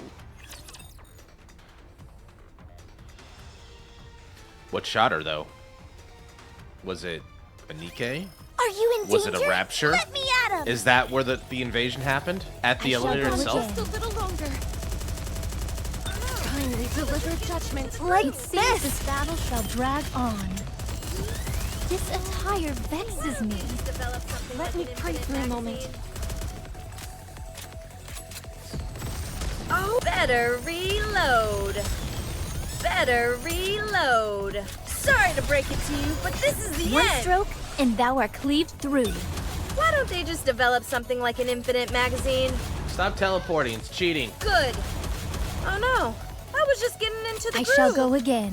What shot her, though? Was it a NIKKE? Are you in Was danger? it a rapture? Let me at him! Is that where the invasion happened? At the elevator itself? Just a little longer. Kindly deliver judgment Like this battle shall drag on. This attire vexes me. Let me pray for a moment. Oh, better reload. Better reload. Sorry to break it to you, but this is the One end. stroke, and thou art cleaved through. Why don't they just develop something like an infinite magazine? Stop teleporting, it's cheating. Good. Oh no, I was just getting into the I groove. shall go again.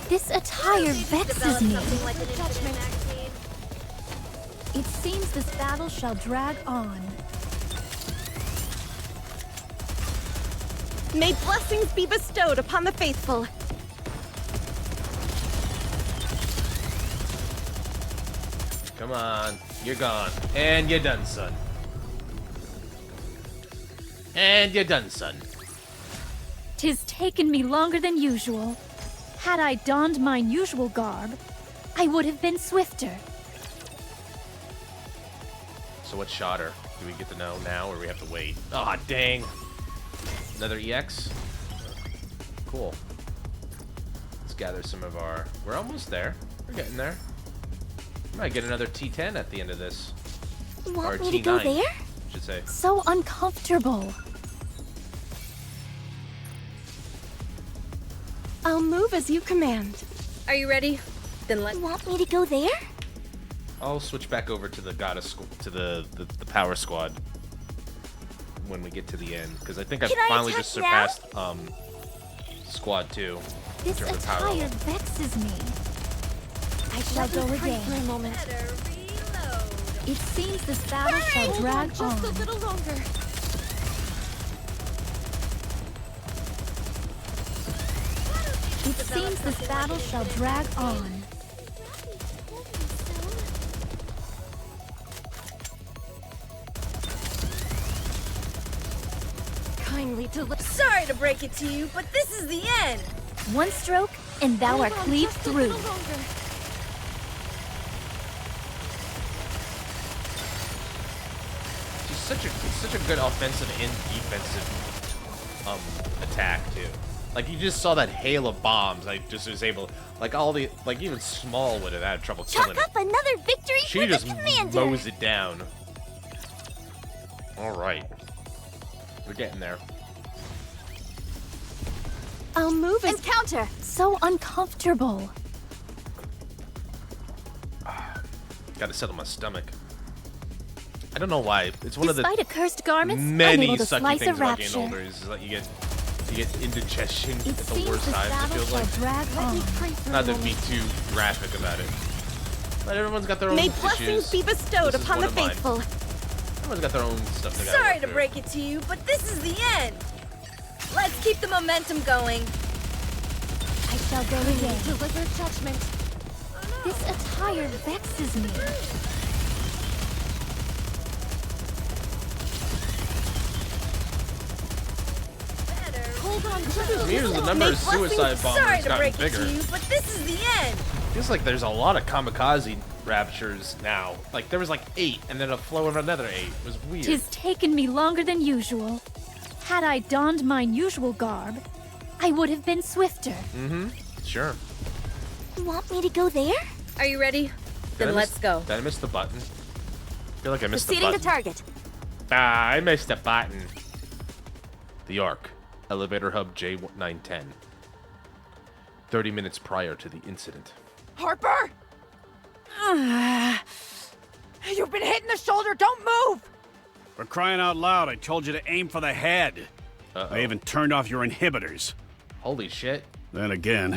This attire vexes Develop me. something like an infinite magazine. It seems this battle shall drag on. May blessings be bestowed upon the faithful. Come on, you're gone. And you're done, son. And you're done, son. 'Tis taken me longer than usual. Had I donned mine usual garb, I would have been swifter. So what shot her? Do we get to know now, or we have to wait? Aw, dang. Another EX? Cool. Let's gather some of our... We're almost there. We're getting there. We might get another T10 at the end of this. Want or me to go T9, there? I should say. So uncomfortable. I'll move as you command. Are you ready? Then let. Want me to go there? I'll switch back over to the goddess to the power squad when we get to the end, because I think I've finally just surpassed squad 2. This attire vexes me. I shall go again. For a moment. It seems this battle shall drag Just on. a little longer. It seems this battle shall drag on. Kindly deliver. Sorry to break it to you, but this is the end. One stroke, and thou art cleaved through. She's such a good offensive and defensive attack too. Like, you just saw that hail of bombs. Like, just was able, like, all the, like, even Small would have had trouble killing Chalk it. up another victory She for just the commander. mows it down. All right, we're getting there. I'll move as Encounter! So uncomfortable. Gotta settle my stomach. I don't know why. It's one Despite of the accursed garments, I'm many able to sucky slice things a about getting rapture. older is that you get indigestion It at the seems worst this times. It battle feels shall like. drag on. Not to be too graphic about it, but everyone's got their own May issues. blessings be bestowed This is upon one the of mine. faithful. Everyone's got their own stuff they gotta Sorry work to through. break it to you, but this is the end. Let's keep the momentum going. I shall go again. Deliver judgment. This attire vexes me. Hold on to Here's the number of suicide Sorry bombers to gotten break it bigger. to you, but this is the end. Feels like there's a lot of kamikaze raptures now. Like, there was like 8, and then a flow of another 8. It was weird. 'Tis taken me longer than usual. Had I donned mine usual garb, I would have been swifter. Mm-hmm. Sure. Want me to go there? Are you ready? Then let's go. Did I miss the button? I feel like I missed the Proceeding button. to target. Ah, I missed the button. The Ark. Elevator hub J910. 30 minutes prior to the incident. Harper! You've been hit in the shoulder. Don't move! For crying out loud, I told you to aim for the head. Uh-oh. I even turned off your inhibitors. Holy shit. Then again,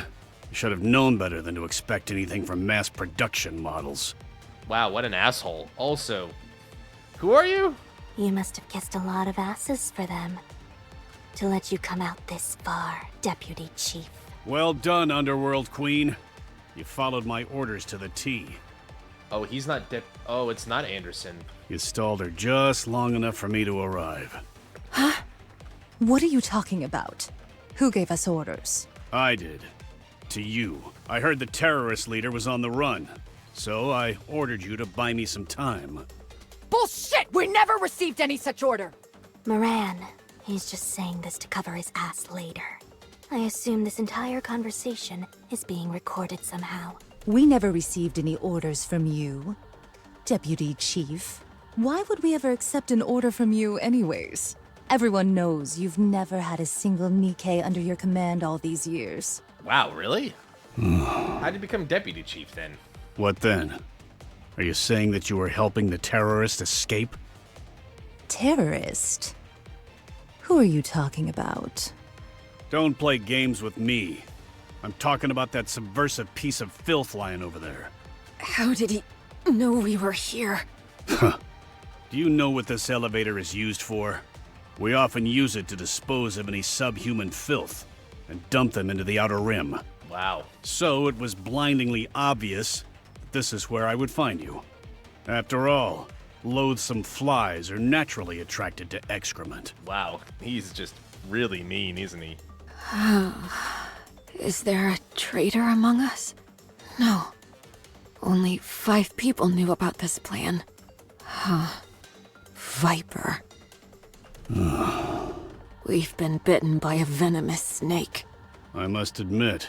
you should have known better than to expect anything from mass production models. Wow, what an asshole. Also, who are you? You must have kissed a lot of asses for them. To let you come out this far, Deputy Chief. Well done, Underworld Queen. You followed my orders to the T. Oh, he's not Oh, it's not Anderson. You stalled her just long enough for me to arrive. Huh? What are you talking about? Who gave us orders? I did. To you. I heard the terrorist leader was on the run. So I ordered you to buy me some time. Bullshit! We never received any such order! Moran, he's just saying this to cover his ass later. I assume this entire conversation is being recorded somehow. We never received any orders from you, Deputy Chief. Why would we ever accept an order from you anyways? Everyone knows you've never had a single NIKKE under your command all these years. Wow, really? How did you become deputy chief then? What then? Are you saying that you were helping the terrorist escape? Terrorist? Who are you talking about? Don't play games with me. I'm talking about that subversive piece of filth lying over there. How did he know we were here? Huh. Do you know what this elevator is used for? We often use it to dispose of any subhuman filth and dump them into the Outer Rim. Wow. So it was blindingly obvious that this is where I would find you. After all, Loathsome flies are naturally attracted to excrement. Wow, he's just really mean, isn't he? Is there a traitor among us? No. Only 5 people knew about this plan. Viper. We've been bitten by a venomous snake. I must admit,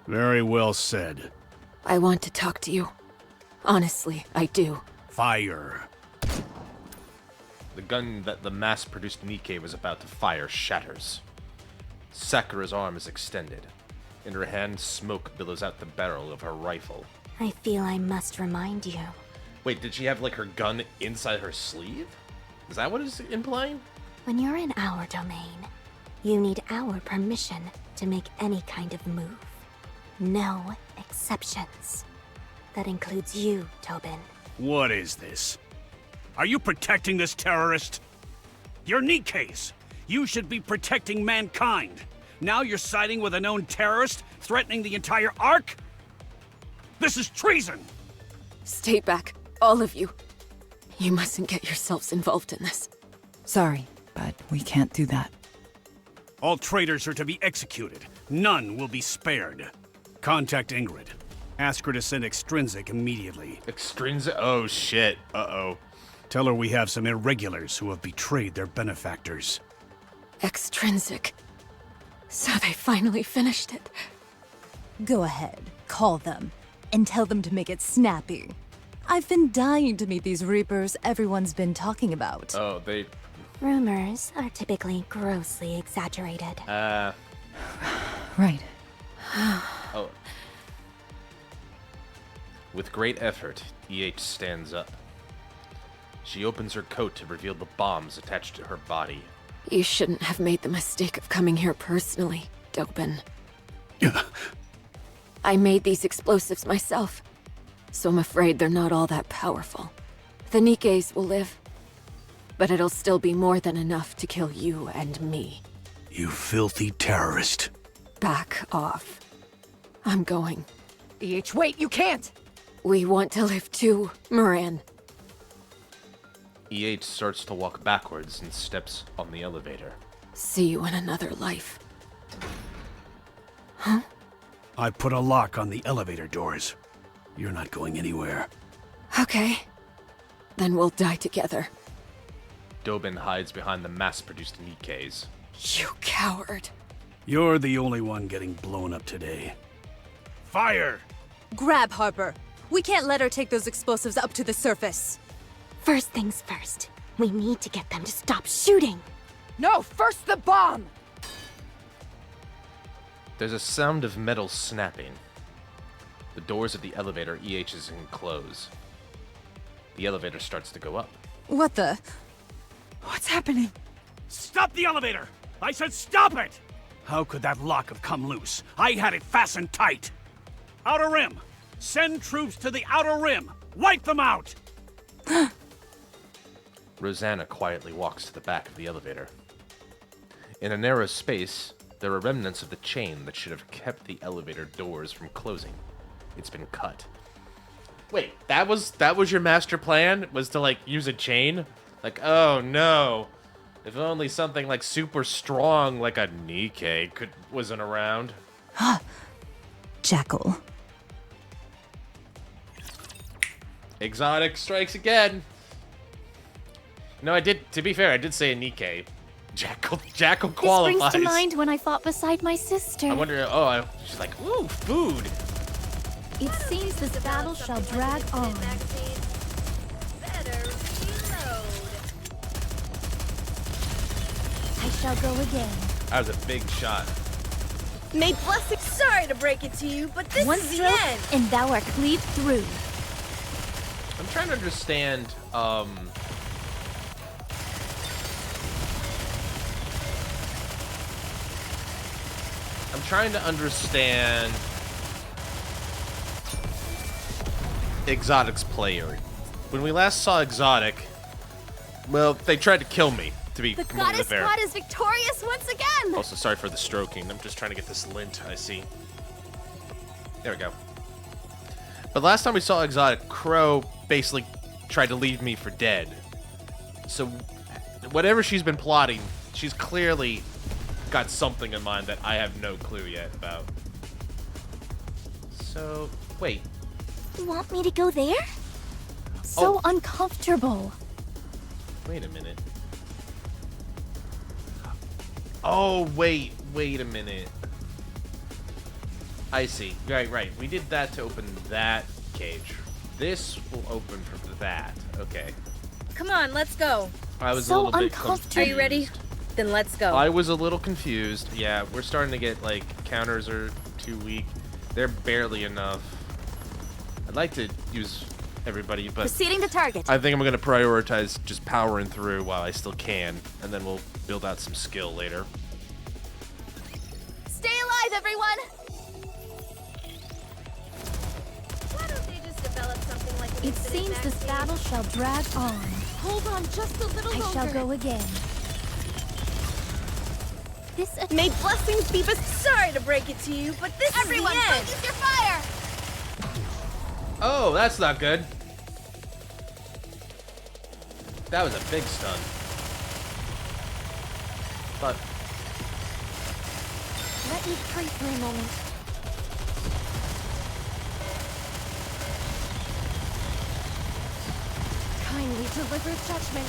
very well said. I want to talk to you. Honestly, I do. Fire. The gun that the mass-produced NIKKE was about to fire shatters. Sakura's arm is extended. In her hand, smoke billows out the barrel of her rifle. I feel I must remind you. Wait, did she have, like, her gun inside her sleeve? Is that what it's implying? When you're in our domain, you need our permission to make any kind of move. No exceptions. That includes you, Tobin. What is this? Are you protecting this terrorist? You're NIKKE's. You should be protecting mankind. Now you're siding with a known terrorist, threatening the entire Ark? This is treason! Stay back, all of you. You mustn't get yourselves involved in this. Sorry, but we can't do that. All traitors are to be executed. None will be spared. Contact Ingrid. Ask her to send Extrinsic immediately. Extrinsic? Oh shit. Uh-oh. Tell her we have some irregulars who have betrayed their benefactors. Extrinsic. So they finally finished it. Go ahead, call them, and tell them to make it snappy. I've been dying to meet these Reapers everyone's been talking about. Oh, they... Rumors are typically grossly exaggerated. Right. Oh. With great effort, EH stands up. She opens her coat to reveal the bombs attached to her body. You shouldn't have made the mistake of coming here personally, Dobin. I made these explosives myself, so I'm afraid they're not all that powerful. The NIKKEs will live, but it'll still be more than enough to kill you and me. You filthy terrorist. Back off. I'm going. EH, wait, you can't! We want to live too, Moran. EH starts to walk backwards and steps on the elevator. See you in another life. Huh? I put a lock on the elevator doors. You're not going anywhere. Okay. Then we'll die together. Dobin hides behind the mass-produced NIKKEs. You coward. You're the only one getting blown up today. Fire! Grab Harper. We can't let her take those explosives up to the surface. First things first. We need to get them to stop shooting. No, first the bomb! There's a sound of metal snapping. The doors of the elevator EH is in close. The elevator starts to go up. What the? What's happening? Stop the elevator! I said stop it! How could that lock have come loose? I had it fastened tight. Outer Rim! Send troops to the Outer Rim! Wipe them out! Rosanna quietly walks to the back of the elevator. In a narrow space, there are remnants of the chain that should have kept the elevator doors from closing. It's been cut. Wait, that was your master plan? Was to, like, use a chain? Like, oh no. If only something, like, super strong, like a NIKKE, wasn't around. Jackal. Exotic strikes again. No, to be fair, I did say a NIKKE. Jackal qualifies. This brings to mind when I fought beside my sister. I wonder, she's like, ooh, food. It seems this battle shall drag on. I shall go again. That was a big shot. May blessing. Sorry to break it to you, but this One is the stroke, end. and thou art cleaved through. I'm trying to understand, Exotic's player. When we last saw Exotic, well, they tried to kill me, to be The completely goddess fair. squad is victorious once again! Also, sorry for the stroking. I'm just trying to get this lint, I see. There we go. But last time we saw Exotic, Crow basically tried to leave me for dead. So whatever she's been plotting, she's clearly got something in mind that I have no clue yet about. So, wait. You want me to go there? So uncomfortable. Wait a minute. Oh, wait a minute. I see. Right. We did that to open that cage. This will open from that. Okay. Come on, let's go. I was a little bit confused. Are you ready? Then let's go. I was a little confused. Yeah, we're starting to get, like, counters are too weak. They're barely enough. I'd like to use everybody, but Proceeding to target. I think I'm going to prioritize just powering through while I still can, and then we'll build out some skill later. Stay alive, everyone! Why don't they just develop something like an It seems this vaccine? battle shall drag on. Hold on just a little longer. I shall go again. This May blessings be sorry to break it to you, but this Everyone, is the end. focus your fire! Oh, that's not good. That was a big stun. But Let me pray for a moment. Kindly deliver judgment.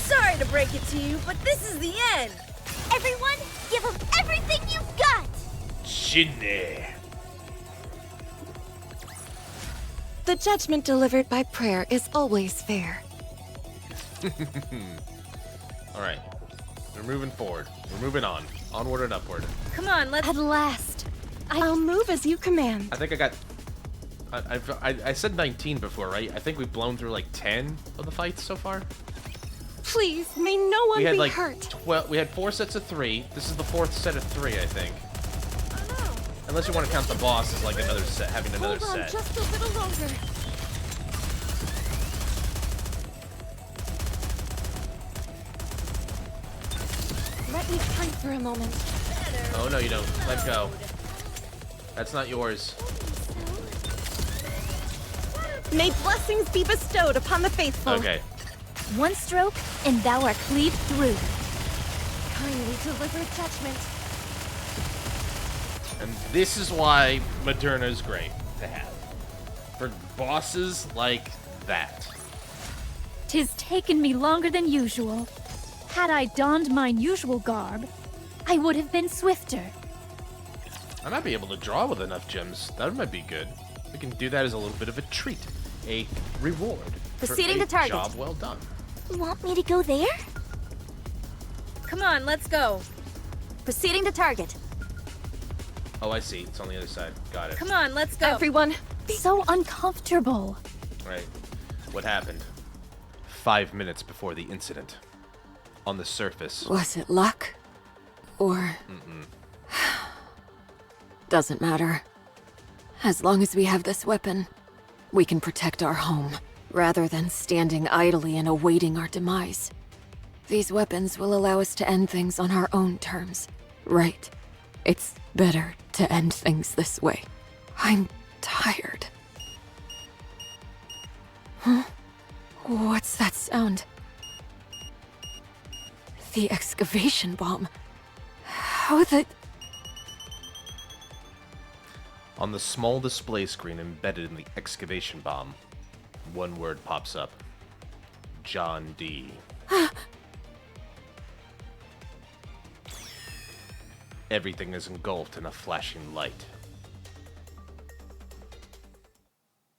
Sorry to break it to you, but this is the end. Everyone, give them everything you've got! Shinny. The judgment delivered by prayer is always fair. Alright. We're moving forward. We're moving on. Onward and upward. Come on, let's... At last. I'll move as you command. I think I got... I said 19 before, right? I think we've blown through like 10 of the fights so far. Please, may no one We had be like hurt. 12. We had 4 sets of 3. This is the 4th set of 3, I think. Unless you want to count the boss as like another set, having another Hold on set. just a little longer. Let me pray for a moment. Oh no, you don't. Let go. That's not yours. May blessings be bestowed upon the faithful. Okay. One stroke, and thou art cleaved through. Kindly deliver judgment. And this is why Moderna's great to have. For bosses like that. 'Tis taken me longer than usual. Had I donned mine usual garb, I would have been swifter. I might be able to draw with enough gems. That might be good. We can do that as a little bit of a treat. A reward. Proceeding for a to target. Job well done. You want me to go there? Come on, let's go. Proceeding to target. Oh, I see. It's on the other side. Got it. Come on, let's go. Everyone, So uncomfortable. Right. What happened? 5 minutes before the incident. On the surface. Was it luck? Or... Doesn't matter. As long as we have this weapon, we can protect our home, rather than standing idly and awaiting our demise. These weapons will allow us to end things on our own terms. Right. It's better to end things this way. I'm tired. Huh? What's that sound? The excavation bomb. How the... On the small display screen embedded in the excavation bomb, one word pops up. John D. Everything is engulfed in a flashing light.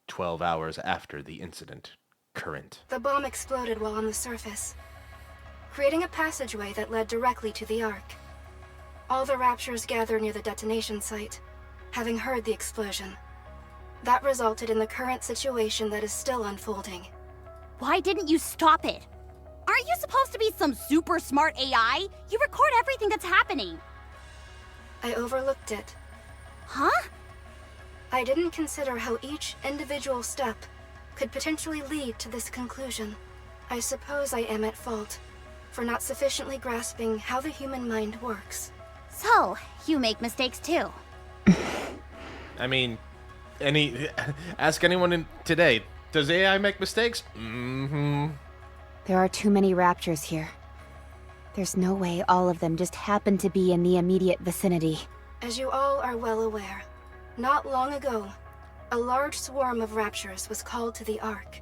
12 hours after the incident. Current. The bomb exploded while on the surface, creating a passageway that led directly to the Ark. All the Raptures gathered near the detonation site, having heard the explosion. That resulted in the current situation that is still unfolding. Why didn't you stop it? Aren't you supposed to be some super smart AI? You record everything that's happening. I overlooked it. Huh? I didn't consider how each individual step could potentially lead to this conclusion. I suppose I am at fault for not sufficiently grasping how the human mind works. So, you make mistakes too. I mean, Ask anyone today. Does AI make mistakes? Mm-hmm. There are too many raptors here. There's no way all of them just happen to be in the immediate vicinity. As you all are well aware, not long ago, a large swarm of raptures was called to the Ark.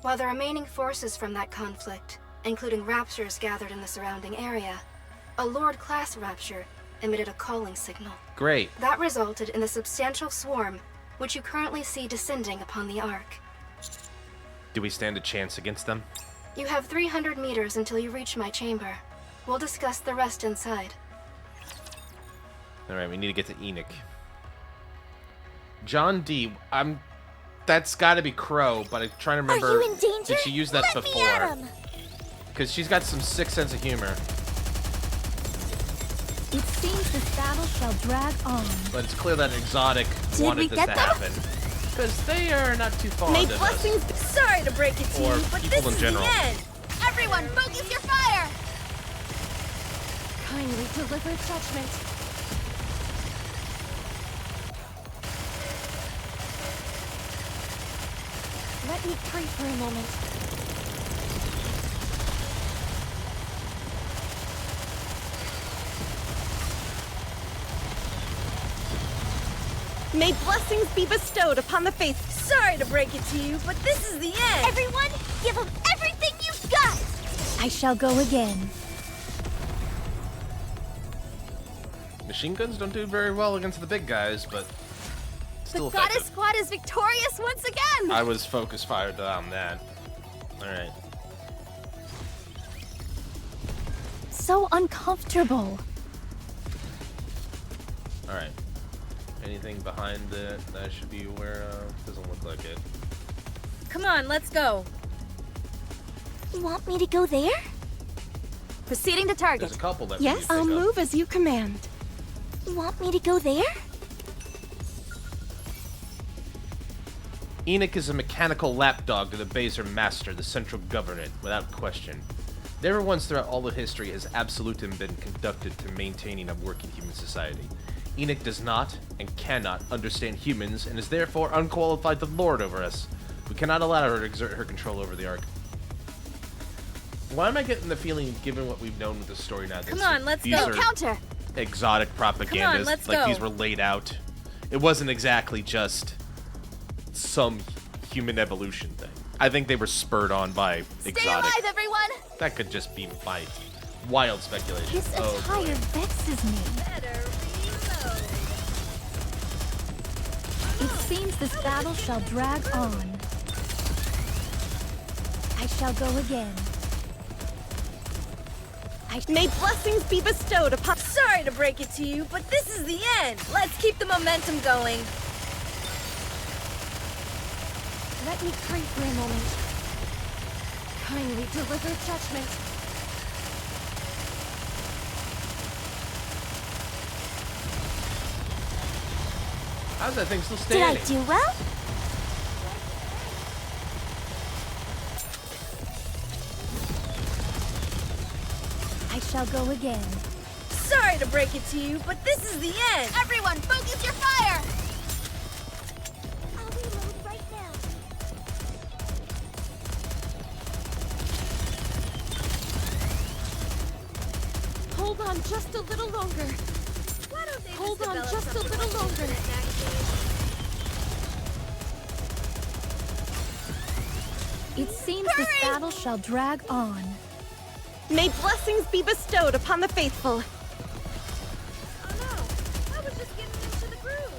While the remaining forces from that conflict, including raptors gathered in the surrounding area, a Lord-class rapture emitted a calling signal. Great. That resulted in the substantial swarm, which you currently see descending upon the Ark. Do we stand a chance against them? You have 300 meters until you reach my chamber. We'll discuss the rest inside. Alright, we need to get to Enoch. John D. That's gotta be Crow, but I'm trying to remember. Are you in danger? Did she use that Let me at before? him. Because she's got some sick sense of humor. It seems this battle shall drag on. But it's clear that Exotic Did wanted we this get to them? happen. Because they are not too fond May of us. blessings be sorry to break it to Or you, but people this in is general. the end. Everyone, focus your fire! Kindly deliver judgment. Let me pray for a moment. May blessings be bestowed upon the faithful. Sorry to break it to you, but this is the end. Everyone, give them everything you've got! I shall go again. Machine guns don't do very well against the big guys, but still The Goddess effective. Squad is victorious once again! I was focus fired on that. Alright. So uncomfortable. Alright. Anything behind it that I should be aware of? Doesn't look like it. Come on, let's go. Want me to go there? Proceeding to target. There's a couple that we need Yes, to pick I'll up. move as you command. Want me to go there? Enoch is a mechanical lapdog that obeys her master, the central government, without question. Never once throughout all of history has absolutism been conducted to maintaining a working human society. Enoch does not and cannot understand humans and is therefore unqualified to lord over us. We cannot allow her to exert her control over the Ark. Why am I getting the feeling, given what we've known with the story now, that Come on, let's these go. are Counter! exotic propagandas? let's like go. these were laid out. It wasn't exactly just some human evolution thing. I think they were spurred on by Stay exotic. alive, everyone! That could just be my wild speculation. This attire vexes me. It seems this battle shall drag on. I shall go again. May blessings be bestowed upon. Sorry to break it to you, but this is the end. Let's keep the momentum going. Let me pray for a moment. Kindly deliver judgment. How's that thing still Did I standing? do well? I shall go again. Sorry to break it to you, but this is the end. Everyone, focus your fire! I'll reload right now. Hold on just a little longer. Why don't they Hold on develop just a something little like longer. internet magazines? It seems this battle shall drag on. May blessings be bestowed upon the faithful.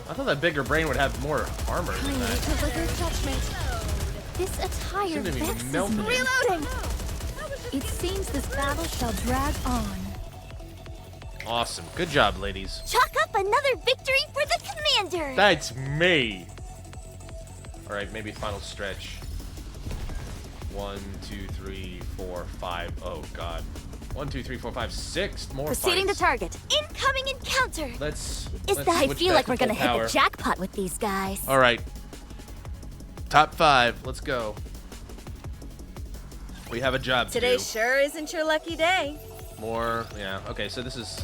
I thought that bigger brain would have more armor than Kindly that. deliver judgment. This attire Seemed to be vexes melting. me. Reloading! It seems this battle shall drag on. Awesome. Good job, ladies. Chalk up another victory for the commander! That's me. All right, maybe final stretch. 1, 2, 3, 4, 5. Oh God. 1, 2, 3, 4, 5, 6 more Proceeding to fights. target. Incoming encounter! Let's I switch feel back like to we're gonna full power. hit the jackpot with these guys. All right. Top 5. Let's go. We have a job to Today do. sure isn't your lucky day. More. Yeah. Okay. So this is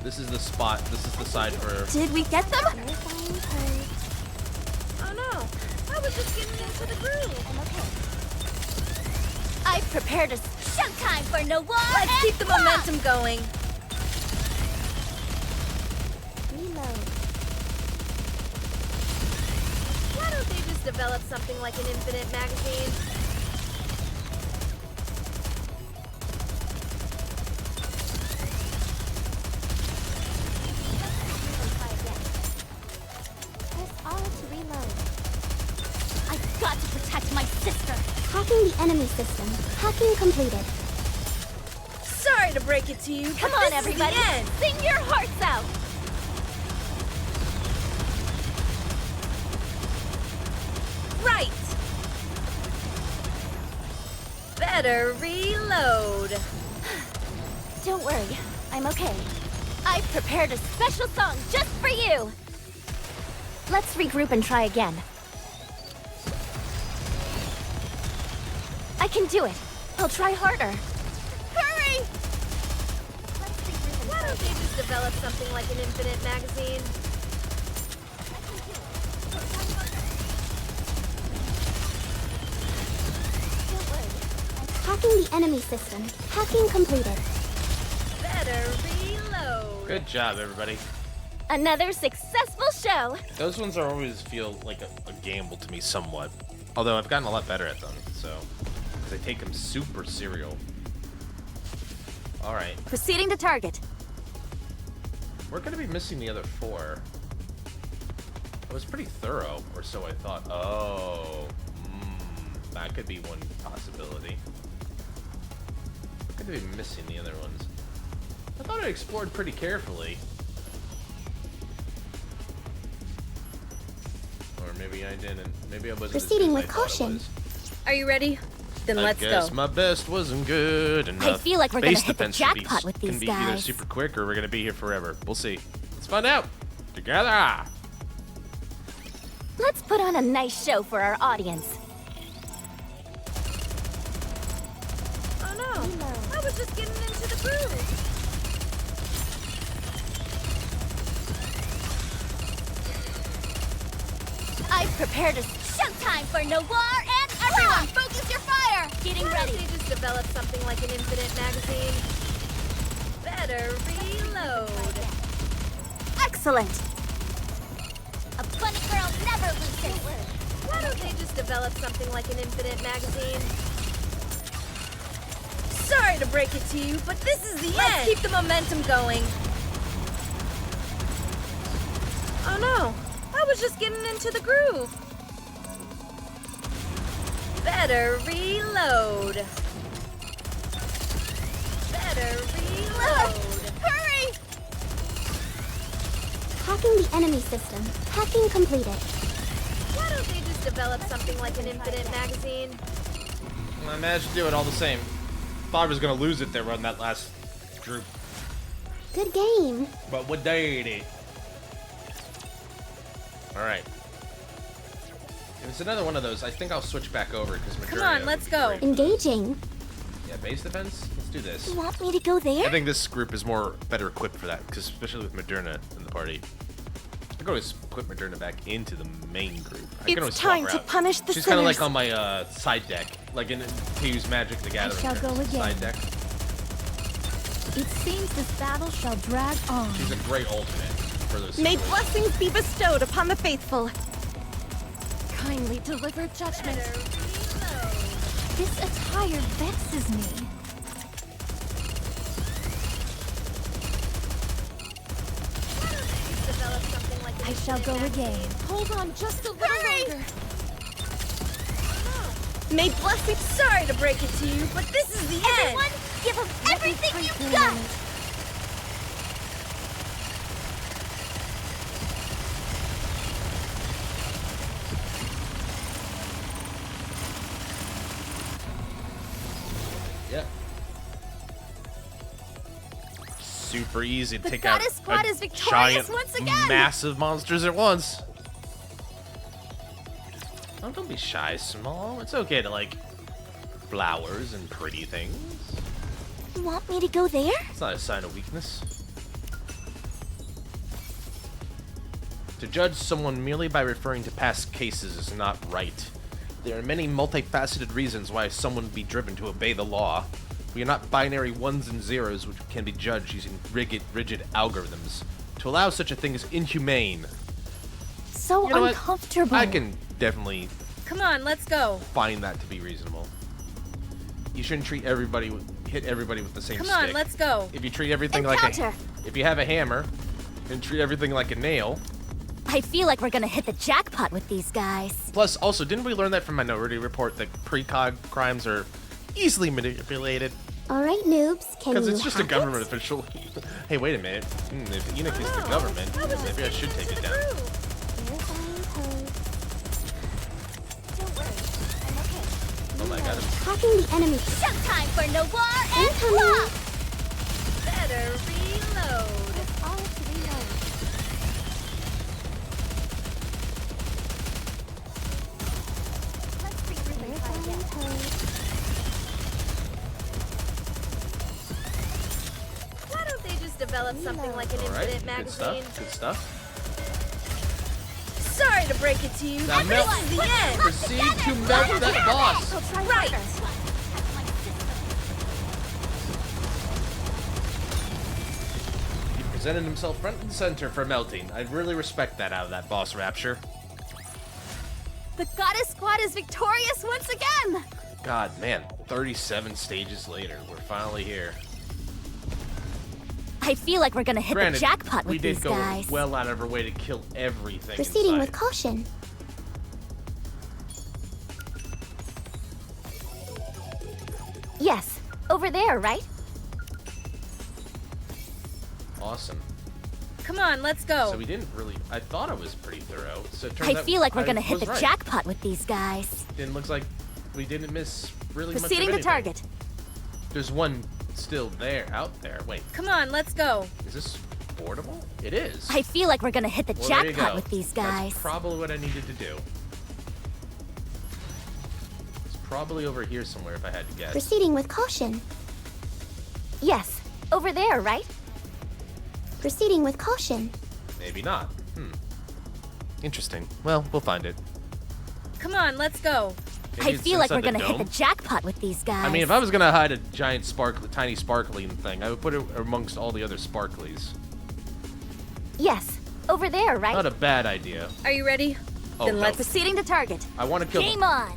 This is the spot. This is the side for... Did we get them? Oh no, I was just getting into the groove. I've prepared a showtime for Noir. Let's keep the momentum going. Reload. Why don't they just develop something like an infinite magazine? I've got to protect my sister. Hacking the enemy system. Hacking completed. Sorry to break it to you, Come but on, this everybody. is the end. Sing your hearts out. Right. Better reload. Don't worry, I'm okay. I've prepared a special song just for you. Let's regroup and try again. I can do it. I'll try harder. Hurry! Why don't they just develop something like an infinite magazine? Hacking the enemy system. Hacking completed. Better reload. Good job, everybody. Another successful show. Those ones are always feel like a gamble to me somewhat. Although I've gotten a lot better at them, so... Because I take them super serial. Alright. Proceeding to target. We're gonna be missing the other 4. It was pretty thorough, or so I thought. Oh. That could be one possibility. We're gonna be missing the other ones. I thought I explored pretty carefully. Or maybe I didn't. Maybe I wasn't. Proceeding with as good as I thought caution. it was. Are you ready? Then let's I guess go. my best wasn't good enough. I feel like we're gonna Base hit the defense should be- jackpot with these can be either guys. super quick or we're gonna be here forever. We'll see. Let's find out. Together. Let's put on a nice show for our audience. Oh no, I was just getting into the groove. I've prepared a showtime for Noir and everyone. Focus your fire. Getting Why don't ready. they just develop something like an infinite magazine? Better reload. Excellent. A bunny girl never loses. Why don't they just develop something like an infinite magazine? Sorry to break it to you, but this is the end. Let's keep the momentum going. Oh no, I was just getting into the groove. Better reload. Better reload. Hurry! Hacking the enemy system. Hacking completed. Why don't they just develop something like an infinite magazine? I managed to do it all the same. Thought I was gonna lose it there on that last group. Good game. But what did it? Alright. If it's another one of those, I think I'll switch back over because Come on, let's go. Engaging. Yeah, base defense? Let's do this. You want me to go there? I think this group is better equipped for that, because especially with Moderna in the party. I can always put Moderna back into the main group. I can always It's time swap her to out. punish the She's kind of like sinners. on my side deck, like in to use Magic the Gathering. shall go again. Side deck. It seems this battle shall drag on. She's a great alternate for those. May situations. blessings be bestowed upon the faithful. Kindly deliver judgment. This attire vexes me. Develop something like I shall go again. Hold on just a little longer. May blessings. Sorry to break it to you, but this is the Everyone, end. give them everything you've got. Yep. Super easy to The take out Goddess Squad a is victorious giant, once again. massive monsters at once. Oh, don't be shy, Small. It's okay to like flowers and pretty things. You want me to go there? It's not a sign of weakness. To judge someone merely by referring to past cases is not right. There are many multifaceted reasons why someone would be driven to obey the law. We are not binary ones and zeros which can be judged using rigid algorithms. To allow such a thing is inhumane. So You know what? uncomfortable. I can definitely Come on, let's go. find that to be reasonable. You shouldn't treat everybody hit everybody with the same Come stick. on, let's go. If you treat everything Encounter. like if you have a hammer and treat everything like a nail. I feel like we're gonna hit the jackpot with these guys. Plus, also, didn't we learn that from Minority Report that precog crimes are easily manipulated? All right, noobs, can you Because it's just a hack government official. Hey, wait a minute. If Enoch is the government, maybe I should take it down. Oh my god. Hacking the enemy. Showtime for Noir and Incoming. Clock! Better reload. All to reload. Let's regroup and try again. Why don't they just develop something like an Alright, infinite good stuff. magazine? Good stuff. Sorry to break it to you, Now but melt- this is the end. Proceed to melt that boss. Right. He presented himself front and center for melting. I really respect that out of that boss Rapture. The Goddess Squad is victorious once again! God, man, 37 stages later, we're finally here. I feel like we're gonna hit Granted, the jackpot we with did these go guys. well out of our way to kill everything Proceeding inside. with caution. Yes, over there, right? Awesome. Come on, let's go. So we didn't really... I thought it was pretty thorough. So it turns I out feel like we're I gonna hit was the right. jackpot with these guys. Didn't look like we didn't miss really Proceeding much to of anything. target. There's one still there, out there. Wait, Come on, let's go. is this boardable? It is. I feel like we're gonna hit the Well, there you jackpot go. with these guys. That's probably what I needed to do. It's probably over here somewhere if I had to guess. Proceeding with caution. Yes, over there, right? Proceeding with caution. Maybe not. Interesting. Well, we'll find it. Come on, let's go. Maybe I it's feel like we're inside the gonna hit dome? the jackpot with these guys. I mean, if I was gonna hide a giant tiny sparkling thing, I would put it amongst all the other sparklies. Yes, over there, right? Not a bad idea. Are you ready? Oh, Then no. let's Proceeding to target. I want to kill Game them. on.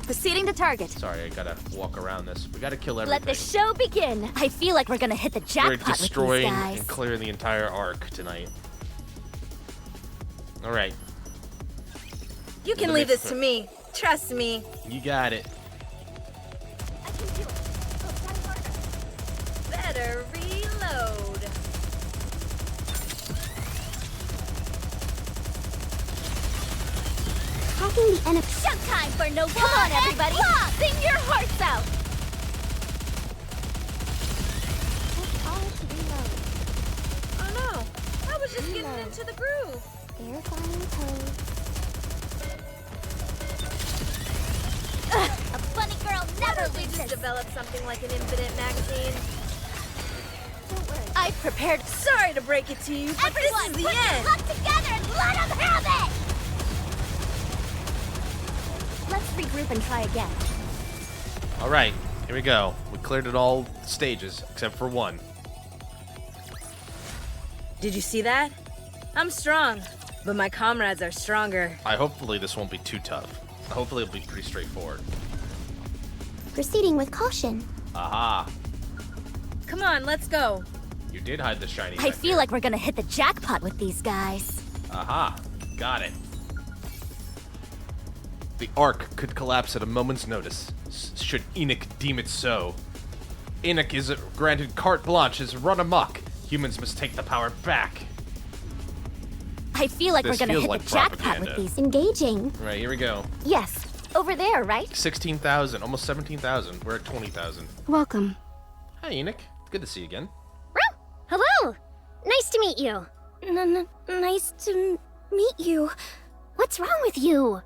Proceeding to target. Sorry, I gotta walk around this. We gotta kill everything. Let the show begin. I feel like we're gonna hit the We're jackpot with these destroying guys. and clearing the entire arc tonight. All right, You can Let leave me- this to me. Trust me. you got it. Better reload. Hacking the enemy. Showtime for no. Come on, everybody. Sing your hearts out. All to reload. Oh no, I was just getting into the groove. Verifying code. A funny girl never They just loses. develop something like an infinite magazine. I prepared. Sorry to break it to you, but Everyone, this is the put your end. luck together and let them have it. Let's regroup and try again. All right, here we go. We cleared it all stages except for one. Did you see that? I'm strong, but my comrades are stronger. Hopefully this won't be too tough. Hopefully it'll be pretty straightforward. Proceeding with caution. Aha! Come on, let's go. You did hide the shiny. I feel like we're gonna hit the jackpot with these guys. Aha! Got it. The Ark could collapse at a moment's notice, should Enoch deem it so. Enoch is granted carte blanche, has run amok. Humans must take the power back. I feel like This we're gonna feels hit like the jackpot propaganda. with these. Engaging. Right, here we go. Yes, over there, right? 16,000, almost 17,000. We're at 20,000. Welcome. Hi, Enoch. Good to see you again. Hello. Nice to meet you. Nice to meet you. What's wrong with you?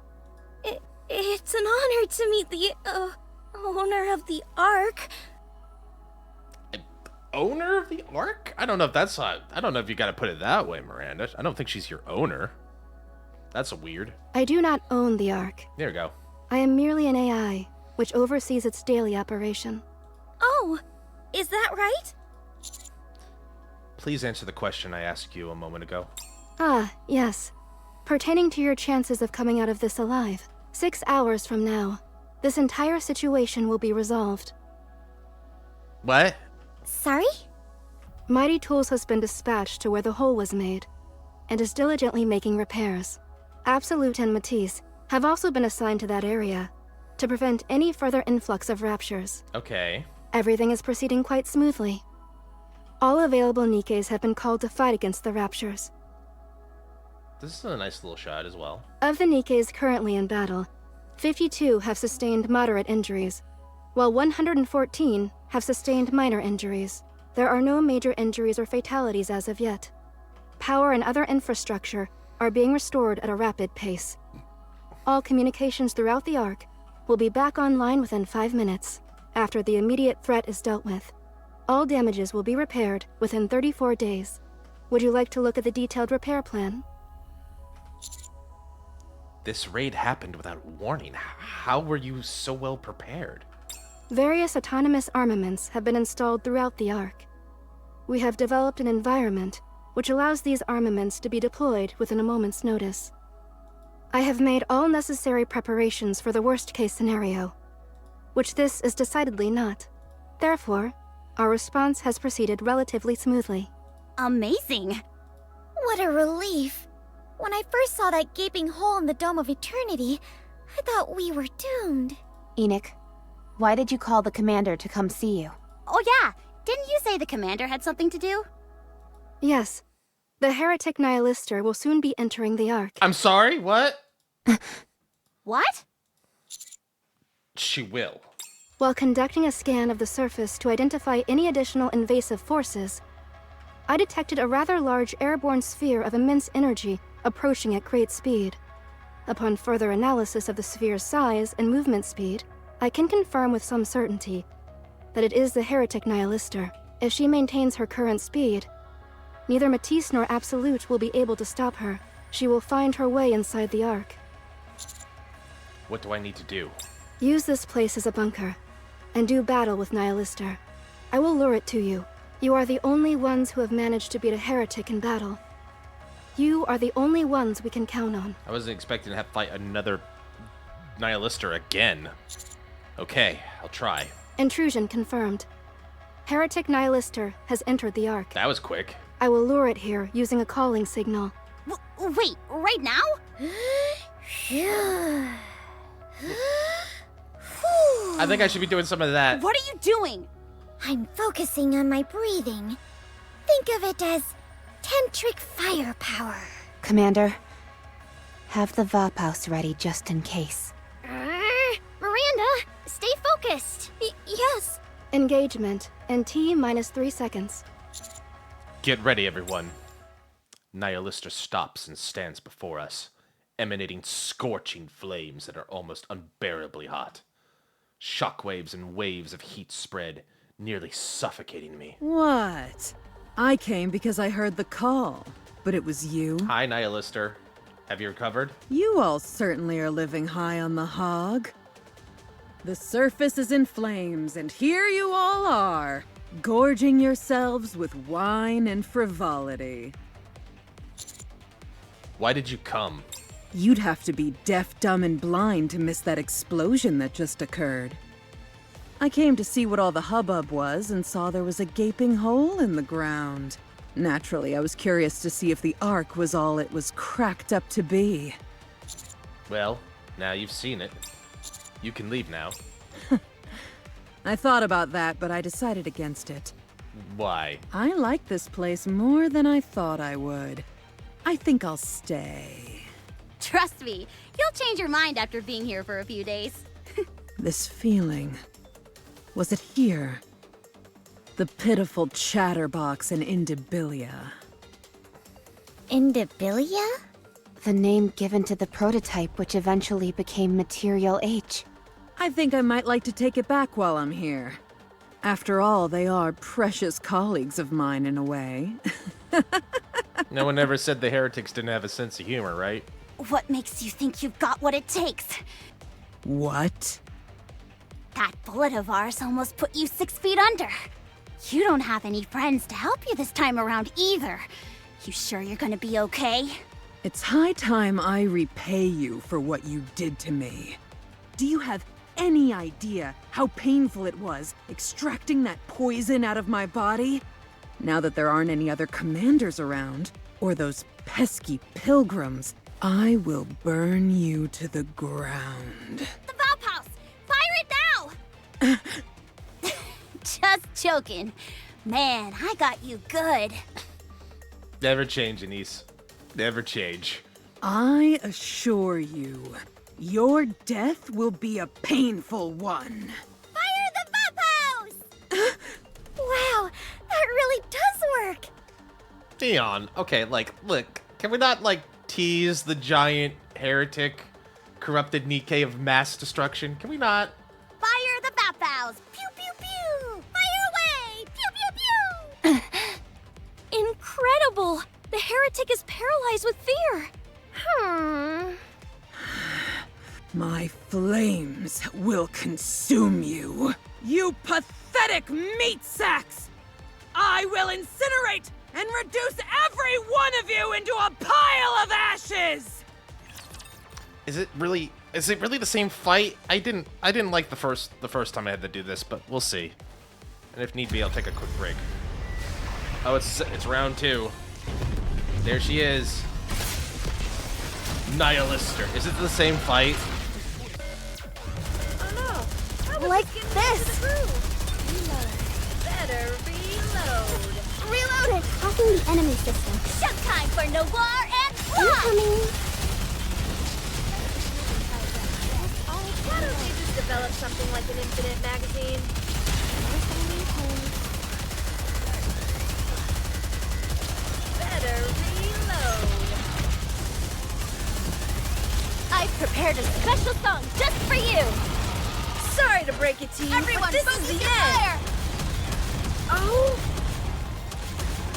It's an honor to meet the owner of the Ark. Owner of the Ark? I don't know if that's... I don't know if you gotta put it that way, Miranda. I don't think she's your owner. That's weird. I do not own the Ark. There we go. I am merely an AI, which oversees its daily operation. Oh, is that right? Please answer the question I asked you a moment ago. Ah, yes. Pertaining to your chances of coming out of this alive, 6 hours from now, this entire situation will be resolved. What? Sorry? Mighty Tools has been dispatched to where the hole was made, and is diligently making repairs. Absolute and Matisse have also been assigned to that area, to prevent any further influx of raptures. Okay. Everything is proceeding quite smoothly. All available NIKKEs have been called to fight against the raptures. This is a nice little shot as well. Of the NIKKEs currently in battle, 52 have sustained moderate injuries, while 114 have sustained minor injuries. There are no major injuries or fatalities as of yet. Power and other infrastructure are being restored at a rapid pace. All communications throughout the Ark will be back online within 5 minutes, after the immediate threat is dealt with. All damages will be repaired within 34 days. Would you like to look at the detailed repair plan? This raid happened without warning. How were you so well prepared? Various autonomous armaments have been installed throughout the Ark. We have developed an environment which allows these armaments to be deployed within a moment's notice. I have made all necessary preparations for the worst-case scenario, which this is decidedly not. Therefore, our response has proceeded relatively smoothly. Amazing! What a relief. When I first saw that gaping hole in the Dome of Eternity, I thought we were doomed. Enoch, why did you call the commander to come see you? Oh yeah, didn't you say the commander had something to do? Yes. The heretic Nihilister will soon be entering the Ark. I'm sorry, what? What? She will. While conducting a scan of the surface to identify any additional invasive forces, I detected a rather large airborne sphere of immense energy approaching at great speed. Upon further analysis of the sphere's size and movement speed, I can confirm with some certainty that it is the heretic Nihilister. If she maintains her current speed, neither Matisse nor Absolute will be able to stop her. She will find her way inside the Ark. What do I need to do? Use this place as a bunker, and do battle with Nihilister. I will lure it to you. You are the only ones who have managed to beat a heretic in battle. You are the only ones we can count on. I wasn't expecting to have to fight another Nihilister again. Okay, I'll try. Intrusion confirmed. Heretic Nihilister has entered the Ark. That was quick. I will lure it here using a calling signal. Wait, right now? I think I should be doing some of that. What are you doing? I'm focusing on my breathing. Think of it as tantric firepower. Commander, have the Vaphaus ready just in case. Miranda, stay focused. Yes. Engagement in T-3 seconds. Get ready, everyone. Nihilister stops and stands before us, emanating scorching flames that are almost unbearably hot. Shockwaves and waves of heat spread, nearly suffocating me. What? I came because I heard the call, but it was you. Hi, Nihilister. Have you recovered? You all certainly are living high on the hog. The surface is in flames, and here you all are, gorging yourselves with wine and frivolity. Why did you come? You'd have to be deaf, dumb, and blind to miss that explosion that just occurred. I came to see what all the hubbub was and saw there was a gaping hole in the ground. Naturally, I was curious to see if the Ark was all it was cracked up to be. Well, now you've seen it. You can leave now. I thought about that, but I decided against it. Why? I like this place more than I thought I would. I think I'll stay. Trust me, you'll change your mind after being here for a few days. This feeling. Was it here? The pitiful chatterbox in Indibilia. Indibilia? The name given to the prototype which eventually became Material H. I think I might like to take it back while I'm here. After all, they are precious colleagues of mine in a way. No one ever said the heretics didn't have a sense of humor, right? What makes you think you've got what it takes? What? That bullet of ours almost put you 6 feet under. You don't have any friends to help you this time around either. You sure you're gonna be okay? It's high time I repay you for what you did to me. Do you have any idea how painful it was extracting that poison out of my body? Now that there aren't any other commanders around, or those pesky pilgrims, I will burn you to the ground. The valve house! Fire it now! Just joking. Man, I got you good. Never change, Anise. Never change. I assure you, your death will be a painful one. Fire the valve house! Wow, that really does work. Dion, okay, like, look, can we not, like, tease the giant heretic corrupted NIKKE of mass destruction? Can we not? Fire the valve house! Pew pew pew! Fire away! Pew pew pew! Incredible! The heretic is paralyzed with fear. My flames will consume you. You pathetic meat sacks! I will incinerate and reduce every one of you into a pile of ashes! Is it really the same fight? I didn't like the first time I had to do this, but we'll see. And if need be, I'll take a quick break. Oh, it's round 2. There she is. Nihilister. Is it the same fight? Oh no! Like this. Better reload. Reloaded. Hacking the enemy system. Showtime for Noir and Fly! Incoming. Why don't they just develop something like an infinite magazine? Better reload. I've prepared a special song just for you. Sorry to break it to you, Everyone, but this focus is the your end. fire. Oh!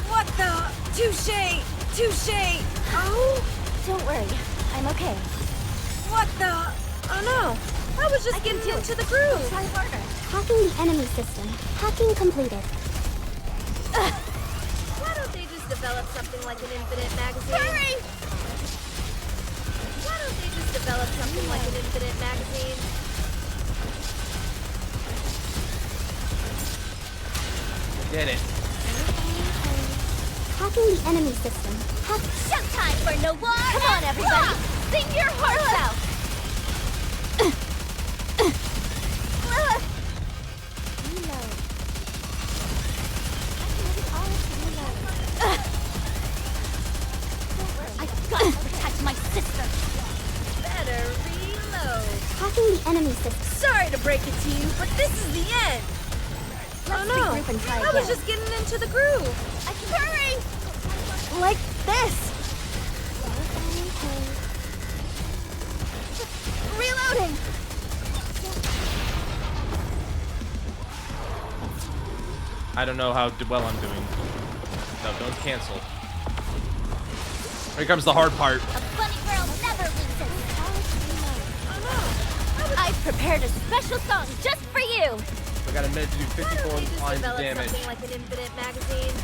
What the? Touche! Touche! Oh! Don't worry, I'm okay. What the? Oh no! I was just getting into the groove. Try harder. Hacking the enemy system. Hacking completed. Why don't they just develop something like an infinite magazine? Hurry! Why don't they just develop something like an infinite magazine? Did it. Hacking the enemy system. Showtime for Noir! Come on, everybody! Sing your hearts out! I've got to protect my sister! Better reload. Hacking the enemy system. Sorry to break it to you, but this is the end. Let's Oh no! regroup and try I was again. just getting into the groove. Hurry! Like this. Reloading! I don't know how well I'm doing. No, don't cancel. Here comes the hard part. A bunny girl never loses! I've prepared a special song just for you. We got a minute to do 54 Why don't they just lines of develop damage. something like an infinite magazine?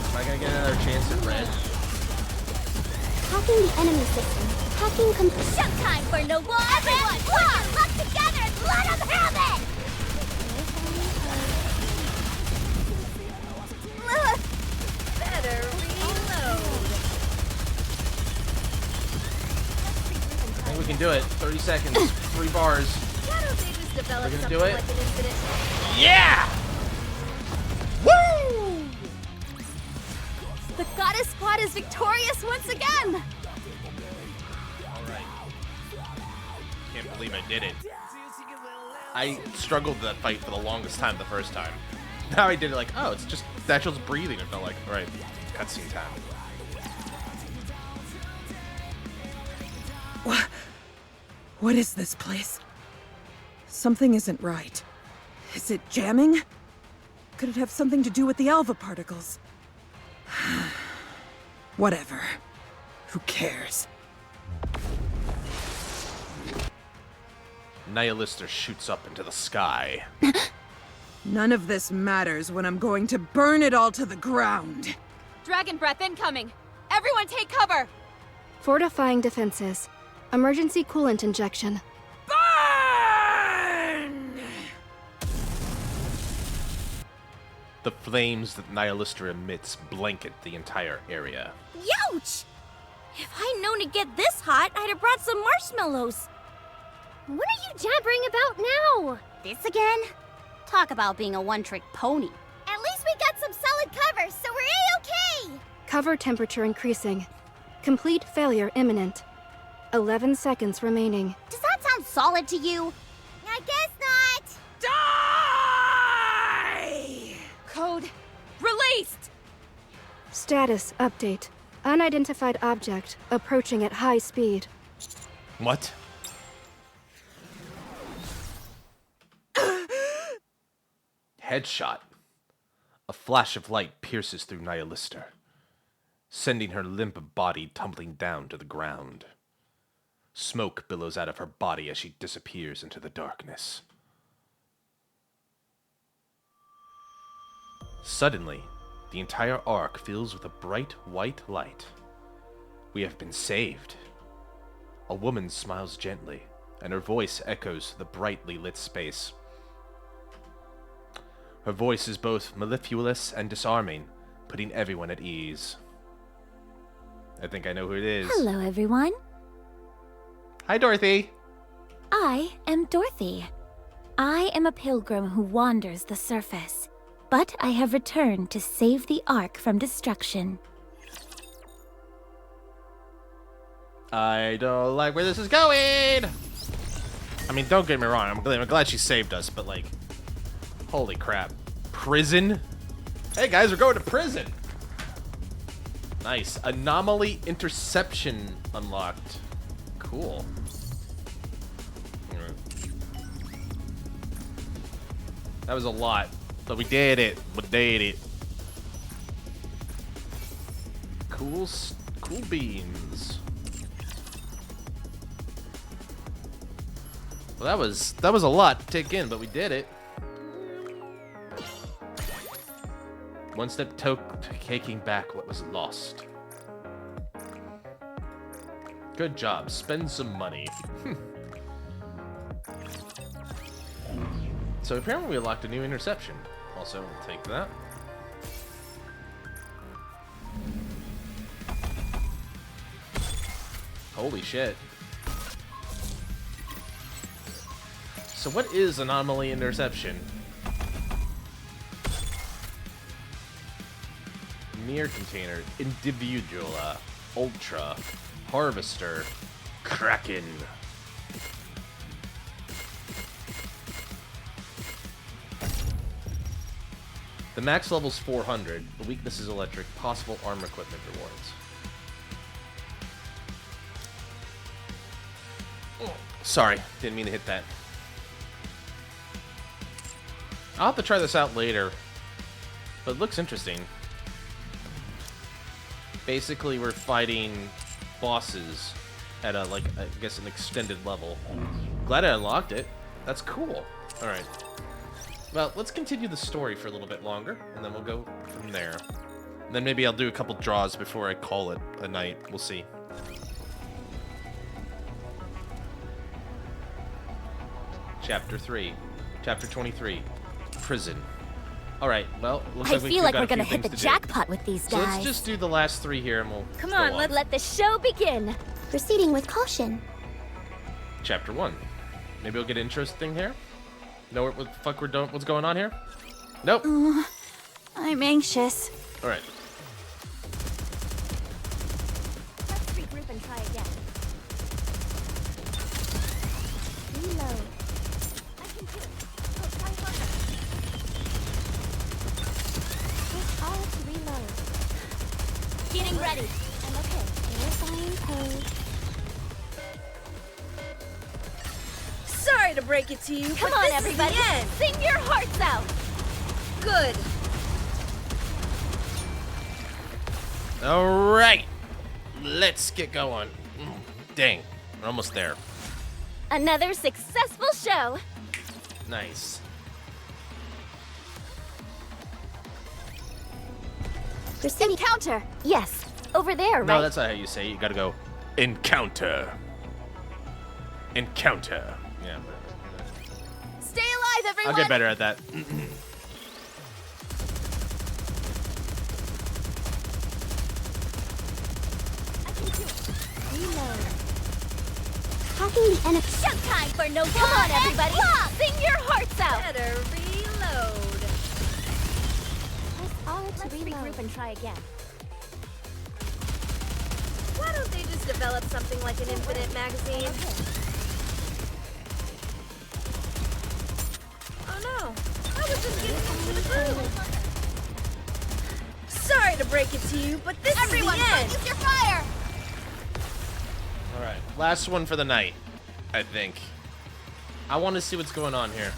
Am I gonna get another chance at red? Hacking the enemy system. Hacking complete. Showtime for Noir! Everyone, put your luck together and let them have it! Better reload. I think we can do it. 30 seconds. 3 bars. Why don't they just develop We're gonna something do it? like an infinite? Yeah! Woo! The Goddess Squad is victorious once again. Alright. Can't believe I did it. I struggled with that fight for the longest time the first time. Now I did it like, oh, it's just Satchel's breathing. It felt like, alright, cutscene time. What is this place? Something isn't right. Is it jamming? Could it have something to do with the alpha particles? Whatever. Who cares? Nihilister shoots up into the sky. None of this matters when I'm going to burn it all to the ground. Dragon breath incoming! Everyone take cover! Fortifying defenses. Emergency coolant injection. Burn! The flames that Nihilister emits blanket the entire area. Youch! If I'd known to get this hot, I'd have brought some marshmallows. What are you jabbering about now? This again? Talk about being a one-trick pony. At least we got some solid cover, so we're A-okay! Cover temperature increasing. Complete failure imminent. 11 seconds remaining. Does that sound solid to you? I guess not! Die! Code released! Status update. Unidentified object approaching at high speed. What? Headshot. A flash of light pierces through Nihilister, sending her limp body tumbling down to the ground. Smoke billows out of her body as she disappears into the darkness. Suddenly, the entire ark fills with a bright white light. We have been saved. A woman smiles gently, and her voice echoes the brightly lit space. Her voice is both mellifluous and disarming, putting everyone at ease. I think I know who it is. Hello, everyone. Hi, Dorothy. I am Dorothy. I am a pilgrim who wanders the surface, but I have returned to save the Ark from destruction. I don't like where this is going! I mean, don't get me wrong, I'm glad she saved us, but like, holy crap. Prison? Hey guys, we're going to prison! Nice. Anomaly interception unlocked. Cool. That was a lot, but we did it. We did it. Cool beans. Well, that was a lot to take in, but we did it. One step to taking back what was lost. Good job. Spend some money. So apparently we unlocked a new interception. Also, we'll take that. Holy shit. So what is anomaly interception? Mirror container, individual, ultra, harvester, kraken. The max level's 400. The weakness is electric. Possible armor equipment rewards. Oh, sorry, didn't mean to hit that. I'll have to try this out later, but it looks interesting. Basically, we're fighting bosses at a, like, I guess an extended level. Glad I unlocked it. That's cool. Alright. Well, let's continue the story for a little bit longer, and then we'll go from there. And then maybe I'll do a couple draws before I call it a night. We'll see. Chapter 3. Chapter 23. Prison. Alright, well, looks I like feel like we're gonna hit hit the jackpot with these So guys. let's just do the last 3 here, and we'll Come go on, let's let the show begin. Proceeding with caution. Chapter 1. Maybe we'll get an interesting here? Know what the fuck we're doing? What's going on here? Nope. I'm anxious. Alright. Let's regroup and try again. Reload. I can do it. Oh, try harder. Push all to reload. Getting ready. I'm okay. Verifying code. Sorry to break it to you, Come but on, this everybody. is the end. Sing your hearts out. Good. All right, let's get going. Dang, we're almost there. Another successful show. Nice. Encounter. Yes, over there, right? No, that's not how you say it. You gotta go, encounter. Encounter. Yeah. Stay alive, everyone. I'll get better at that. Hacking the enemy. Showtime for no. Come on, everybody. Sing your hearts out. Better reload. Let's regroup and try again. Why don't they just develop something like an infinite magazine? Oh no, I was just getting into the groove. Sorry to break it to you, but this is the end. Focus your fire. All right, last one for the night, I think. I want to see what's going on here.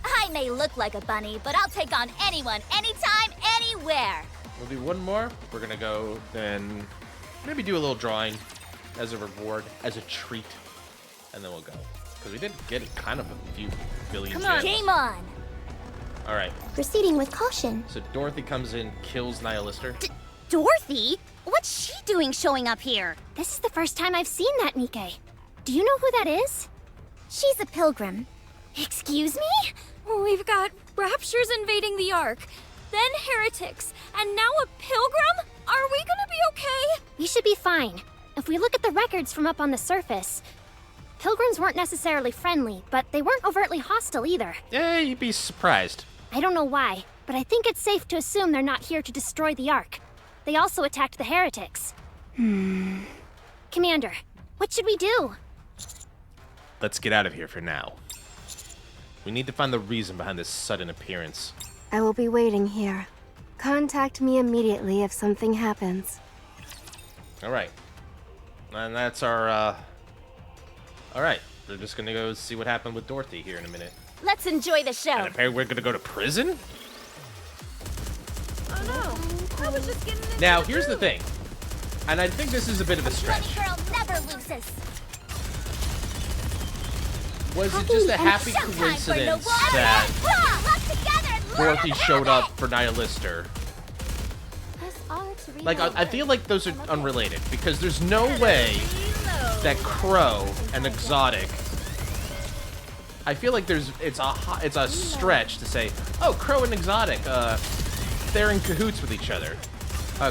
I may look like a bunny, but I'll take on anyone, anytime, anywhere. We'll do one more. We're gonna go then maybe do a little drawing as a reward, as a treat, and then we'll go. Because we did get kind of a few billion Come on. gems. Game on. All right. Proceeding with caution. So Dorothy comes in, kills Nihilister. Dorothy? What's she doing showing up here? This is the first time I've seen that NIKKE. Do you know who that is? She's a pilgrim. Excuse me? We've got raptures invading the Ark, then heretics, and now a pilgrim? Are we gonna be okay? We should be fine. If we look at the records from up on the surface, pilgrims weren't necessarily friendly, but they weren't overtly hostile either. Yeah, you'd be surprised. I don't know why, but I think it's safe to assume they're not here to destroy the Ark. They also attacked the heretics. Commander, what should we do? Let's get out of here for now. We need to find the reason behind this sudden appearance. I will be waiting here. Contact me immediately if something happens. All right. And that's our, All right. We're just gonna go see what happened with Dorothy here in a minute. Let's enjoy the show. And apparently we're gonna go to prison? Oh no, I was just getting into Now, here's the thing. And I think this is a bit of a stretch. Girl never loses. Was it just a happy coincidence that Dorothy showed up for Nihilister? Like, I feel like those are unrelated, because there's no way that Crow and Exotic... I feel like it's a stretch to say, oh, Crow and Exotic, they're in cahoots with each other.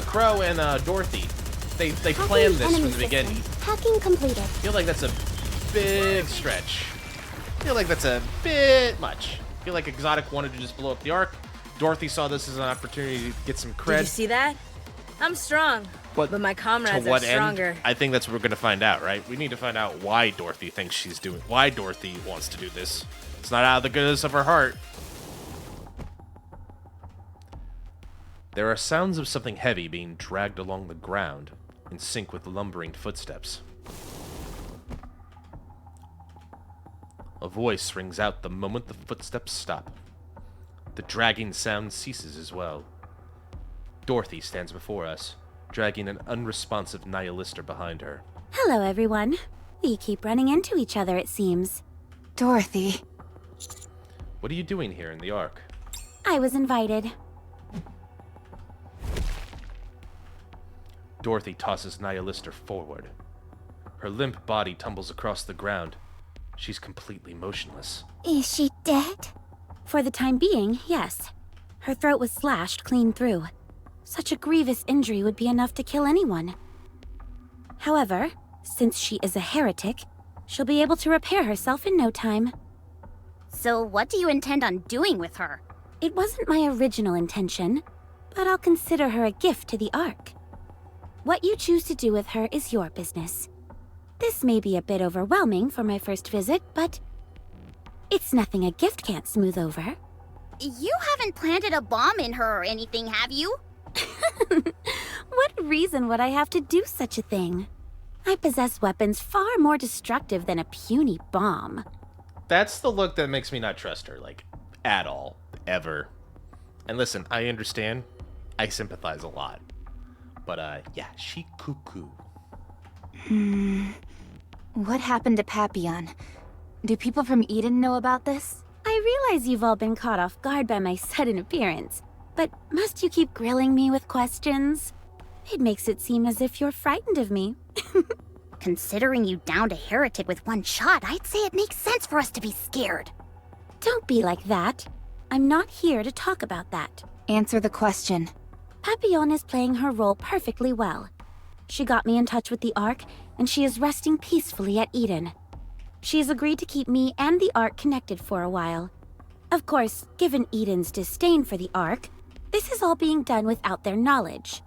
Crow and Dorothy, they planned this from the beginning. Hacking completed. I feel like that's a big stretch. I feel like that's a bit much. I feel like Exotic wanted to just blow up the Ark. Dorothy saw this as an opportunity to get some cred. Did you see that? I'm strong, but my comrades to what are stronger. End? I think that's what we're gonna find out, right? We need to find out why Dorothy thinks she's doing, why Dorothy wants to do this. It's not out of the goodness of her heart. There are sounds of something heavy being dragged along the ground, in sync with lumbering footsteps. A voice rings out the moment the footsteps stop. The dragging sound ceases as well. Dorothy stands before us, dragging an unresponsive Nihilister behind her. Hello, everyone. We keep running into each other, it seems. Dorothy. What are you doing here in the Ark? I was invited. Dorothy tosses Nihilister forward. Her limp body tumbles across the ground. She's completely motionless. Is she dead? For the time being, yes. Her throat was slashed clean through. Such a grievous injury would be enough to kill anyone. However, since she is a heretic, she'll be able to repair herself in no time. So what do you intend on doing with her? It wasn't my original intention, but I'll consider her a gift to the Ark. What you choose to do with her is your business. This may be a bit overwhelming for my first visit, but it's nothing a gift can't smooth over. You haven't planted a bomb in her or anything, have you? What reason would I have to do such a thing? I possess weapons far more destructive than a puny bomb. That's the look that makes me not trust her, like, at all, ever. And listen, I understand. I sympathize a lot. But, yeah, she cuckoo. What happened to Papillon? Do people from Eden know about this? I realize you've all been caught off guard by my sudden appearance, but must you keep grilling me with questions? It makes it seem as if you're frightened of me. Considering you downed a heretic with one shot, I'd say it makes sense for us to be scared. Don't be like that. I'm not here to talk about that. Answer the question. Papillon is playing her role perfectly well. She got me in touch with the Ark, and she is resting peacefully at Eden. She has agreed to keep me and the Ark connected for a while. Of course, given Eden's disdain for the Ark, this is all being done without their knowledge.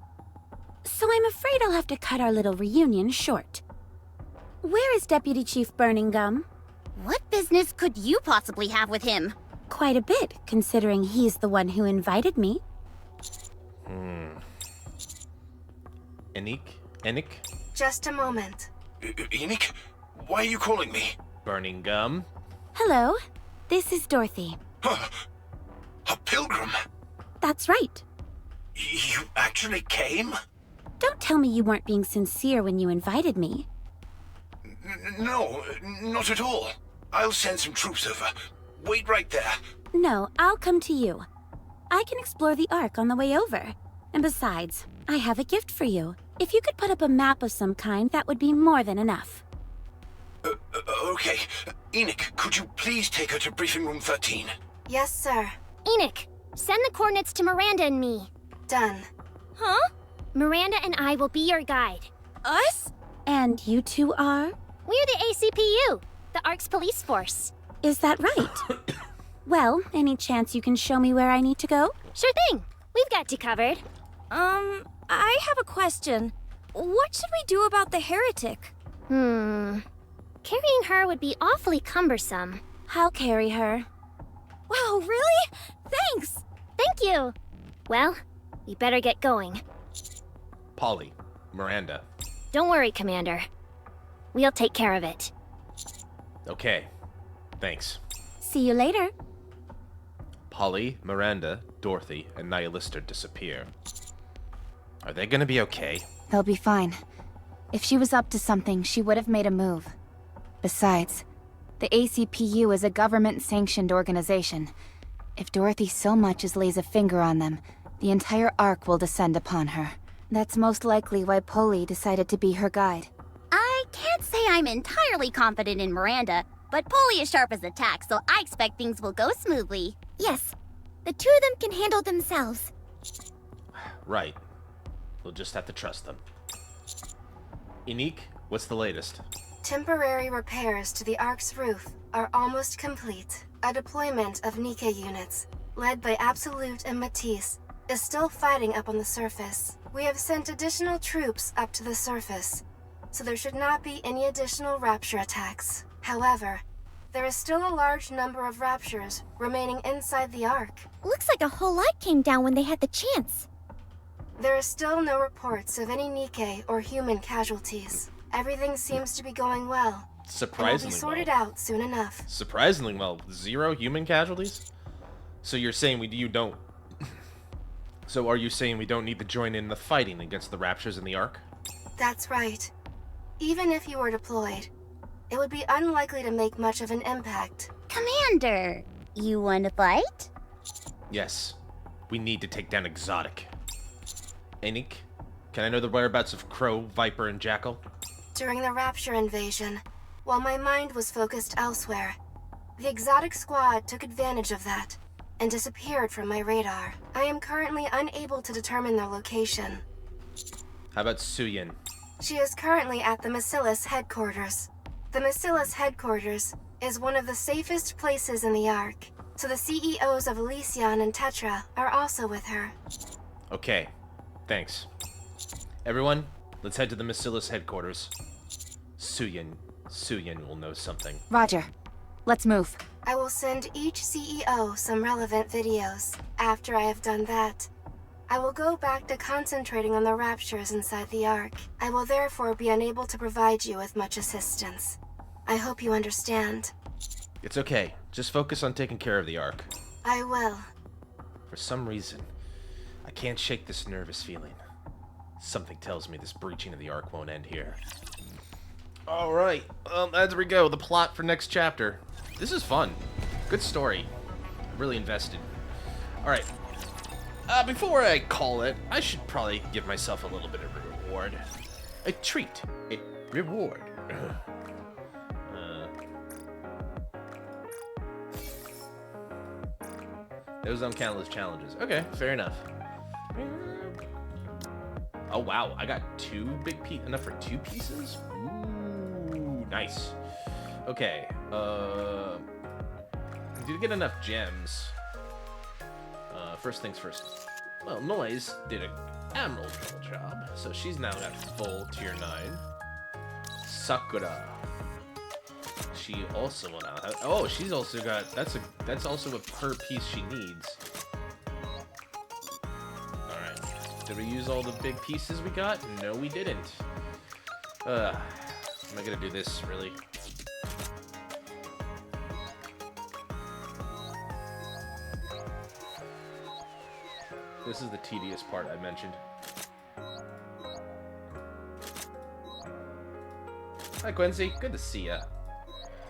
So I'm afraid I'll have to cut our little reunion short. Where is Deputy Chief Burning Gum? What business could you possibly have with him? Quite a bit, considering he's the one who invited me. NIKKE? Just a moment. NIKKE? Why are you calling me? Burning Gum? Hello, this is Dorothy. A pilgrim? That's right. You actually came? Don't tell me you weren't being sincere when you invited me. No, not at all. I'll send some troops over. Wait right there. No, I'll come to you. I can explore the Ark on the way over. And besides, I have a gift for you. If you could put up a map of some kind, that would be more than enough. Okay. NIKKE, could you please take her to briefing room 13? Yes, sir. NIKKE, send the coordinates to Miranda and me. Done. Huh? Miranda and I will be your guide. Us? And you two are? We're the ACPU, the Ark's police force. Is that right? Well, any chance you can show me where I need to go? Sure thing. We've got you covered. I have a question. What should we do about the heretic? Carrying her would be awfully cumbersome. I'll carry her. Wow, really? Thanks! Thank you. Well, we better get going. Polly. Miranda. Don't worry, Commander. We'll take care of it. Okay. Thanks. See you later. Polly, Miranda, Dorothy, and Nihilister disappear. Are they gonna be okay? They'll be fine. If she was up to something, she would have made a move. Besides, the ACPU is a government-sanctioned organization. If Dorothy so much as lays a finger on them, the entire Ark will descend upon her. That's most likely why Polly decided to be her guide. I can't say I'm entirely confident in Miranda, but Polly is sharp as a tack, so I expect things will go smoothly. Yes, the two of them can handle themselves. Right. We'll just have to trust them. NIKKE, what's the latest? Temporary repairs to the Ark's roof are almost complete. A deployment of NIKKE units, led by Absolute and Matisse, is still fighting up on the surface. We have sent additional troops up to the surface, so there should not be any additional Rapture attacks. However, there is still a large number of Raptures remaining inside the Ark. Looks like a whole lot came down when they had the chance. There are still no reports of any NIKKE or human casualties. Everything seems to be going well. Surprisingly and will be sorted well. out soon enough. Surprisingly well. 0 human casualties? So you're saying you don't... So are you saying we don't need to join in the fighting against the Raptures in the Ark? That's right. Even if you were deployed, it would be unlikely to make much of an impact. Commander, you want to fight? Yes. We need to take down Exotic. NIKKE, can I know the whereabouts of Crow, Viper, and Jackal? During the Rapture invasion, while my mind was focused elsewhere, the Exotic Squad took advantage of that and disappeared from my radar. I am currently unable to determine their location. How about Suyin? She is currently at the Macillus headquarters. The Macillus headquarters is one of the safest places in the Ark, so the CEOs of Elysion and Tetra are also with her. Okay, thanks. Everyone, let's head to the Macillus headquarters. Suyin will know something. Roger. Let's move. I will send each CEO some relevant videos. After I have done that, I will go back to concentrating on the Raptures inside the Ark. I will therefore be unable to provide you with much assistance. I hope you understand. It's okay. Just focus on taking care of the Ark. I will. For some reason, I can't shake this nervous feeling. Something tells me this breaching of the Ark won't end here. Alright, as we go, the plot for next chapter. This is fun. Good story. Really invested. Alright. Before I call it, I should probably give myself a little bit of a reward. A treat. A reward. Those don't count as challenges. Okay, fair enough. Oh wow, I got enough for 2 pieces? Ooh, nice. Okay, did get enough gems. First things first. Well, Noise did an admirable job, so she's now got full tier 9. Sakura. She also will now have, oh, she's also got, that's also a per piece she needs. Alright. Did we use all the big pieces we got? No, we didn't. Am I gonna do this, really? This is the tedious part I mentioned. Hi, Quincy. Good to see ya.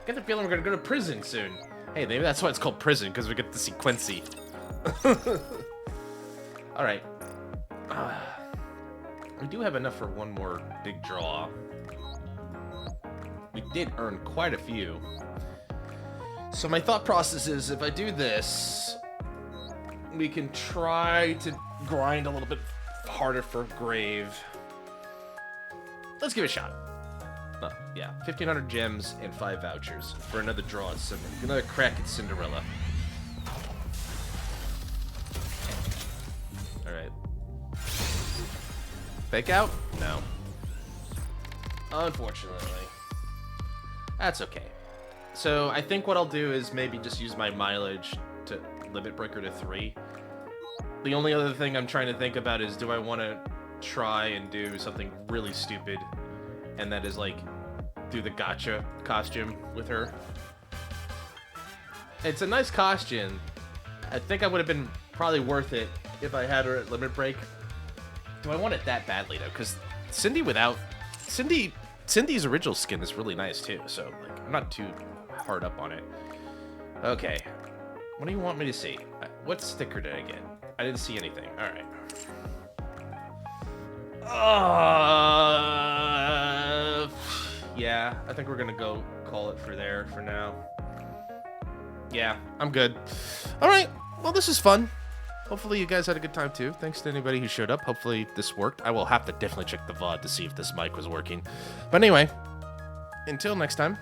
Get the feeling we're gonna go to prison soon. Hey, maybe that's why it's called prison, because we get to see Quincy. Alright. We do have enough for one more big draw. We did earn quite a few. So my thought process is, if I do this, we can try to grind a little bit harder for Grave. Let's give it a shot. Yeah, 1,500 gems and 5 vouchers for another draw at another crack at Cinderella. Alright. Fake out? No. Unfortunately. That's okay. So I think what I'll do is maybe just use my mileage to limit breaker to 3. The only other thing I'm trying to think about is, do I want to try and do something really stupid, and that is like do the gotcha costume with her. It's a nice costume. I think I would have been probably worth it if I had her at limit break. Do I want it that badly though? Because Cindy's original skin is really nice too, so like I'm not too hard up on it. Okay, what do you want me to see? What sticker did I get? I didn't see anything. All right. Yeah, I think we're gonna go call it for there for now. Yeah, I'm good. All right, well, this is fun. Hopefully you guys had a good time too. Thanks to anybody who showed up. Hopefully this worked. I will have to definitely check the VOD to see if this mic was working. But anyway, until next time,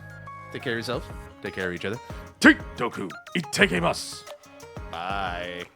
take care of yourselves. Take care of each other. Take Doku, ittekimasu. Bye.